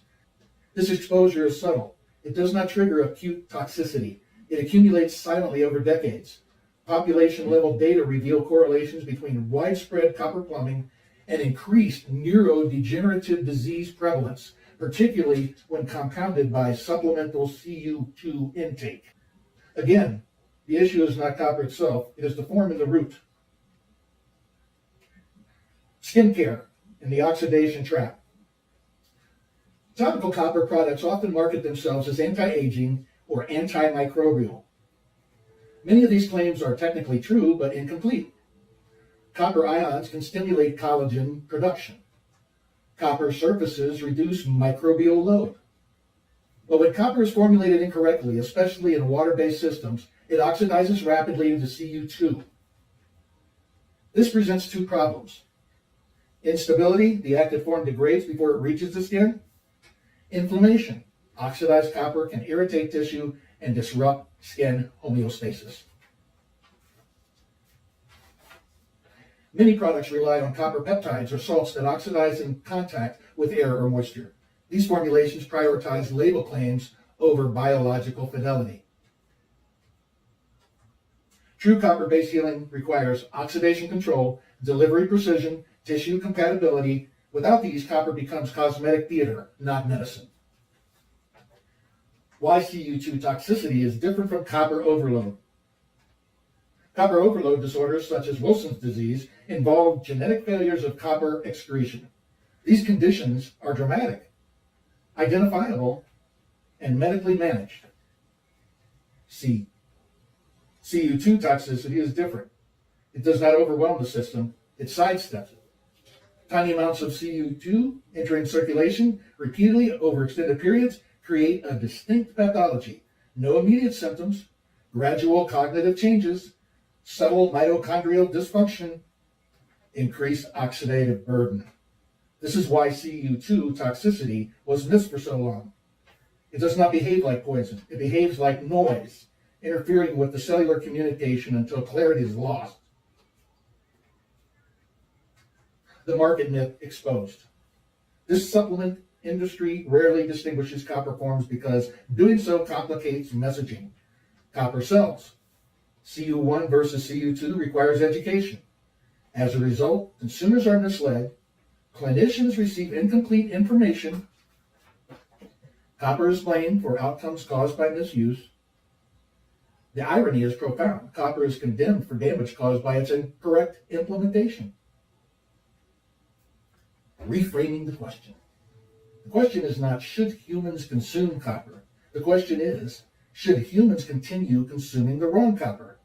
Speaker 22: This exposure is subtle. It does not trigger acute toxicity. It accumulates silently over decades. Population-level data reveal correlations between widespread copper plumbing and increased neurodegenerative disease prevalence, particularly when compounded by supplemental Cu2 intake. Again, the issue is not copper itself, it is the form and the root. Skincare and the oxidation trap. Topical copper products often market themselves as anti-aging or antimicrobial. Many of these claims are technically true, but incomplete. Copper ions can stimulate collagen production. Copper surfaces reduce microbial load. But when copper is formulated incorrectly, especially in water-based systems, it oxidizes rapidly into Cu2. This presents two problems. Instability, the active form degrades before it reaches the skin. Inflammation, oxidized copper can irritate tissue and disrupt skin homeostasis. Many products rely on copper peptides or salts that oxidize in contact with air or moisture. These formulations prioritize label claims over biological fidelity. True copper-based healing requires oxidation control, delivery precision, tissue compatibility, Without these, copper becomes cosmetic theater, not medicine. Why Cu2 toxicity is different from copper overload. Copper overload disorders such as Wilson's disease involve genetic failures of copper excretion. These conditions are dramatic, identifiable, and medically managed. C. Cu2 toxicity is different. It does not overwhelm the system, it sidesteps it. Tiny amounts of Cu2 entering circulation repeatedly over extended periods create a distinct pathology. No immediate symptoms, gradual cognitive changes, subtle mitochondrial dysfunction, increased oxidative burden. This is why Cu2 toxicity was missed for so long. It does not behave like poison. It behaves like noise, interfering with the cellular communication until clarity is lost. The market myth exposed. This supplement industry rarely distinguishes copper forms because doing so complicates messaging. Copper sells. Cu1 versus Cu2 requires education. As a result, consumers are misled, clinicians receive incomplete information, copper is blamed for outcomes caused by misuse. The irony is profound. Copper is condemned for damage caused by its incorrect implementation. Reframing the question. The question is not, should humans consume copper? The question is, should humans continue consuming the wrong copper?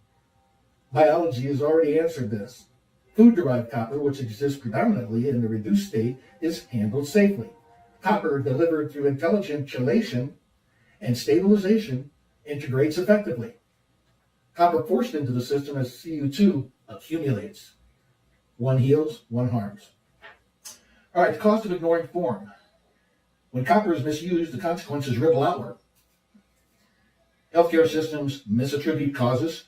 Speaker 22: Biology has already answered this. Food-derived copper, which exists predominantly in the reduced state, is handled safely. Copper delivered through intelligent chelation and stabilization integrates effectively. Copper forced into the system as Cu2 accumulates. One heals, one harms. All right, the cost of ignoring form. When copper is misused, the consequences ripple outward. Healthcare systems misattribute causes.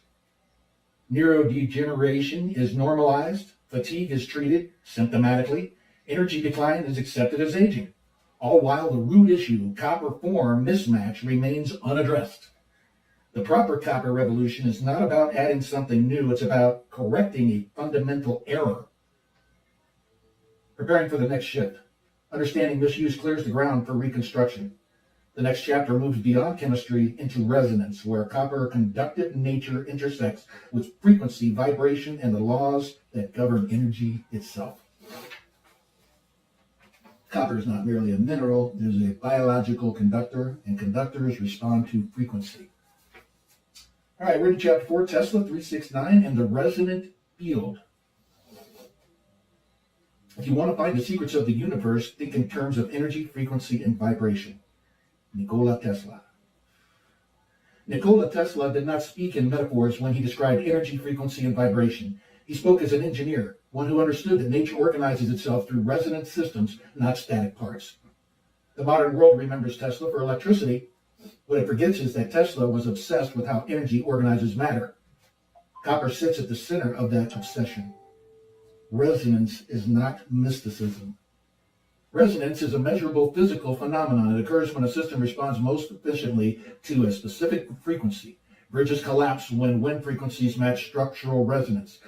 Speaker 22: Neurodegeneration is normalized. Fatigue is treated symptomatically. Energy decline is accepted as aging. All while the root issue, copper form mismatch, remains unaddressed. The proper copper revolution is not about adding something new, it's about correcting a fundamental error. Preparing for the next shift. Understanding misuse clears the ground for reconstruction. The next chapter moves beyond chemistry into resonance, where copper conductive nature intersects with frequency, vibration, and the laws that govern energy itself. Copper is not merely a mineral, it is a biological conductor, and conductors respond to frequency. All right, we're in chapter 4, Tesla 369, and the resonant field. If you want to find the secrets of the universe, think in terms of energy, frequency, and vibration. Nikola Tesla. Nikola Tesla did not speak in metaphors when he described energy, frequency, and vibration. He spoke as an engineer, one who understood that nature organizes itself through resonant systems, not static parts. The modern world remembers Tesla for electricity. What it forgets is that Tesla was obsessed with how energy organizes matter. Copper sits at the center of that obsession. Resonance is not mysticism. Resonance is a measurable physical phenomenon. It occurs when a system responds most efficiently to a specific frequency. Bridges collapse when wind frequencies match structural resonance.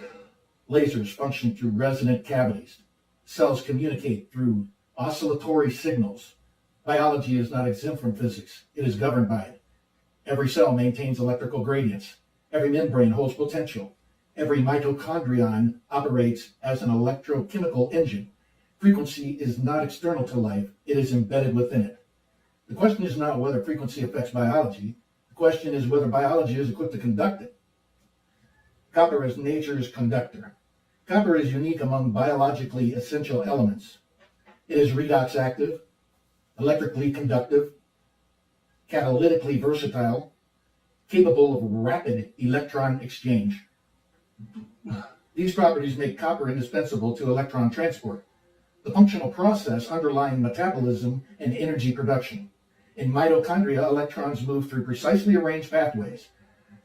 Speaker 22: Lasers function through resonant cavities. Cells communicate through oscillatory signals. Biology is not exempt from physics. It is governed by it. Every cell maintains electrical gradients. Every membrane holds potential. Every mitochondrion operates as an electrochemical engine. Frequency is not external to life. It is embedded within it. The question is not whether frequency affects biology. The question is whether biology is equipped to conduct it. Copper is nature's conductor. Copper is unique among biologically essential elements. It is redox active, electrically conductive, catalytically versatile, capable of rapid electron exchange. These properties make copper indispensable to electron transport, the functional process underlying metabolism and energy production. In mitochondria, electrons move through precisely arranged pathways.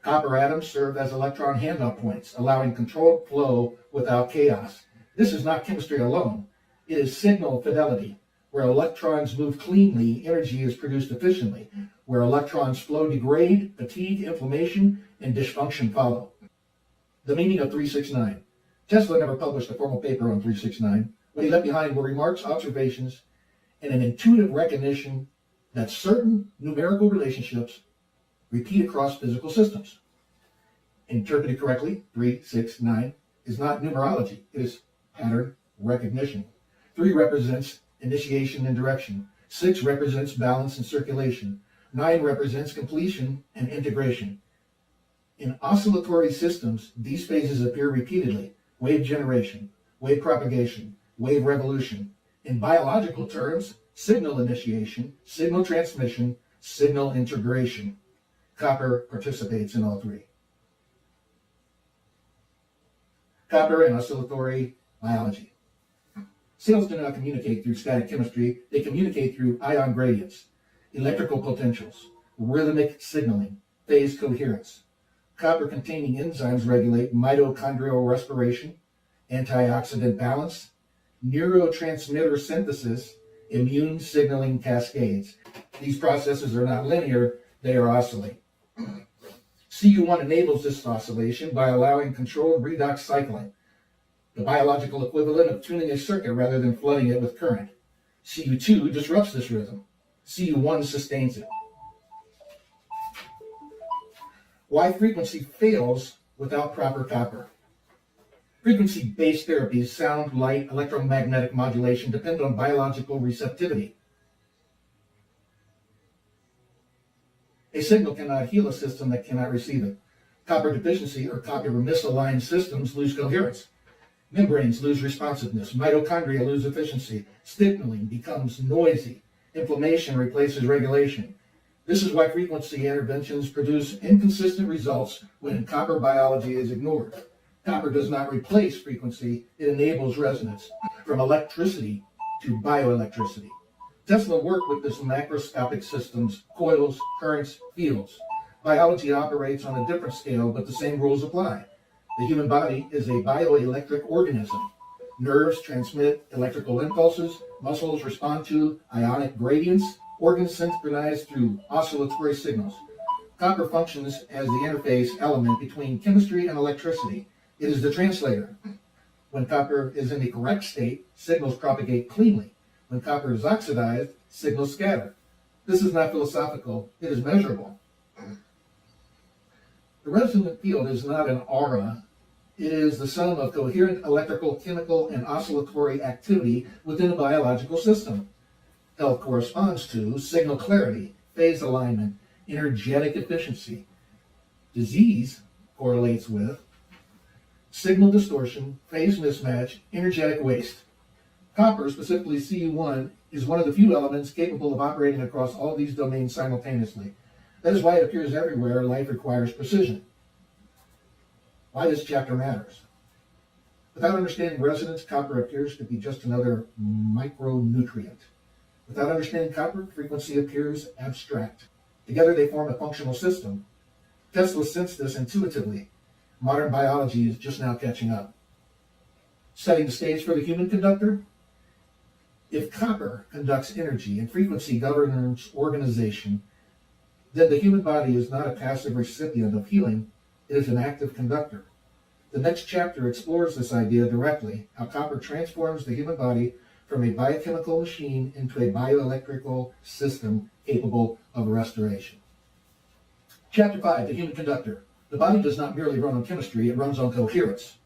Speaker 22: Copper atoms serve as electron handoff points, allowing controlled flow without chaos. This is not chemistry alone. It is signal fidelity. Where electrons move cleanly, energy is produced efficiently. Where electrons flow degrade, fatigue, inflammation, and dysfunction follow. The meaning of 369. Tesla never published a formal paper on 369. What he left behind were remarks, observations, and an intuitive recognition that certain numerical relationships repeat across physical systems. Interpreted correctly, 3, 6, 9 is not numerology. It is pattern recognition. 3 represents initiation and direction. 6 represents balance and circulation. 9 represents completion and integration. In oscillatory systems, these phases appear repeatedly: wave generation, wave propagation, wave revolution. In biological terms, signal initiation, signal transmission, signal integration. Copper participates in all 3. Copper and oscillatory biology. Cells do not communicate through static chemistry. They communicate through ion gradients, electrical potentials, rhythmic signaling, phase coherence. Copper-containing enzymes regulate mitochondrial respiration, antioxidant balance, neurotransmitter synthesis, immune signaling cascades. These processes are not linear, they are oscillate. CU1 enables this oscillation by allowing controlled redox cycling, the biological equivalent of tuning a circuit rather than flooding it with current. CU2 disrupts this rhythm. CU1 sustains it. Why frequency fails without proper copper. Frequency-based therapies, sound, light, electromagnetic modulation, depend on biological receptivity. A signal cannot heal a system that cannot receive it. Copper deficiency or copper misaligned systems lose coherence. Membranes lose responsiveness. Mitochondria lose efficiency. Signaling becomes noisy. Inflammation replaces regulation. This is why frequency interventions produce inconsistent results when copper biology is ignored. Copper does not replace frequency, it enables resonance, from electricity to bioelectricity. Tesla worked with this macroscopic systems, coils, currents, fields. Biology operates on a different scale, but the same rules apply. The human body is a bioelectric organism. Nerves transmit electrical impulses, muscles respond to ionic gradients, organs synchronize through oscillatory signals. Copper functions as the interface element between chemistry and electricity. It is the translator. When copper is in the correct state, signals propagate cleanly. When copper is oxidized, signals scatter. This is not philosophical, it is measurable. The resonant field is not an aura. It is the sum of coherent electrical, chemical, and oscillatory activity within a biological system. Health corresponds to signal clarity, phase alignment, energetic efficiency. Disease correlates with signal distortion, phase mismatch, energetic waste. Copper, specifically Cu1, is one of the few elements capable of operating across all these domains simultaneously. That is why it appears everywhere. Life requires precision. Why this chapter matters. Without understanding resonance, copper appears to be just another micronutrient. Without understanding copper, frequency appears abstract. Together they form a functional system. Tesla sensed this intuitively. Modern biology is just now catching up. Setting the stage for the human conductor. If copper conducts energy and frequency governs organization, then the human body is not a passive recipient of healing, it is an active conductor. The next chapter explores this idea directly, how copper transforms the human body from a biochemical machine into a bioelectrical system capable of restoration. Chapter 5, the human conductor. The body does not merely run on chemistry, it runs on coherence.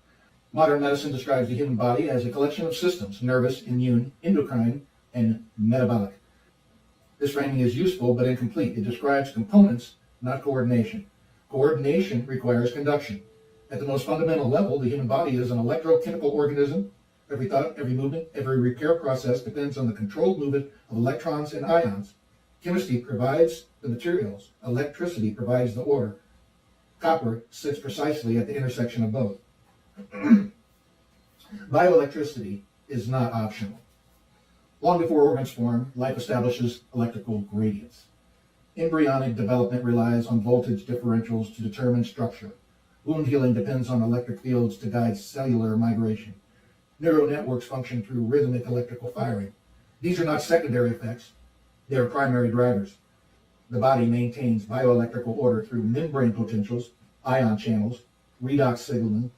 Speaker 22: Modern medicine describes the human body as a collection of systems: nervous, immune, endocrine, and metabolic. This framing is useful but incomplete. It describes components, not coordination. Coordination requires conduction. At the most fundamental level, the human body is an electrochemical organism. Every thought, every movement, every repair process depends on the controlled movement of electrons and ions. Chemistry provides the materials. Electricity provides the order. Copper sits precisely at the intersection of both. Bioelectricity is not optional. Long before organs form, life establishes electrical gradients. Embryonic development relies on voltage differentials to determine structure. Wound healing depends on electric fields to guide cellular migration. Neural networks function through rhythmic electrical firing. These are not secondary effects, they are primary drivers. The body maintains bioelectrical order through membrane potentials, ion channels, redox signaling,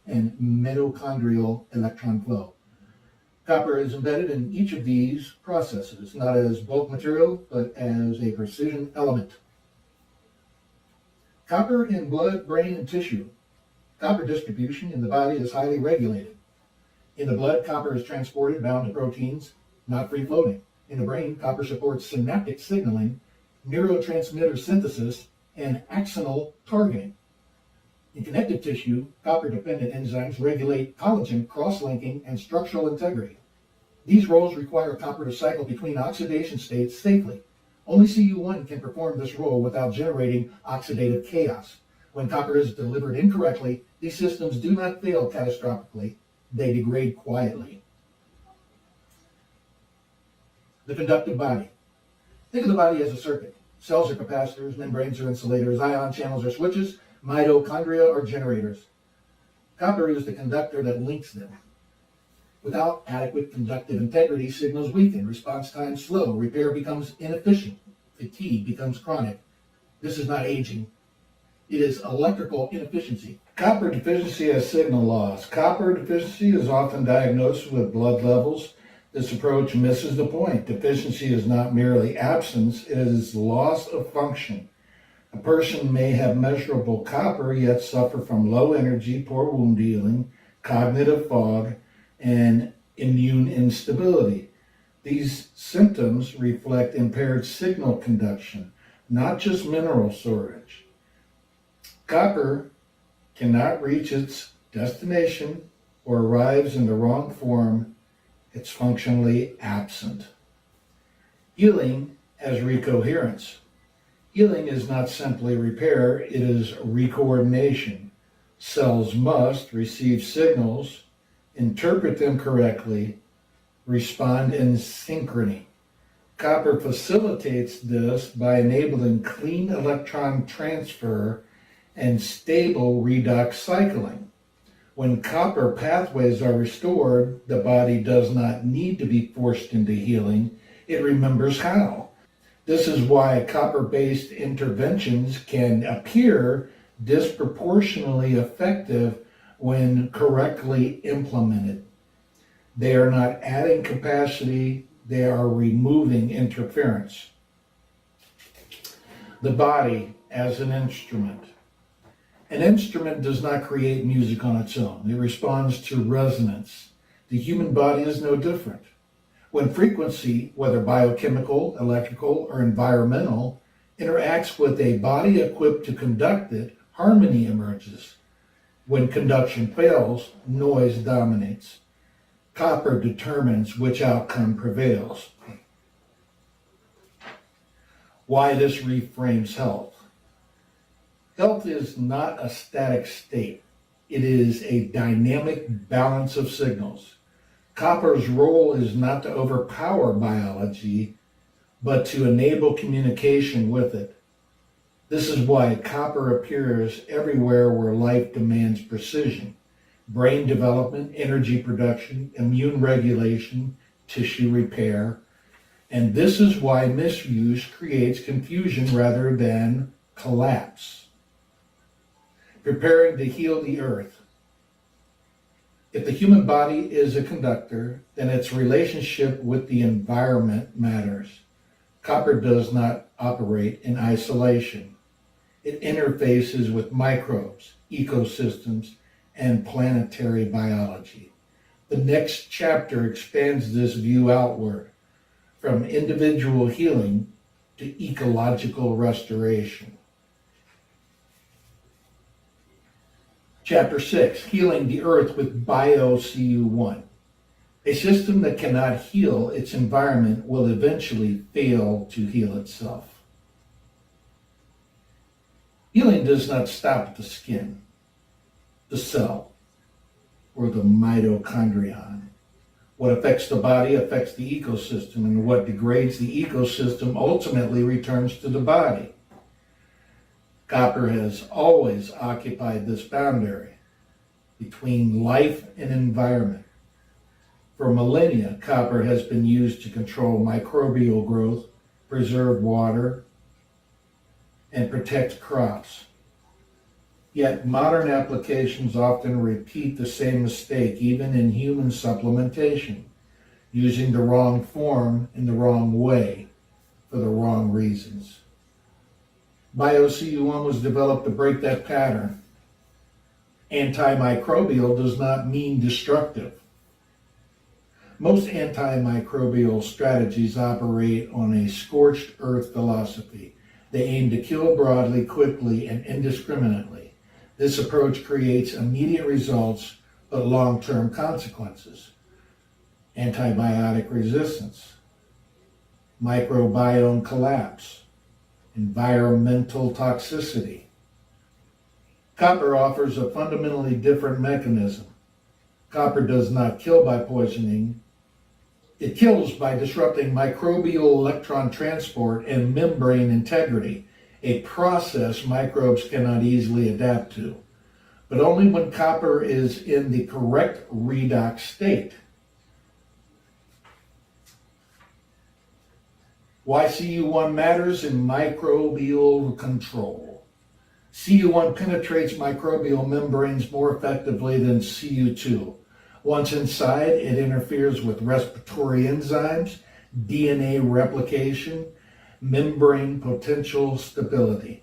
Speaker 22: and mitochondrial electron flow. Copper is embedded in each of these processes, not as bulk material, but as a precision element. Copper in blood, brain, and tissue. Copper distribution in the body is highly regulated. In the blood, copper is transported bound to proteins, not free-floating. In the brain, copper supports synaptic signaling, neurotransmitter synthesis, and axonal targeting. In connective tissue, copper-dependent enzymes regulate collagen cross-linking and structural integrity. These roles require copper to cycle between oxidation states safely. Only Cu1 can perform this role without generating oxidative chaos. When copper is delivered incorrectly, these systems do not fail catastrophically. They degrade quietly. The conductive body. Think of the body as a circuit. Cells are capacitors, membranes are insulators, ion channels are switches, mitochondria are generators. Copper is the conductor that links them. Without adequate conductive integrity, signals weaken, response times slow, repair becomes inefficient, fatigue becomes chronic. This is not aging. It is electrical inefficiency. Copper deficiency has signal loss. Copper deficiency is often diagnosed with blood levels. This approach misses the point. Deficiency is not merely absence, it is loss of function. A person may have measurable copper, yet suffer from low energy, poor wound healing, cognitive fog, and immune instability. These symptoms reflect impaired signal conduction, not just mineral storage. Copper cannot reach its destination or arrives in the wrong form. It's functionally absent. Healing as recoherence. Healing is not simply repair, it is recoordination. Cells must receive signals, interpret them correctly, respond in synchrony. Copper facilitates this by enabling clean electron transfer and stable redox cycling. When copper pathways are restored, the body does not need to be forced into healing. It remembers how. This is why copper-based interventions can appear disproportionately effective when correctly implemented. They are not adding capacity, they are removing interference. The body as an instrument. An instrument does not create music on its own. It responds to resonance. The human body is no different. When frequency, whether biochemical, electrical, or environmental, interacts with a body equipped to conduct it, harmony emerges. When conduction fails, noise dominates. Copper determines which outcome prevails. Why this reframes health. Health is not a static state. It is a dynamic balance of signals. Copper's role is not to overpower biology, but to enable communication with it. This is why copper appears everywhere where life demands precision. Brain development, energy production, immune regulation, tissue repair. And this is why misuse creates confusion rather than collapse. Preparing to heal the earth. If the human body is a conductor, then its relationship with the environment matters. Copper does not operate in isolation. It interfaces with microbes, ecosystems, and planetary biology. The next chapter expands this view outward, from individual healing to ecological restoration. Chapter 6, Healing the Earth with BioCU1. A system that cannot heal its environment will eventually fail to heal itself. Healing does not stop at the skin, the cell, or the mitochondrion. What affects the body affects the ecosystem, and what degrades the ecosystem ultimately returns to the body. Copper has always occupied this boundary between life and environment. For millennia, copper has been used to control microbial growth, preserve water, and protect crops. Yet modern applications often repeat the same mistake, even in human supplementation. using the wrong form in the wrong way for the wrong reasons. BioCU1 was developed to break that pattern. Antimicrobial does not mean destructive. Most antimicrobial strategies operate on a scorched earth philosophy. They aim to kill broadly, quickly, and indiscriminately. This approach creates immediate results but long-term consequences. Antibiotic resistance, microbiome collapse, environmental toxicity. Copper offers a fundamentally different mechanism. Copper does not kill by poisoning. It kills by disrupting microbial electron transport and membrane integrity, a process microbes cannot easily adapt to, but only when copper is in the correct redox state. Why CU1 matters in microbial control. CU1 penetrates microbial membranes more effectively than CU2. Once inside, it interferes with respiratory enzymes, DNA replication, membrane potential stability.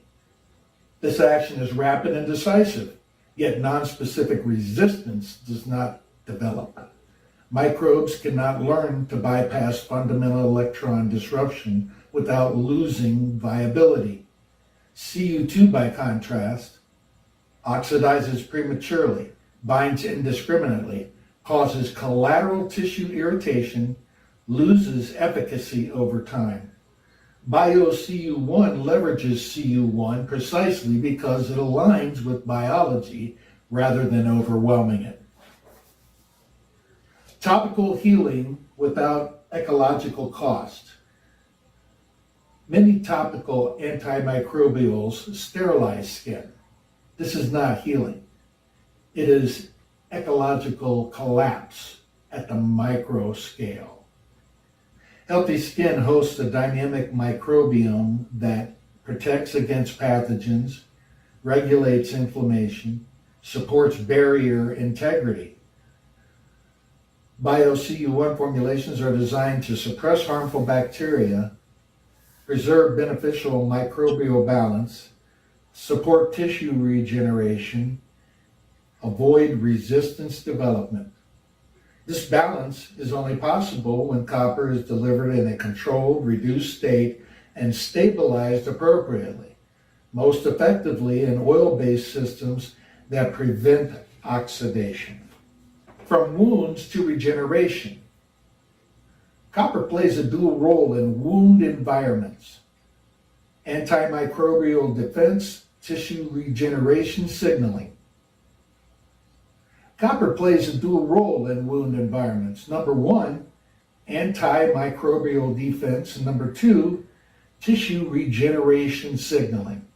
Speaker 22: This action is rapid and decisive, yet nonspecific resistance does not develop. Microbes cannot learn to bypass fundamental electron disruption without losing viability. CU2, by contrast, oxidizes prematurely, binds indiscriminately, causes collateral tissue irritation, loses efficacy over time. BioCU1 leverages CU1 precisely because it aligns with biology rather than overwhelming it. Topical healing without ecological cost. Many topical antimicrobials sterilize skin. This is not healing. It is ecological collapse at the micro scale. Healthy skin hosts a dynamic microbiome that protects against pathogens, regulates inflammation, supports barrier integrity. BioCU1 formulations are designed to suppress harmful bacteria, preserve beneficial microbial balance, support tissue regeneration, avoid resistance development. This balance is only possible when copper is delivered in a controlled, reduced state and stabilized appropriately, most effectively in oil-based systems that prevent oxidation. From wounds to regeneration. Copper plays a dual role in wound environments. Antimicrobial defense, tissue regeneration signaling. Copper plays a dual role in wound environments. Number one, antimicrobial defense. And number two, tissue regeneration signaling.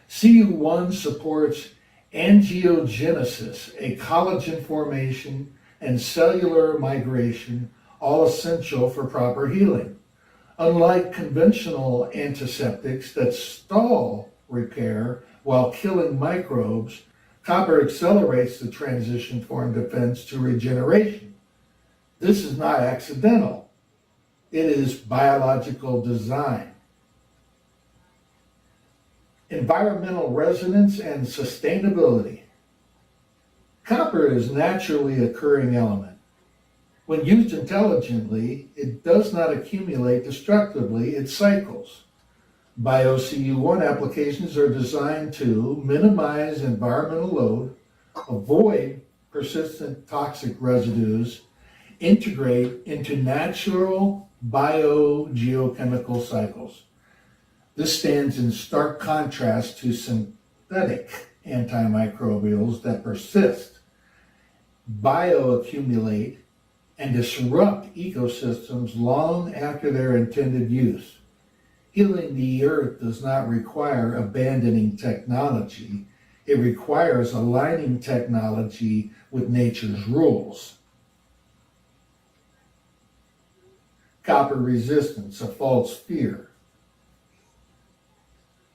Speaker 22: CU1 supports angiogenesis, a collagen formation, and cellular migration, all essential for proper healing. Unlike conventional antiseptics that stall repair while killing microbes, copper accelerates the transition from defense to regeneration. This is not accidental. It is biological design. Environmental resonance and sustainability. Copper is a naturally occurring element. When used intelligently, it does not accumulate destructively, it cycles. BioCU1 applications are designed to minimize environmental load, avoid persistent toxic residues, integrate into natural biogeochemical cycles. This stands in stark contrast to synthetic antimicrobials that persist, bioaccumulate, and disrupt ecosystems long after their intended use. Healing the earth does not require abandoning technology. It requires aligning technology with nature's rules. Copper resistance, a false fear.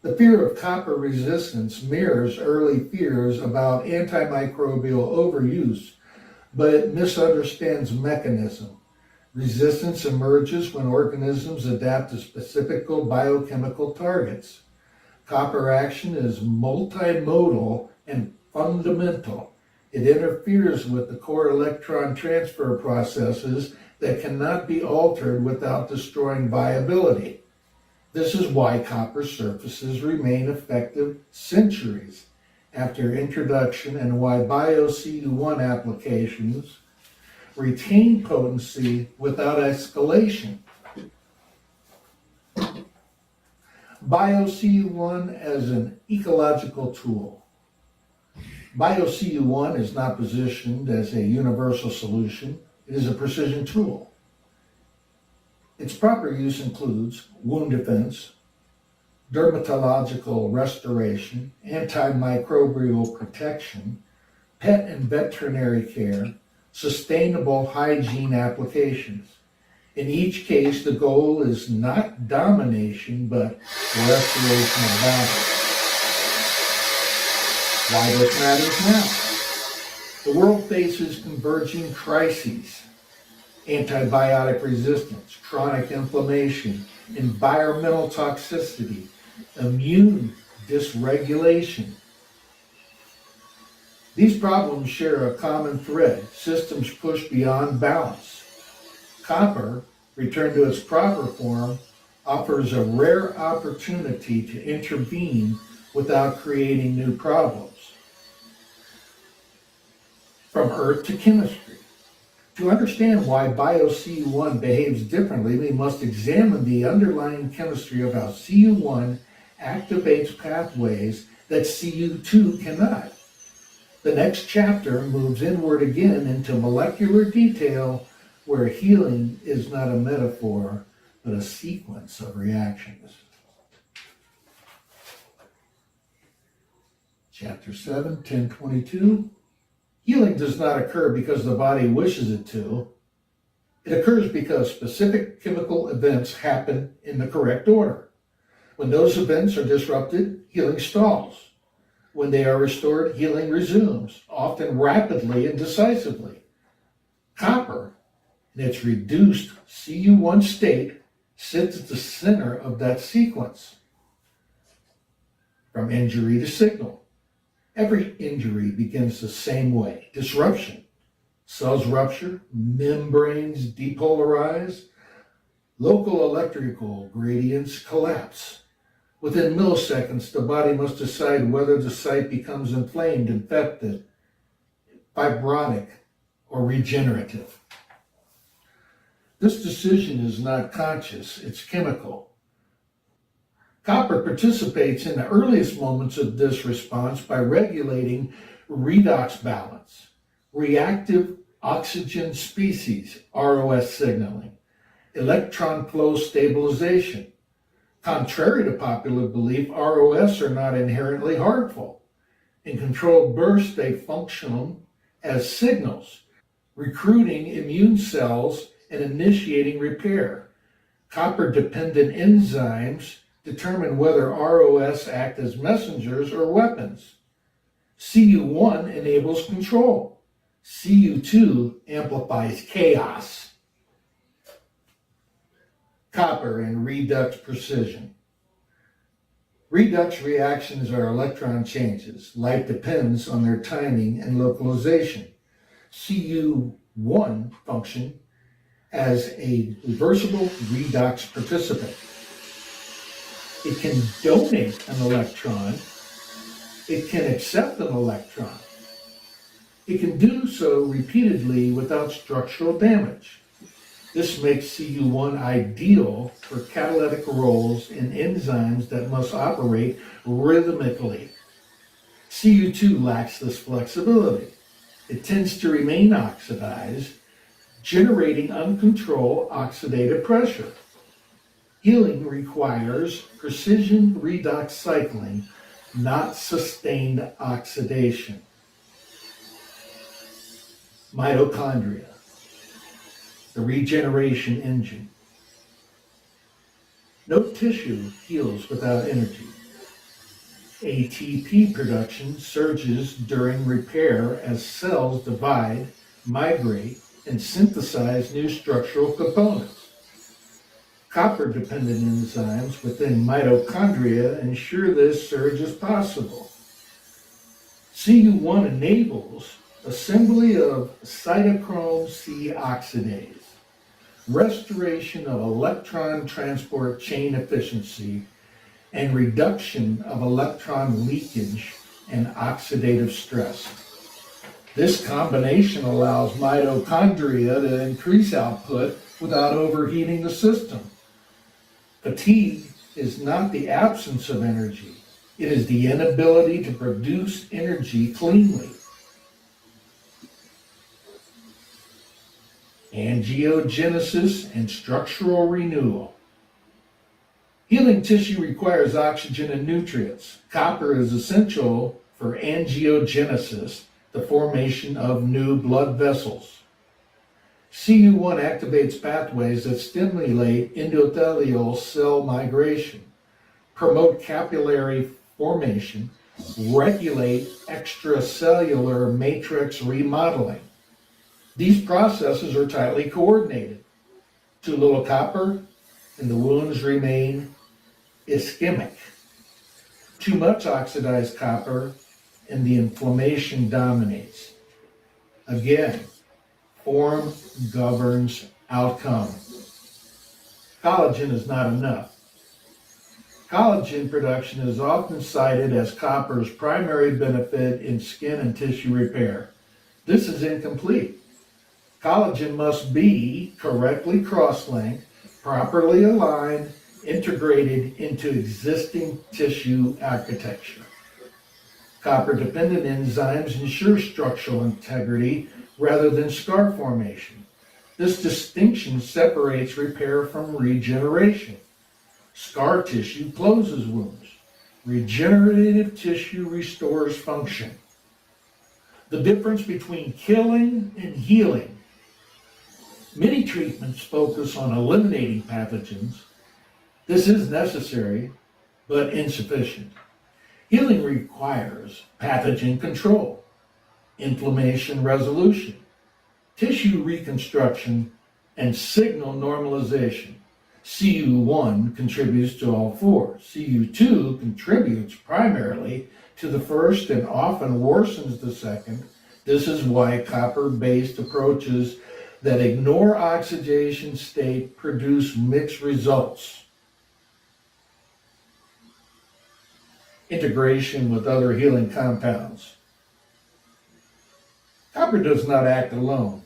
Speaker 22: The fear of copper resistance mirrors early fears about antimicrobial overuse, but it misunderstands mechanism. Resistance emerges when organisms adapt to specific biochemical targets. Copper action is multimodal and fundamental. It interferes with the core electron transfer processes that cannot be altered without destroying viability. This is why copper surfaces remain effective centuries after introduction and why BioCU1 applications retain potency without escalation. BioCU1 as an ecological tool. BioCU1 is not positioned as a universal solution. It is a precision tool. Its proper use includes wound defense, dermatological restoration, antimicrobial protection, pet and veterinary care, sustainable hygiene applications. In each case, the goal is not domination, but restoration of balance. Why this matters now? The world faces converging crises: antibiotic resistance, chronic inflammation, environmental toxicity, immune dysregulation. These problems share a common thread: systems push beyond balance. Copper, returned to its proper form, offers a rare opportunity to intervene without creating new problems. From earth to chemistry. To understand why BioCU1 behaves differently, we must examine the underlying chemistry of how CU1 activates pathways that CU2 cannot. The next chapter moves inward again into molecular detail, where healing is not a metaphor, but a sequence of reactions. Chapter 7, 1022. Healing does not occur because the body wishes it to. It occurs because specific chemical events happen in the correct order. When those events are disrupted, healing stalls. When they are restored, healing resumes, often rapidly and decisively. Copper, in its reduced CU1 state, sits at the center of that sequence. From injury to signal. Every injury begins the same way: disruption. Cells rupture, membranes depolarize, local electrical gradients collapse. Within milliseconds, the body must decide whether the site becomes inflamed, infected, fibrotic, or regenerative. This decision is not conscious, it's chemical. Copper participates in the earliest moments of this response by regulating redox balance, reactive oxygen species, ROS signaling, electron flow stabilization. Contrary to popular belief, ROS are not inherently harmful. In controlled bursts, they function as signals, recruiting immune cells and initiating repair. Copper-dependent enzymes determine whether ROS act as messengers or weapons. CU1 enables control. CU2 amplifies chaos. Copper and redox precision. Redox reactions are electron changes. Life depends on their timing and localization. CU1 function as a reversible redox participant. It can donate an electron. It can accept an electron. It can do so repeatedly without structural damage. This makes CU1 ideal for catalytic roles in enzymes that must operate rhythmically. CU2 lacks this flexibility. It tends to remain oxidized, generating uncontrolled oxidative pressure. Healing requires precision redox cycling, not sustained oxidation. Mitochondria, the regeneration engine. No tissue heals without energy. ATP production surges during repair as cells divide, migrate, and synthesize new structural components. Copper-dependent enzymes within mitochondria ensure this surge is possible. CU1 enables assembly of cytochrome C oxidase, restoration of electron transport chain efficiency, and reduction of electron leakage and oxidative stress. This combination allows mitochondria to increase output without overheating the system. Fatigue is not the absence of energy. It is the inability to produce energy cleanly. Angiogenesis and structural renewal. Healing tissue requires oxygen and nutrients. Copper is essential for angiogenesis, the formation of new blood vessels. CU1 activates pathways that stimulate endothelial cell migration, promote capillary formation, regulate extracellular matrix remodeling. These processes are tightly coordinated. Too little copper, and the wounds remain ischemic. Too much oxidized copper, and the inflammation dominates. Again, form governs outcome. Collagen is not enough. Collagen production is often cited as copper's primary benefit in skin and tissue repair. This is incomplete. Collagen must be correctly cross-linked, properly aligned, integrated into existing tissue architecture. Copper-dependent enzymes ensure structural integrity rather than scar formation. This distinction separates repair from regeneration. Scar tissue closes wounds. Regenerative tissue restores function. The difference between killing and healing. Many treatments focus on eliminating pathogens. This is necessary, but insufficient. Healing requires pathogen control, inflammation resolution, tissue reconstruction, and signal normalization. CU1 contributes to all four. CU2 contributes primarily to the first and often worsens the second. This is why copper-based approaches that ignore oxidation state produce mixed results. Integration with other healing compounds. Copper does not act alone.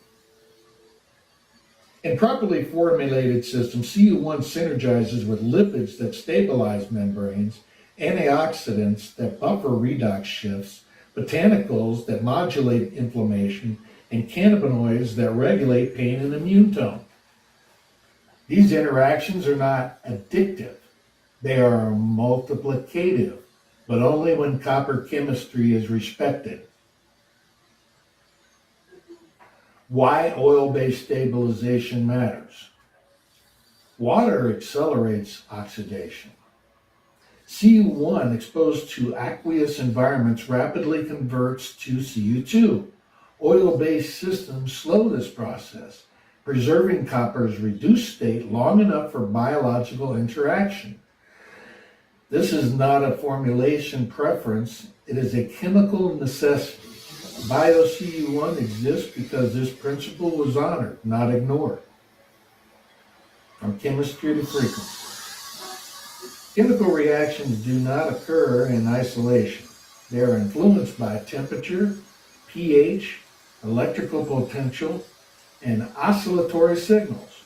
Speaker 22: In properly formulated systems, CU1 synergizes with lipids that stabilize membranes, antioxidants that buffer redox shifts, botanicals that modulate inflammation, and cannabinoids that regulate pain and immune tone. These interactions are not addictive. They are multiplicative, but only when copper chemistry is respected. Why oil-based stabilization matters. Water accelerates oxidation. CU1 exposed to aqueous environments rapidly converts to CU2. Oil-based systems slow this process, preserving copper's reduced state long enough for biological interaction. This is not a formulation preference, it is a chemical necessity. BioCU1 exists because this principle was honored, not ignored. From chemistry to frequency. Chemical reactions do not occur in isolation. They are influenced by temperature, pH, electrical potential, and oscillatory signals.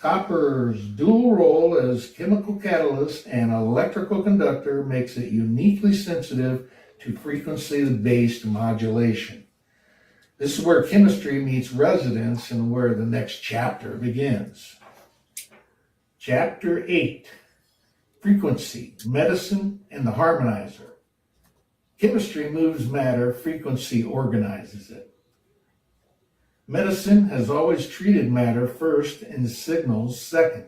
Speaker 22: Copper's dual role as chemical catalyst and electrical conductor makes it uniquely sensitive to frequency-based modulation. This is where chemistry meets resonance and where the next chapter begins. Chapter 8, Frequency, Medicine, and the Harmonizer. Chemistry moves matter, frequency organizes it. Medicine has always treated matter first and signals second.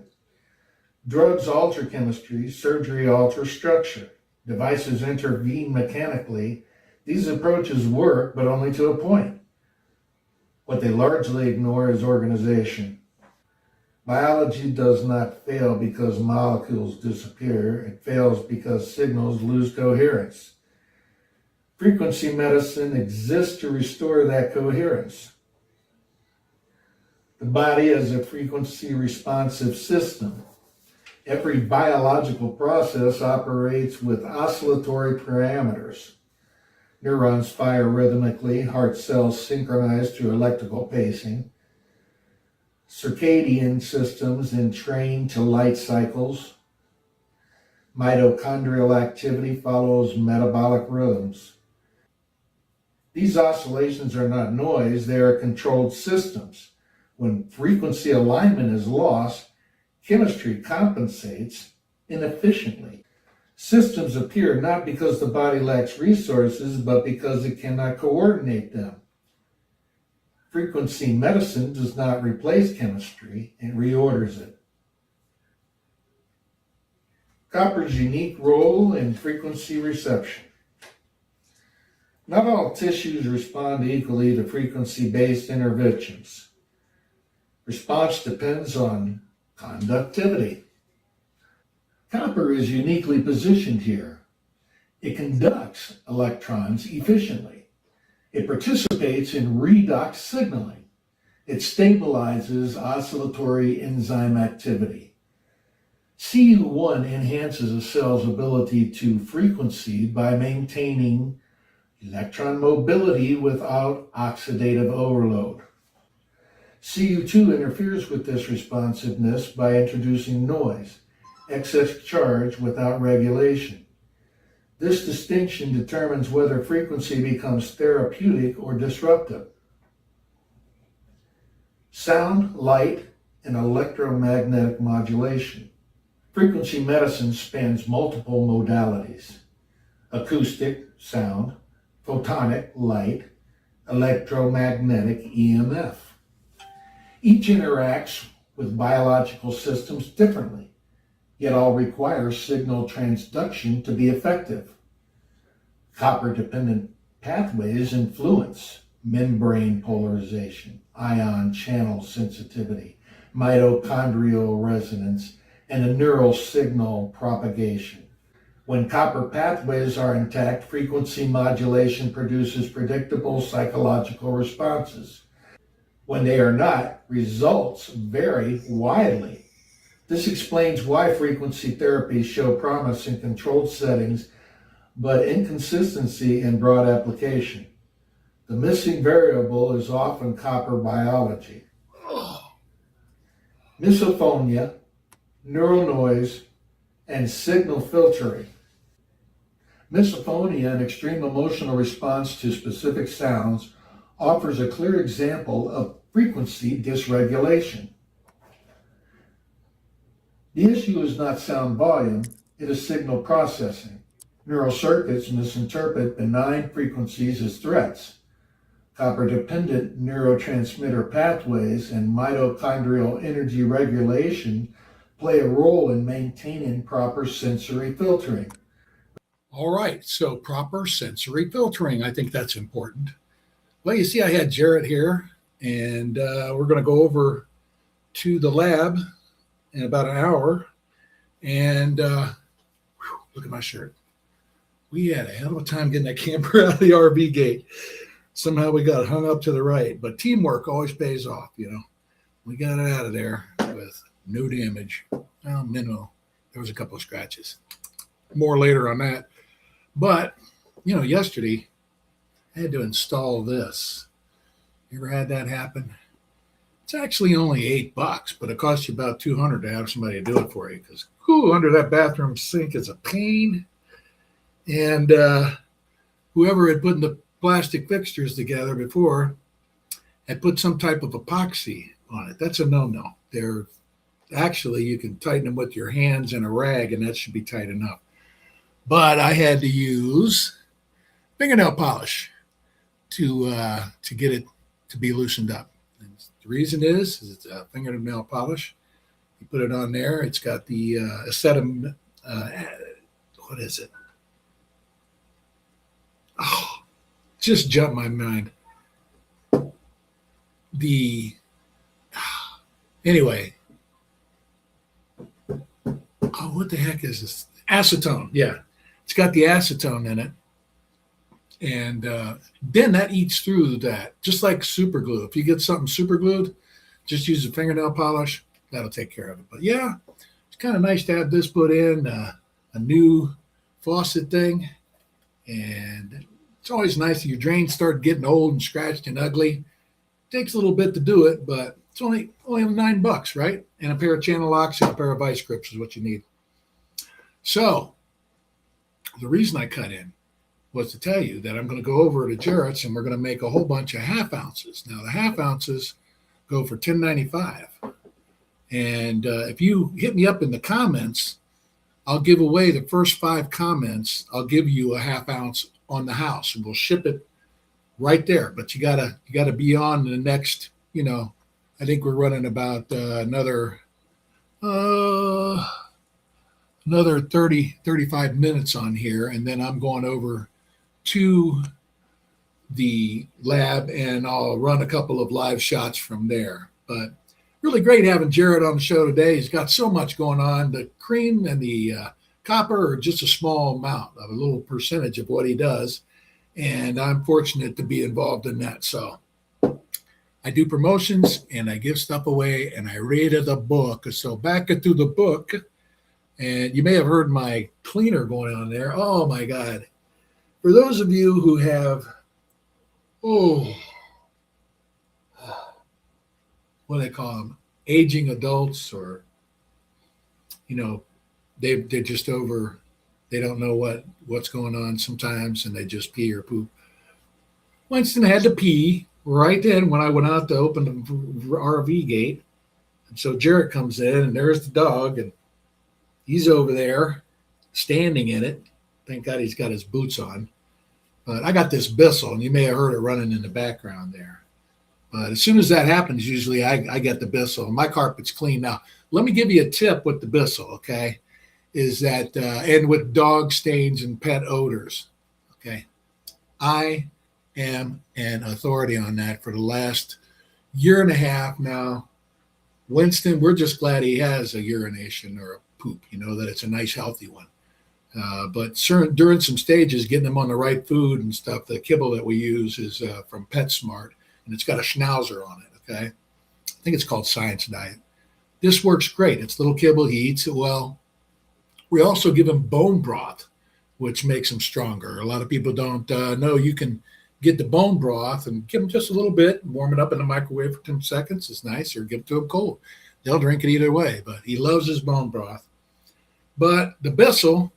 Speaker 22: Drugs alter chemistry, surgery alters structure. Devices intervene mechanically. These approaches work, but only to a point. What they largely ignore is organization. Biology does not fail because molecules disappear. It fails because signals lose coherence. Frequency medicine exists to restore that coherence. The body is a frequency responsive system. Every biological process operates with oscillatory parameters. Neurons fire rhythmically, heart cells synchronize to electrical pacing. Circadian systems entrain to light cycles. Mitochondrial activity follows metabolic rhythms. These oscillations are not noise, they are controlled systems. When frequency alignment is lost, chemistry compensates inefficiently. Systems appear not because the body lacks resources, but because it cannot coordinate them. Frequency medicine does not replace chemistry, it reorders it. Copper's unique role in frequency reception. Not all tissues respond equally to frequency-based interventions. Response depends on conductivity. Copper is uniquely positioned here. It conducts electrons efficiently. It participates in redox signaling. It stabilizes oscillatory enzyme activity. CU1 enhances a cell's ability to frequency by maintaining electron mobility without oxidative overload. CU2 interferes with this responsiveness by introducing noise, excess charge without regulation. This distinction determines whether frequency becomes therapeutic or disruptive. Sound, light, and electromagnetic modulation. Frequency medicine spans multiple modalities: acoustic, sound, photonic, light, electromagnetic, EMF. Each interacts with biological systems differently, yet all require signal transduction to be effective. Copper-dependent pathways influence membrane polarization, ion channel sensitivity, mitochondrial resonance, and a neural signal propagation. When copper pathways are intact, frequency modulation produces predictable psychological responses. When they are not, results vary widely. This explains why frequency therapies show promise in controlled settings, but inconsistency in broad application. The missing variable is often copper biology. Misophonia, neural noise, and signal filtering. Misophonia, an extreme emotional response to specific sounds, offers a clear example of frequency dysregulation. The issue is not sound volume, it is signal processing. Neural circuits misinterpret benign frequencies as threats. Copper-dependent neurotransmitter pathways and mitochondrial energy regulation play a role in maintaining proper sensory filtering.
Speaker 1: All right, so proper sensory filtering. I think that's important. Well, you see, I had Jarrett here, and we're going to go over to the lab in about an hour. And look at my shirt. We had a hell of a time getting that camper out of the RV gate. Somehow we got hung up to the right, but teamwork always pays off, you know. We got it out of there with no damage. Well, minimal. There was a couple of scratches. More later on that. But, you know, yesterday I had to install this. You ever had that happen? It's actually only $8, but it costs you about $200 to have somebody do it for you, because under that bathroom sink is a pain. And whoever had put the plastic fixtures together before had put some type of epoxy on it. That's a no-no. They're actually, you can tighten them with your hands and a rag, and that should be tight enough. But I had to use fingernail polish to get it to be loosened up. And the reason is it's a fingernail polish. You put it on there. It's got the acetam. What is it? Oh, just jumped my mind. Anyway, what the heck is this? Acetone. Yeah, it's got the acetone in it. And then that eats through that, just like super glue. If you get something super glued, just use a fingernail polish. That'll take care of it. But yeah, it's kind of nice to have this put in, a new faucet thing. And it's always nice if your drains start getting old and scratched and ugly. It takes a little bit to do it, but it's only $9, right? And a pair of channel locks and a pair of vice grips is what you need. So the reason I cut in was to tell you that I'm going to go over to Jarrett's and we're going to make a whole bunch of half ounces. Now the half ounces go for $10.95. And if you hit me up in the comments, I'll give away the first 5 comments. I'll give you a half ounce on the house and we'll ship it right there. But you gotta be on the next, I think we're running about another 30, 35 minutes on here. And then I'm going over to the lab and I'll run a couple of live shots from there. But really great having Jarrett on the show today. He's got so much going on. The cream and the copper are just a small amount of a little percentage of what he does. And I'm fortunate to be involved in that. So I do promotions and I give stuff away and I read the book. So back into the book. And you may have heard my cleaner going on there. Oh my God. For those of you who have, what do they call them? Aging adults, or, they're just over, they don't know what's going on sometimes and they just pee or poop. Winston had to pee right then when I went out to open the RV gate. And so Jarrett comes in and there's the dog and he's over there standing in it. Thank God he's got his boots on. But I got this Bissell, and you may have heard it running in the background there. But as soon as that happens, usually I get the Bissell. My carpet's clean now. Let me give you a tip with the Bissell, okay? Is that, and with dog stains and pet odors, okay? I am an authority on that for the last year and a half now. Winston, we're just glad he has a urination or a poop, that it's a nice, healthy one. But during some stages, getting them on the right food and stuff, the kibble that we use is from PetSmart, and it's got a schnauzer on it, okay? I think it's called Science Diet. This works great. It's little kibble. He eats it well. We also give him bone broth, which makes him stronger. A lot of people don't know you can get the bone broth and give him just a little bit, warm it up in the microwave for 10 seconds. It's nice, or give it to him cold. They'll drink it either way, but he loves his bone broth. But the Bissell,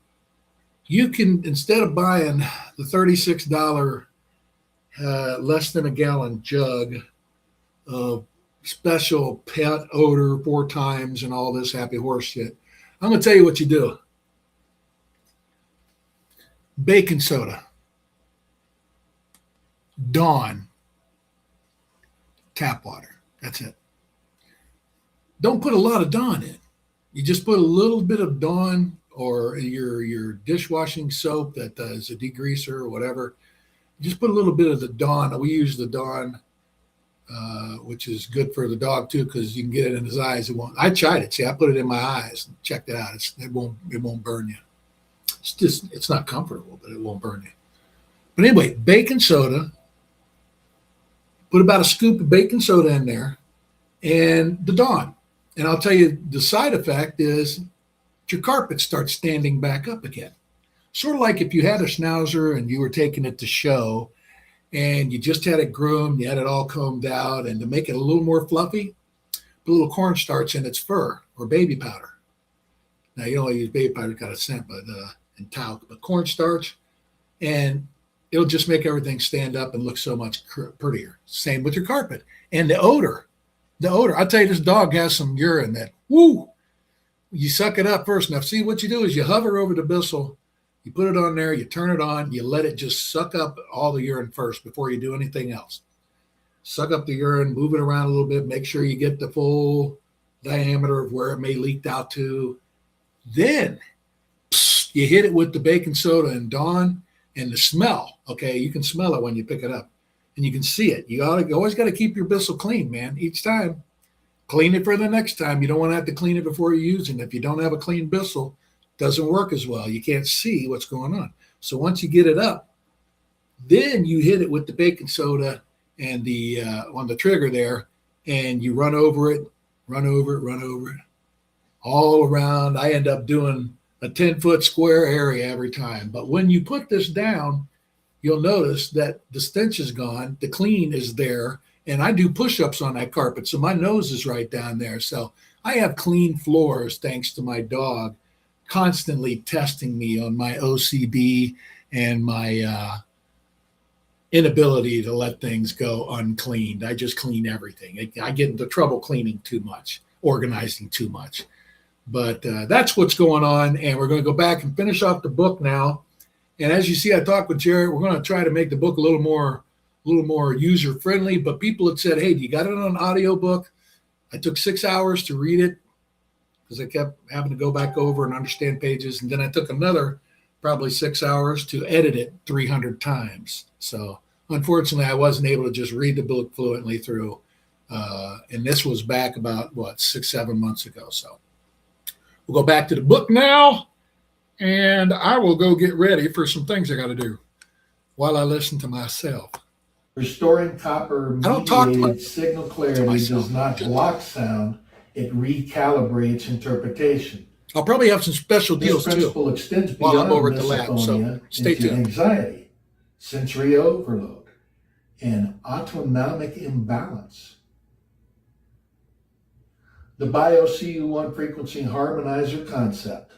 Speaker 1: you can, instead of buying the $36 less than a gallon jug of special pet odor 4 times and all this happy horse shit, I'm going to tell you what you do. Baking soda, Dawn, tap water. That's it. Don't put a lot of Dawn in. You just put a little bit of Dawn or your dishwashing soap that is a degreaser or whatever. Just put a little bit of the Dawn. We use the Dawn, which is good for the dog too, because you can get it in his eyes. It won't. I tried it. See, I put it in my eyes and checked it out. It won't burn you. It's not comfortable, but it won't burn you. But anyway, baking soda. Put about a scoop of baking soda in there, and the Dawn. And I'll tell you, the side effect is your carpet starts standing back up again. Sort of like if you had a schnauzer and you were taking it to show and you just had it groomed, you had it all combed out, and to make it a little more fluffy, put a little cornstarch in its fur or baby powder. Now, you don't use baby powder, it's got a scent, but and talc, but cornstarch, and it'll just make everything stand up and look so much prettier. Same with your carpet. And the odor. I'll tell you, this dog has some urine that, woo, you suck it up first. Now, see, what you do is you hover over the Bissell, you put it on there, you turn it on, you let it just suck up all the urine first before you do anything else. Suck up the urine, move it around a little bit, make sure you get the full diameter of where it may leak out to. Then you hit it with the baking soda and Dawn, and the smell, okay, you can smell it when you pick it up. and you can see it. You always got to keep your Bissell clean, man. Each time, clean it for the next time. You don't want to have to clean it before you use it. If you don't have a clean Bissell, it doesn't work as well. You can't see what's going on. So once you get it up, then you hit it with the baking soda and the on the trigger there, and you run over it, all around. I end up doing a 10-foot square area every time. But when you put this down, you'll notice that the stench is gone, the clean is there, and I do push-ups on that carpet, so my nose is right down there. So I have clean floors thanks to my dog constantly testing me on my OCD and my inability to let things go uncleaned. I just clean everything. I get into trouble cleaning too much, organizing too much. But that's what's going on, and we're going to go back and finish off the book now. And as you see, I talked with Jared. We're going to try to make the book a little more user friendly. But people had said, "Hey, do you got it on an audiobook?" I took 6 hours to read it because I kept having to go back over and understand pages, and then I took another probably 6 hours to edit it 300 times. So unfortunately, I wasn't able to just read the book fluently through. And this was back about 6-7 months ago. So we'll go back to the book now, and I will go get ready for some things I got to do while I listen to myself.
Speaker 22: Restoring copper mediated signal clarity does not block sound, it recalibrates interpretation.
Speaker 1: I'll probably have some special deals
Speaker 22: This principle
Speaker 1: too
Speaker 22: extends
Speaker 1: while I'm
Speaker 22: beyond
Speaker 1: over at the lab, so
Speaker 22: misophonia
Speaker 1: stay
Speaker 22: into
Speaker 1: tuned.
Speaker 22: anxiety, sensory overload, and autonomic imbalance. The Bio-CU1 frequency harmonizer concept.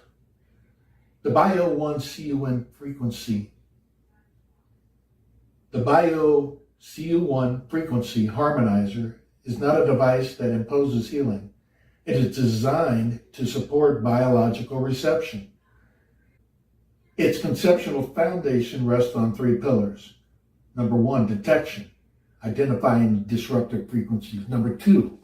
Speaker 22: The Bio-CU1 frequency harmonizer is not a device that imposes healing. It is designed to support biological reception. Its conceptual foundation rests on 3 pillars. Number 1, detection, identifying disruptive frequencies. Number 2,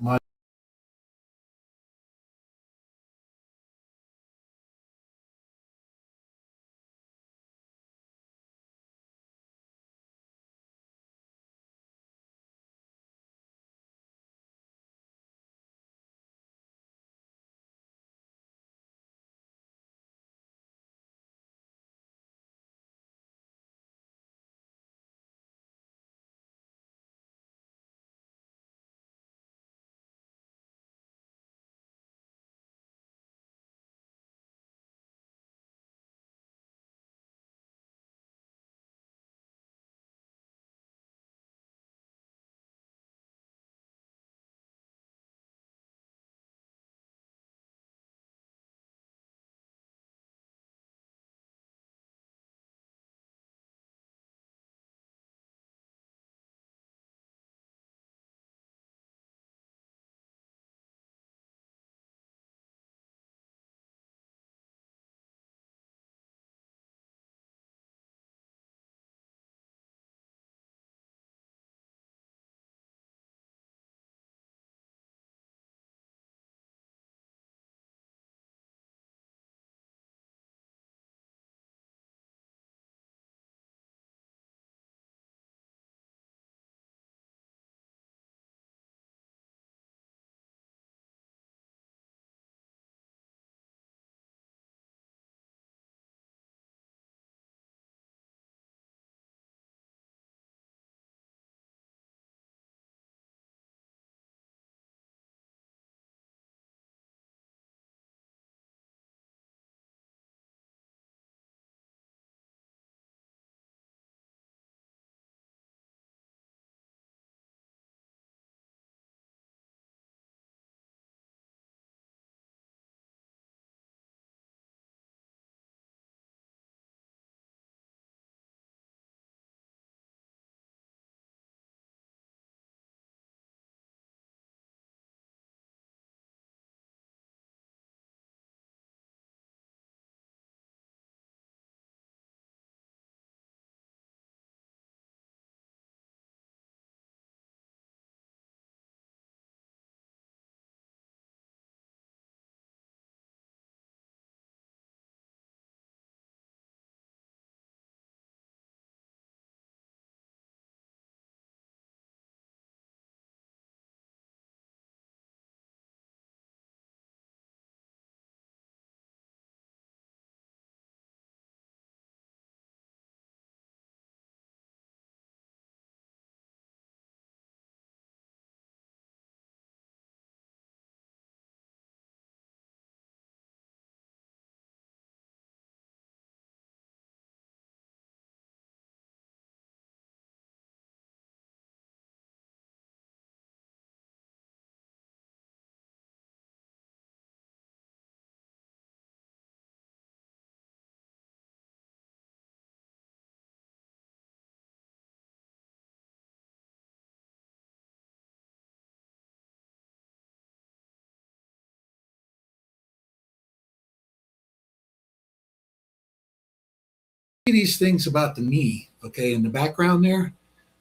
Speaker 1: these things about the knee, okay, in the background there,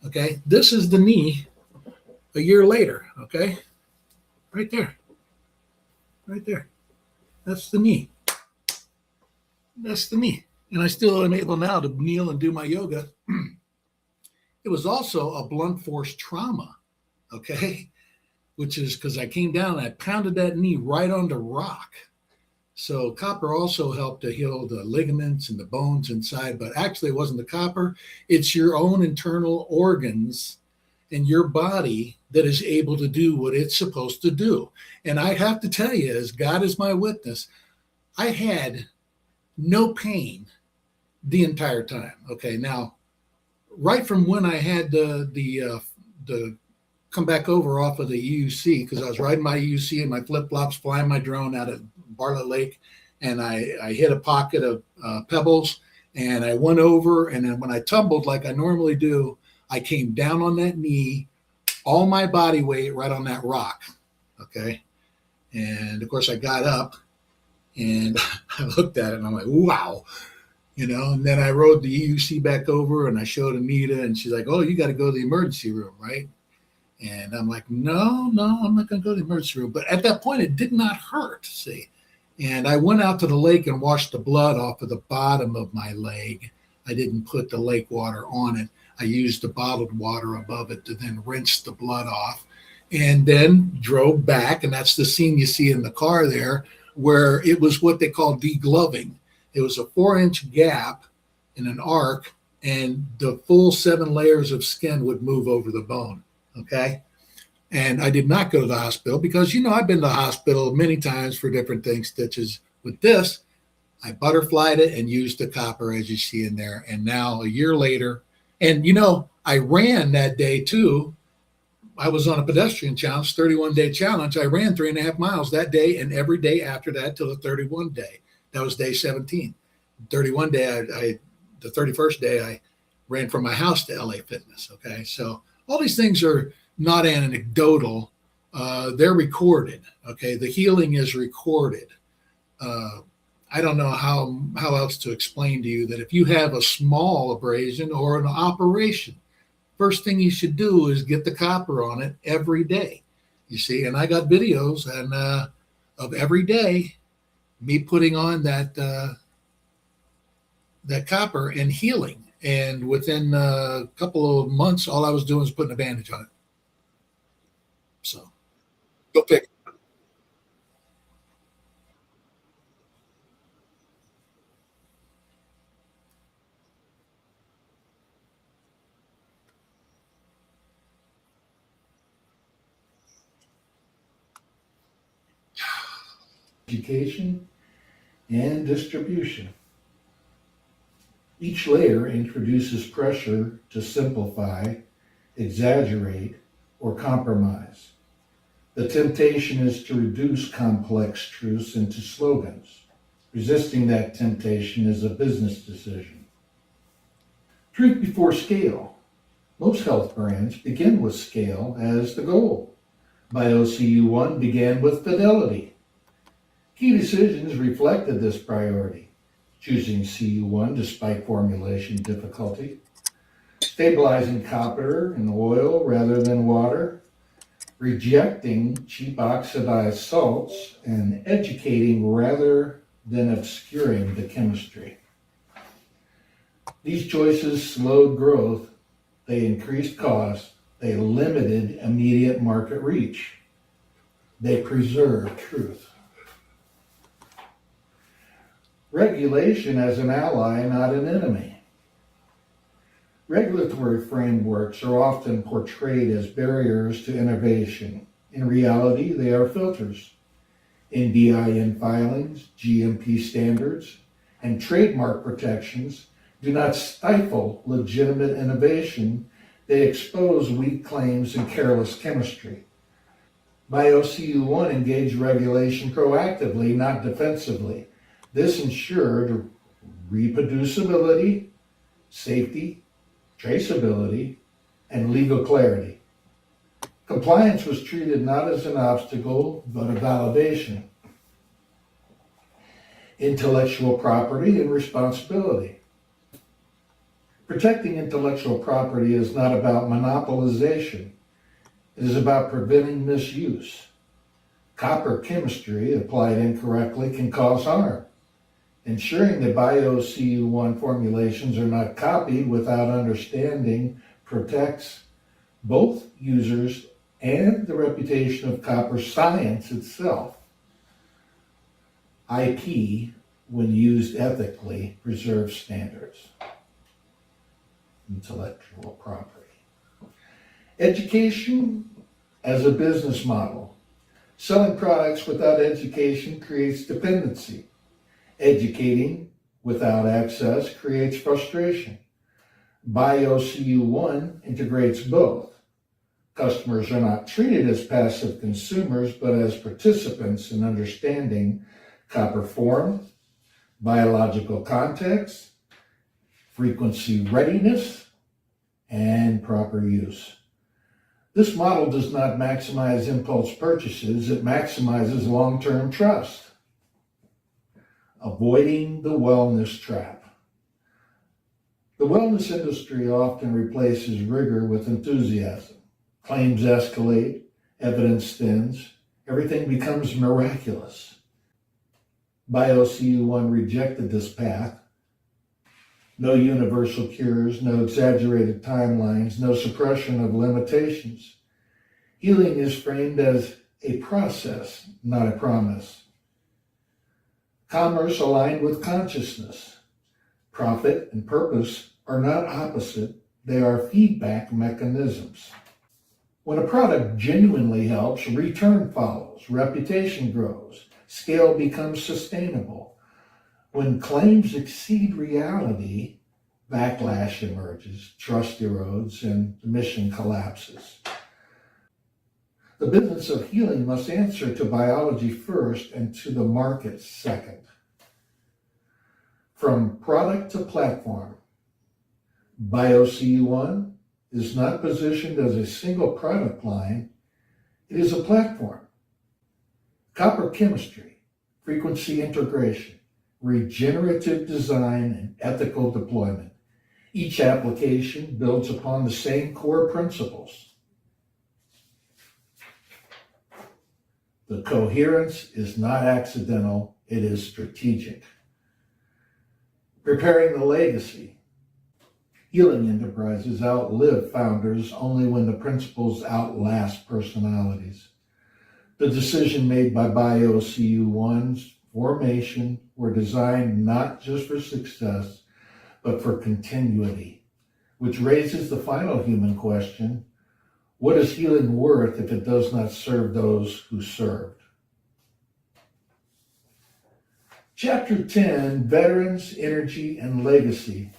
Speaker 1: okay? This is the knee a year later, okay? Right there. Right there. That's the knee. That's the knee. And I still am able now to kneel and do my yoga. It was also a blunt force trauma, okay? Which is because I came down and I pounded that knee right onto rock. So copper also helped to heal the ligaments and the bones inside, but actually it wasn't the copper. It's your own internal organs and your body that is able to do what it's supposed to do. And I have to tell you, as God is my witness, I had no pain the entire time. Okay, now, right from when I had the come back over off of the EUC, because I was riding my EUC in my flip-flops, flying my drone out of Bartlett Lake, and I hit a pocket of pebbles, and I went over, and then when I tumbled like I normally do, I came down on that knee, all my body weight right on that rock, okay? And, of course, I got up, and I looked at it, and I'm like, wow. You know, and then I rode the EUC back over, and I showed Anita, and she's like, oh, you got to go to the emergency room, right? And I'm like, no, I'm not going to go to the emergency room. But at that point, it did not hurt, see. And I went out to the lake and washed the blood off of the bottom of my leg. I didn't put the lake water on it. I used the bottled water above it to then rinse the blood off, and then drove back. And that's the scene you see in the car there, where it was what they call degloving. It was a 4-inch gap in an arc, and the full 7 layers of skin would move over the bone. Okay. And I did not go to the hospital because, you know, I've been to the hospital many times for different things, stitches. With this, I butterflied it and used the copper, as you see in there. And now a year later, and, you know, I ran that day too. I was on a pedestrian challenge, 31-day challenge. I ran 3.5 miles that day and every day after that till the 31 day. That was day 17. 31 day, the 31st day, I ran from my house to LA Fitness. Okay. So all these things are not anecdotal. They're recorded. Okay. The healing is recorded. I don't know how else to explain to you that if you have a small abrasion or an operation, first thing you should do is get the copper on it every day. You see, and I got videos and of every day me putting on that copper and healing. And within a couple of months, all I was doing was putting a bandage on it. So go pick.
Speaker 22: Education and distribution. Each layer introduces pressure to simplify, exaggerate, or compromise. The temptation is to reduce complex truths into slogans. Resisting that temptation is a business decision. Truth before scale. Most health brands begin with scale as the goal. BioCU1 began with fidelity. Key decisions reflected this priority. Choosing CU1 despite formulation difficulty, stabilizing copper in oil rather than water, rejecting cheap oxidized salts, and educating rather than obscuring the chemistry. These choices slowed growth, they increased costs, they limited immediate market reach, they preserved truth. Regulation as an ally, not an enemy. Regulatory frameworks are often portrayed as barriers to innovation. In reality, they are filters. NDIN filings, GMP standards, and trademark protections do not stifle legitimate innovation. They expose weak claims and careless chemistry. BioCU1 engaged regulation proactively, not defensively. This ensured reproducibility, safety, traceability, and legal clarity. Compliance was treated not as an obstacle, but a validation. Intellectual property and responsibility. Protecting intellectual property is not about monopolization. It is about preventing misuse. Copper chemistry, applied incorrectly, can cause harm. Ensuring that BioCU1 formulations are not copied without understanding protects both users and the reputation of copper science itself. IP, when used ethically, preserves standards. Intellectual property. Education as a business model. Selling products without education creates dependency. Educating without access creates frustration. BioCU1 integrates both. Customers are not treated as passive consumers, but as participants in understanding copper form, biological context, frequency readiness, and proper use. This model does not maximize impulse purchases, it maximizes long-term trust. Avoiding the wellness trap. The wellness industry often replaces rigor with enthusiasm. Claims escalate, evidence thins, everything becomes miraculous. BioCU1 rejected this path. No universal cures, no exaggerated timelines, no suppression of limitations. Healing is framed as a process, not a promise. Commerce aligned with consciousness. Profit and purpose are not opposite, they are feedback mechanisms. When a product genuinely helps, return follows, reputation grows, scale becomes sustainable. When claims exceed reality, backlash emerges, trust erodes, and the mission collapses. The business of healing must answer to biology first and to the market second. From product to platform, BioCU1 is not positioned as a single product line, it is a platform. Copper chemistry, frequency integration, regenerative design, and ethical deployment. Each application builds upon the same core principles. The coherence is not accidental, it is strategic. Preparing the legacy. Healing enterprises outlive founders only when the principles outlast personalities. The decision made by BioCU1's formation were designed not just for success, but for continuity, which raises the final human question: what is healing worth if it does not serve those who served? Chapter 10, Veterans, Energy, and Legacy.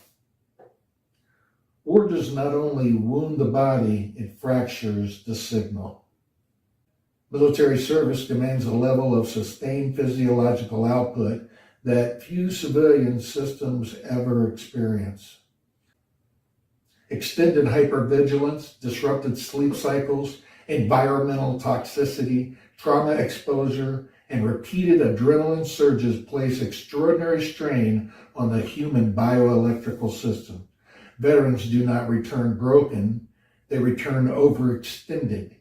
Speaker 22: War does not only wound the body, it fractures the signal. Military service demands a level of sustained physiological output that few civilian systems ever experience. Extended hypervigilance, disrupted sleep cycles, environmental toxicity, trauma exposure, and repeated adrenaline surges place extraordinary strain on the human bioelectrical system. Veterans do not return broken, they return overextended.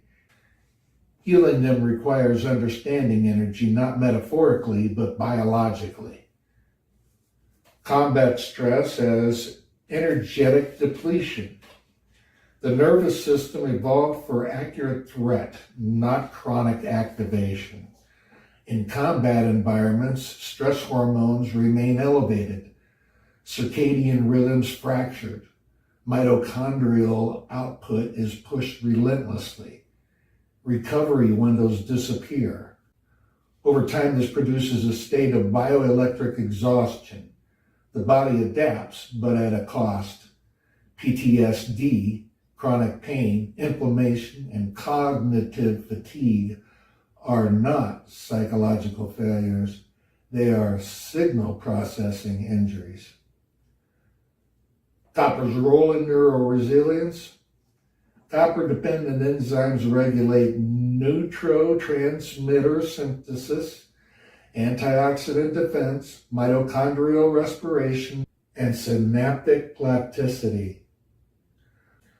Speaker 22: Healing them requires understanding energy, not metaphorically, but biologically. Combat stress as energetic depletion. The nervous system evolved for accurate threat, not chronic activation. In combat environments, stress hormones remain elevated. Circadian rhythms fractured. Mitochondrial output is pushed relentlessly. Recovery windows disappear. Over time, this produces a state of bioelectric exhaustion. The body adapts, but at a cost. PTSD, chronic pain, inflammation, and cognitive fatigue are not psychological failures. They are signal processing injuries. Copper's role in neuroresilience. Copper-dependent enzymes regulate neurotransmitter synthesis, antioxidant defense, mitochondrial respiration, and synaptic plasticity.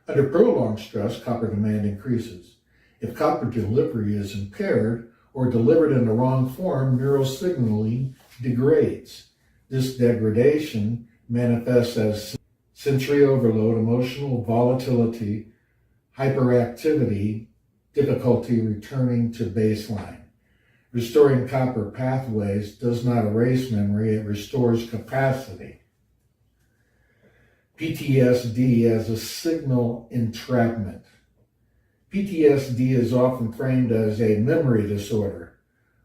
Speaker 22: Under prolonged stress, copper demand increases. If copper delivery is impaired or delivered in the wrong form, neural signaling degrades. This degradation manifests as sensory overload, emotional volatility, hyperactivity, difficulty returning to baseline. Restoring copper pathways does not erase memory, it restores capacity. PTSD as a signal entrapment. PTSD is often framed as a memory disorder.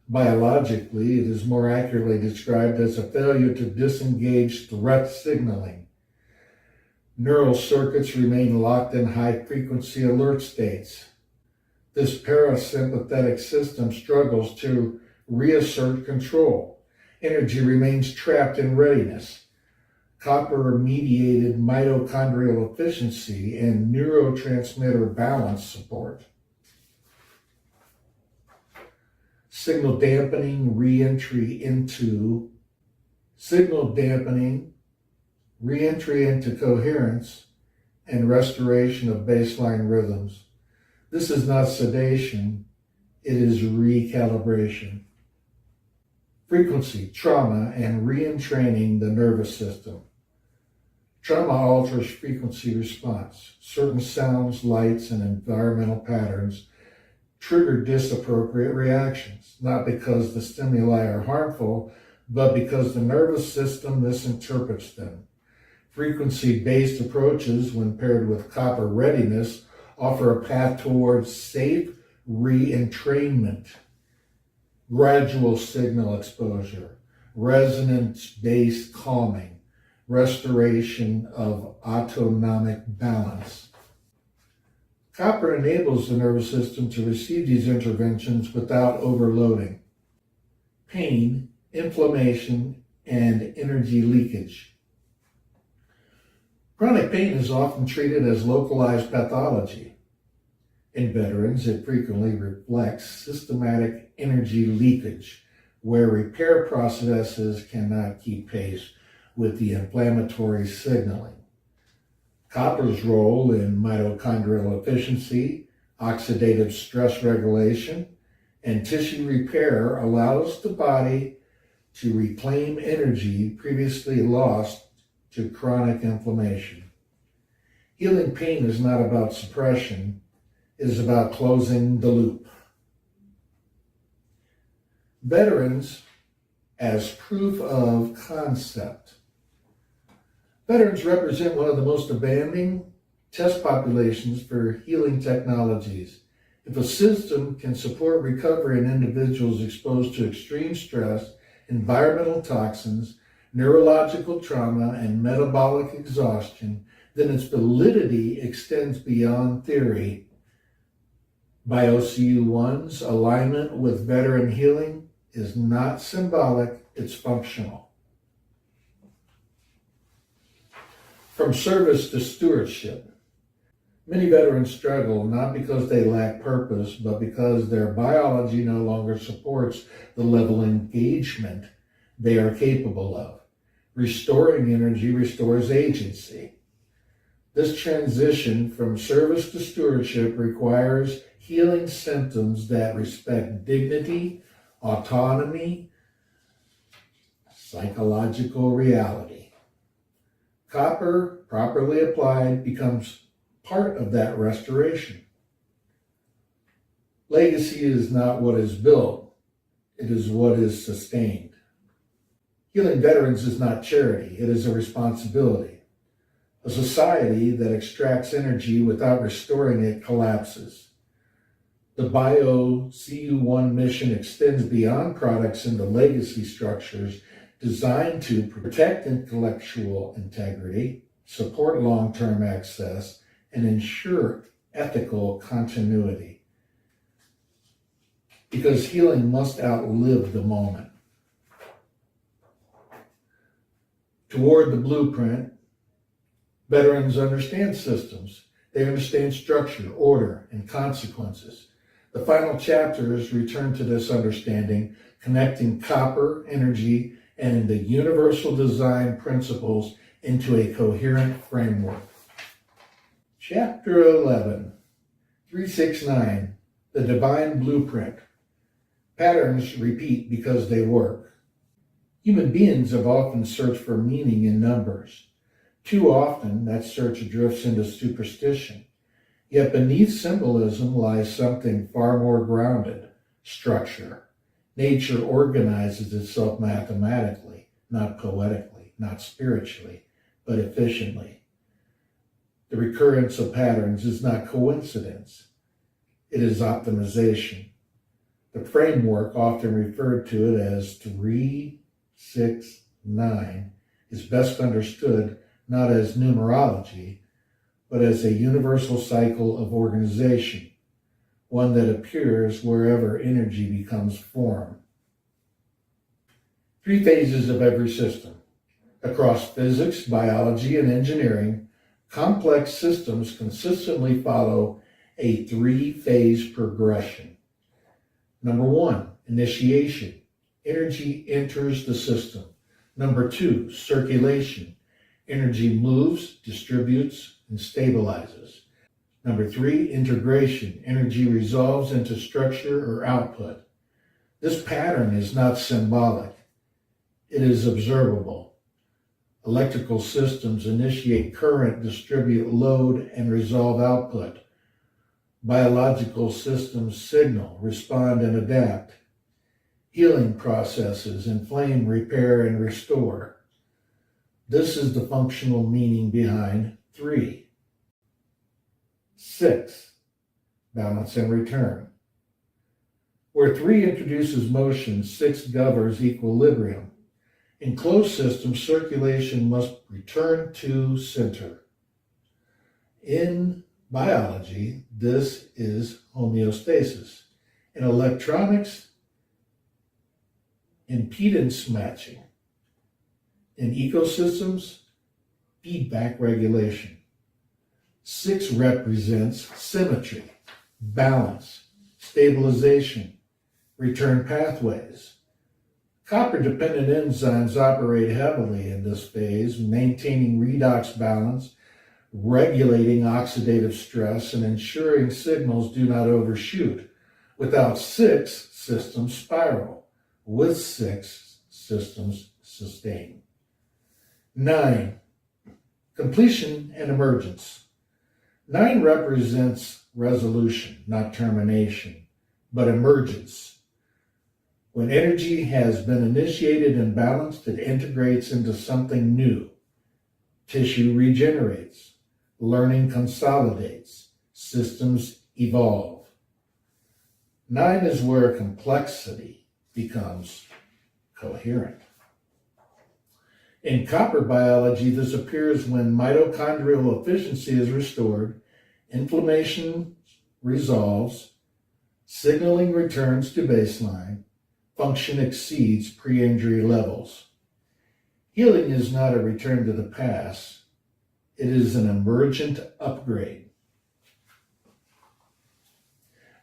Speaker 22: Biologically, it is more accurately described as a failure to disengage threat signaling. Neural circuits remain locked in high-frequency alert states. This parasympathetic system struggles to reassert control. Energy remains trapped in readiness. Copper-mediated mitochondrial efficiency and neurotransmitter balance support. Signal dampening, re-entry into coherence, and restoration of baseline rhythms. This is not sedation, it is recalibration. Frequency, trauma, and re-entraining the nervous system. Trauma alters frequency response. Certain sounds, lights, and environmental patterns trigger disappropriate reactions, not because the stimuli are harmful, but because the nervous system misinterprets them. Frequency-based approaches, when paired with copper readiness, offer a path towards safe re-entrainment. Gradual signal exposure, resonance-based calming, restoration of autonomic balance. Copper enables the nervous system to receive these interventions without overloading. Pain, inflammation, and energy leakage. Chronic pain is often treated as localized pathology. In veterans, it frequently reflects systematic energy leakage, where repair processes cannot keep pace with the inflammatory signaling. Copper's role in mitochondrial efficiency, oxidative stress regulation, and tissue repair allows the body to reclaim energy previously lost to chronic inflammation. Healing pain is not about suppression, it is about closing the loop. Veterans as proof of concept. Veterans represent one of the most demanding test populations for healing technologies. If a system can support recovery in individuals exposed to extreme stress, environmental toxins, neurological trauma, and metabolic exhaustion, then its validity extends beyond theory. By OCU1's alignment with veteran healing is not symbolic, it's functional. From service to stewardship. Many veterans struggle not because they lack purpose, but because their biology no longer supports the level of engagement they are capable of. Restoring energy restores agency. This transition from service to stewardship requires healing symptoms that respect dignity, autonomy, psychological reality. Copper, properly applied, becomes part of that restoration. Legacy is not what is built, it is what is sustained. Healing veterans is not charity, it is a responsibility. A society that extracts energy without restoring it collapses. The BioCU1 mission extends beyond products into legacy structures designed to protect intellectual integrity, support long-term access, and ensure ethical continuity. Because healing must outlive the moment. Toward the blueprint, veterans understand systems. They understand structure, order, and consequences. The final chapters return to this understanding, connecting copper, energy, and the universal design principles into a coherent framework. Chapter 11, 369, The Divine Blueprint. Patterns repeat because they work. Human beings have often searched for meaning in numbers. Too often, that search drifts into superstition. Yet beneath symbolism lies something far more grounded: structure. Nature organizes itself mathematically, not poetically, not spiritually, but efficiently. The recurrence of patterns is not coincidence. It is optimization. The framework, often referred to it as 369, is best understood not as numerology, but as a universal cycle of organization, one that appears wherever energy becomes form. 3 phases of every system. Across physics, biology, and engineering, complex systems consistently follow a 3-phase progression. Number 1, initiation. Energy enters the system. Number 2, circulation. Energy moves, distributes, and stabilizes. Number 3, integration. Energy resolves into structure or output. This pattern is not symbolic. It is observable. Electrical systems initiate current, distribute load, and resolve output. Biological systems signal, respond, and adapt. Healing processes inflame, repair, and restore. This is the functional meaning behind 3. 6, balance and return. Where 3 introduces motion, 6 governs equilibrium. In closed systems, circulation must return to center. In biology, this is homeostasis. In electronics, impedance matching. In ecosystems, feedback regulation. 6 represents symmetry, balance, stabilization, return pathways. Copper-dependent enzymes operate heavily in this phase, maintaining redox balance, regulating oxidative stress, and ensuring signals do not overshoot. Without 6, systems spiral. With 6, systems sustain. 9, completion and emergence. 9 represents resolution, not termination, but emergence. When energy has been initiated and balanced, it integrates into something new. Tissue regenerates. Learning consolidates. Systems evolve. 9 is where complexity becomes coherent. In copper biology, this appears when mitochondrial efficiency is restored, inflammation resolves, signaling returns to baseline, function exceeds pre-injury levels. Healing is not a return to the past. It is an emergent upgrade.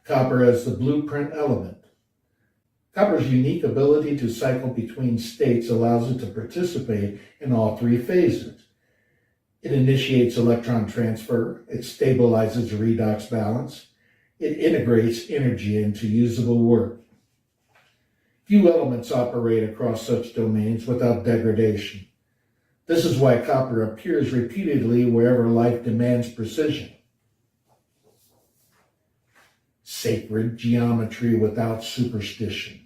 Speaker 22: Copper as the blueprint element. Copper's unique ability to cycle between states allows it to participate in all 3 phases. It initiates electron transfer. It stabilizes redox balance. It integrates energy into usable work. Few elements operate across such domains without degradation. This is why copper appears repeatedly wherever life demands precision. Sacred geometry without superstition.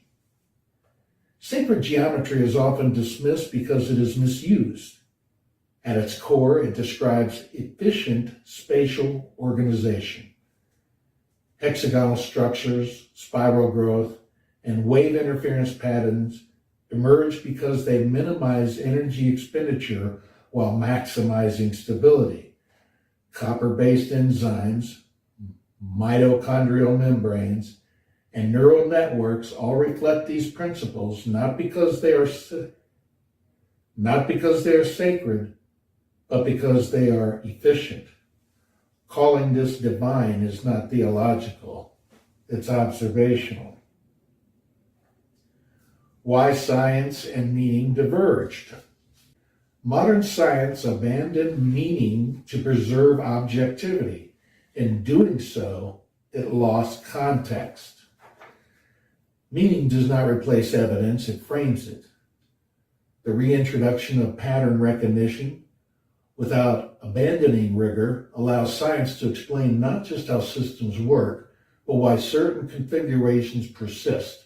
Speaker 22: Sacred geometry is often dismissed because it is misused. At its core, it describes efficient spatial organization. Hexagonal structures, spiral growth, and wave interference patterns emerge because they minimize energy expenditure while maximizing stability. Copper-based enzymes, mitochondrial membranes, and neural networks all reflect these principles, not because they are sacred, but because they are efficient. Calling this divine is not theological, it's observational. Why science and meaning diverged. Modern science abandoned meaning to preserve objectivity. In doing so, it lost context. Meaning does not replace evidence, it frames it. The reintroduction of pattern recognition without abandoning rigor allows science to explain not just how systems work, but why certain configurations persist.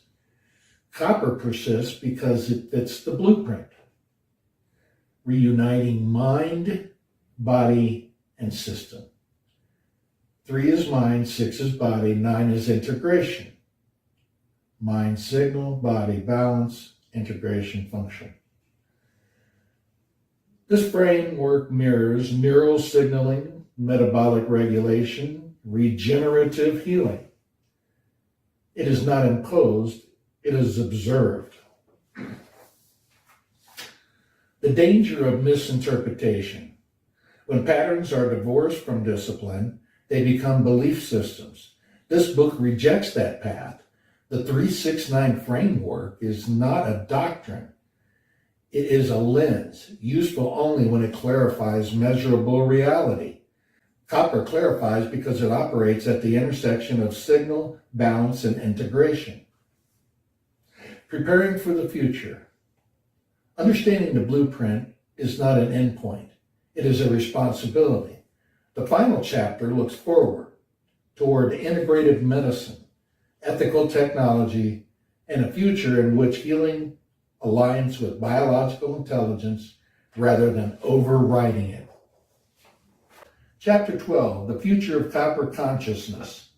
Speaker 22: Copper persists because it fits the blueprint, reuniting mind, body, and system. 3 is mind, 6 is body, 9 is integration. Mind signal, body balance, integration function. This framework mirrors neural signaling, metabolic regulation, regenerative healing. It is not imposed, it is observed. The danger of misinterpretation. When patterns are divorced from discipline, they become belief systems. This book rejects that path. The 369 framework is not a doctrine. It is a lens, useful only when it clarifies measurable reality. Copper clarifies because it operates at the intersection of signal, balance, and integration. Preparing for the future. Understanding the blueprint is not an endpoint. It is a responsibility. The final chapter looks forward toward integrative medicine, ethical technology, and a future in which healing aligns with biological intelligence rather than overriding it. Chapter 12, the future of copper consciousness.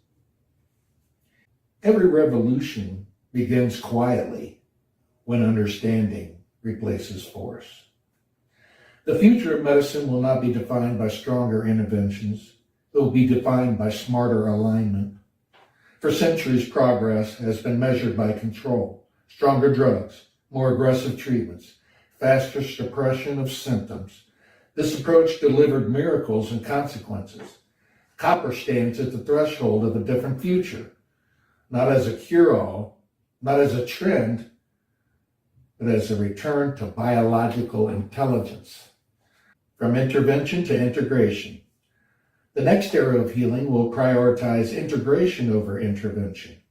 Speaker 22: Every revolution begins quietly when understanding replaces force. The future of medicine will not be defined by stronger interventions. It will be defined by smarter alignment. For centuries, progress has been measured by control, stronger drugs, more aggressive treatments, faster suppression of symptoms. This approach delivered miracles and consequences. Copper stands at the threshold of a different future, not as a cure-all, not as a trend, but as a return to biological intelligence. From intervention to integration. The next era of healing will prioritize integration over intervention.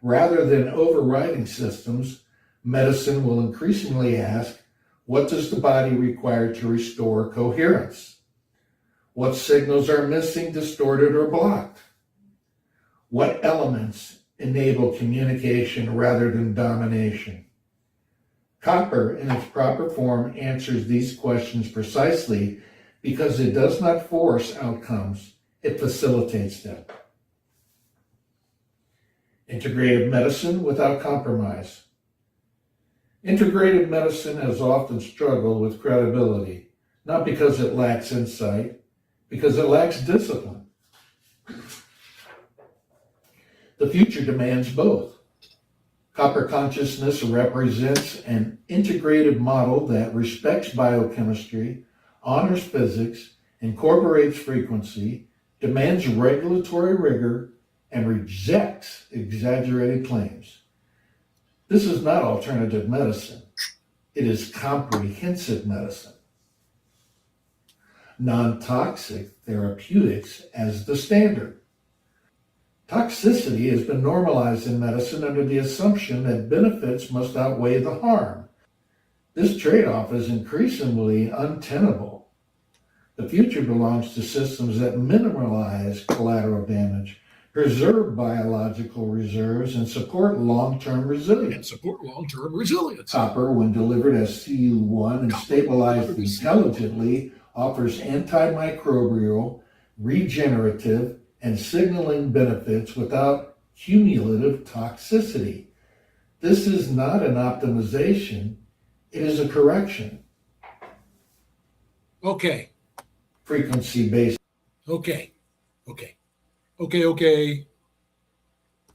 Speaker 22: Rather than overriding systems, medicine will increasingly ask, what does the body require to restore coherence? What signals are missing, distorted, or blocked? What elements enable communication rather than domination? Copper, in its proper form, answers these questions precisely because it does not force outcomes, it facilitates them. Integrative medicine without compromise. Integrative medicine has often struggled with credibility, not because it lacks insight, because it lacks discipline. The future demands both. Copper consciousness represents an integrative model that respects biochemistry, honors physics, incorporates frequency, demands regulatory rigor, and rejects exaggerated claims. This is not alternative medicine. It is comprehensive medicine. Non-toxic therapeutics as the standard. Toxicity has been normalized in medicine under the assumption that benefits must outweigh the harm. This trade-off is increasingly untenable. The future belongs to systems that minimize collateral damage, preserve biological reserves, and support long-term resilience. Copper, when delivered as CU1 and stabilized intelligently, offers antimicrobial, regenerative, and signaling benefits without cumulative toxicity. This is not an optimization, it is a correction.
Speaker 1: Okay.
Speaker 22: Frequency-based.
Speaker 1: Okay. I'm going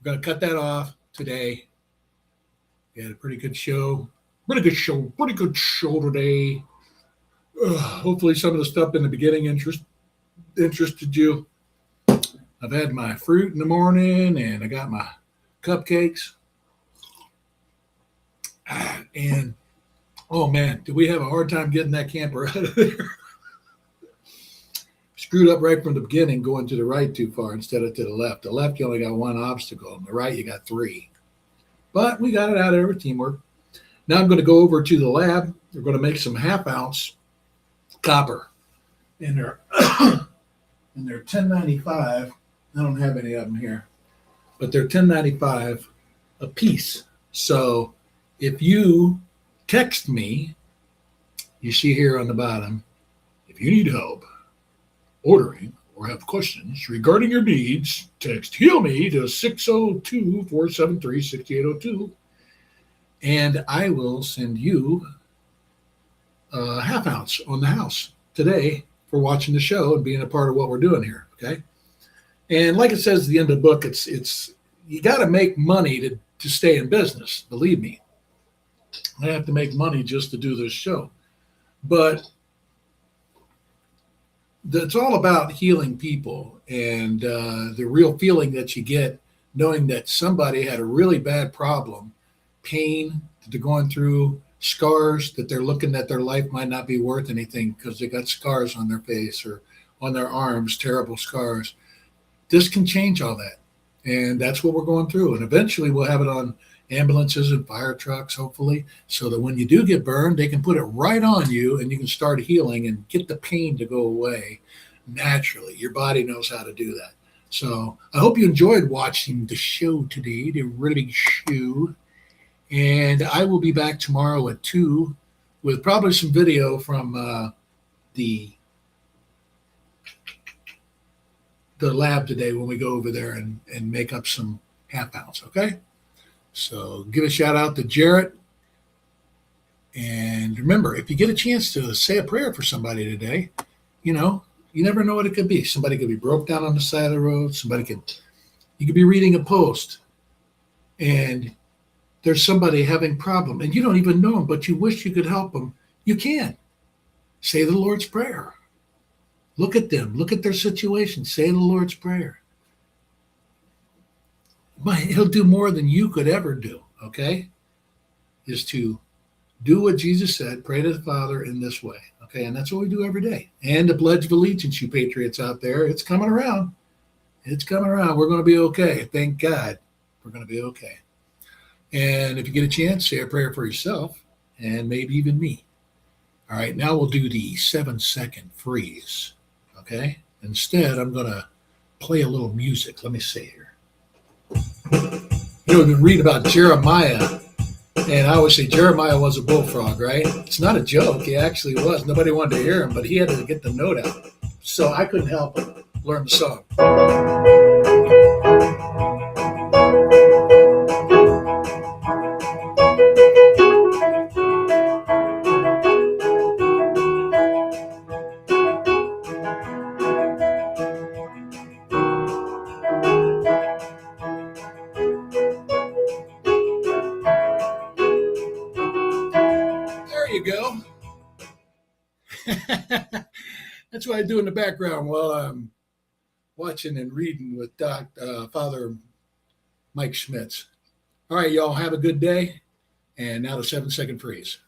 Speaker 1: to cut that off today. We had a pretty good show today. Hopefully some of the stuff in the beginning interested you. I've had my fruit in the morning and I got my cupcakes. And Oh man, did we have a hard time getting that camper out of there? Screwed up right from the beginning, going to the right too far instead of to the left. The left, you only got one obstacle. On the right, you got three. But we got it out of there with teamwork. Now I'm going to go over to the lab. We're going to make some half-ounce copper. And they're 10.95. I don't have any of them here, but they're 10.95 a piece. So if you text me, you see here on the bottom, if you need help ordering or have questions regarding your needs, text Heal Me to 602-473-6802, and I will send you a half ounce on the house today for watching the show and being a part of what we're doing here. Okay. And like it says at the end of the book, it's you got to make money to stay in business. Believe me, I have to make money just to do this show, but it's all about healing people and the real feeling that you get knowing that somebody had a really bad problem, pain that they're going through, scars that they're looking at their life might not be worth anything because they got scars on their face or on their arms, terrible scars. This can change all that. And that's what we're going through. And eventually we'll have it on ambulances and fire trucks, hopefully, so that when you do get burned, they can put it right on you and you can start healing and get the pain to go away naturally. Your body knows how to do that. So I hope you enjoyed watching the show today, the really big show. And I will be back tomorrow at 2 with probably some video from the lab today when we go over there and make up some half ounce, okay? So give a shout out to Jarrett. And remember, if you get a chance to say a prayer for somebody today, you never know what it could be. Somebody could be broke down on the side of the road. You could be reading a post and there's somebody having a problem and you don't even know them, but you wish you could help them. You can. Say the Lord's Prayer. Look at them. Look at their situation. Say the Lord's Prayer. He'll do more than you could ever do, okay? Is to do what Jesus said, pray to the Father in this way, okay? And that's what we do every day. And the Pledge of Allegiance, you patriots out there, it's coming around. It's coming around. We're going to be okay. Thank God we're going to be okay. And if you get a chance, say a prayer for yourself and maybe even me. All right, now we'll do the 7-second freeze, okay? Instead, I'm going to play a little music. Let me see here. We've been reading about Jeremiah, and I always say Jeremiah was a bullfrog, right? It's not a joke. He actually was. Nobody wanted to hear him, but he had to get the note out. So I couldn't help but learn the song. You go. That's what I do in the background while I'm watching and reading with Father Mike Schmitz. All right, y'all have a good day. And now the 7-second freeze.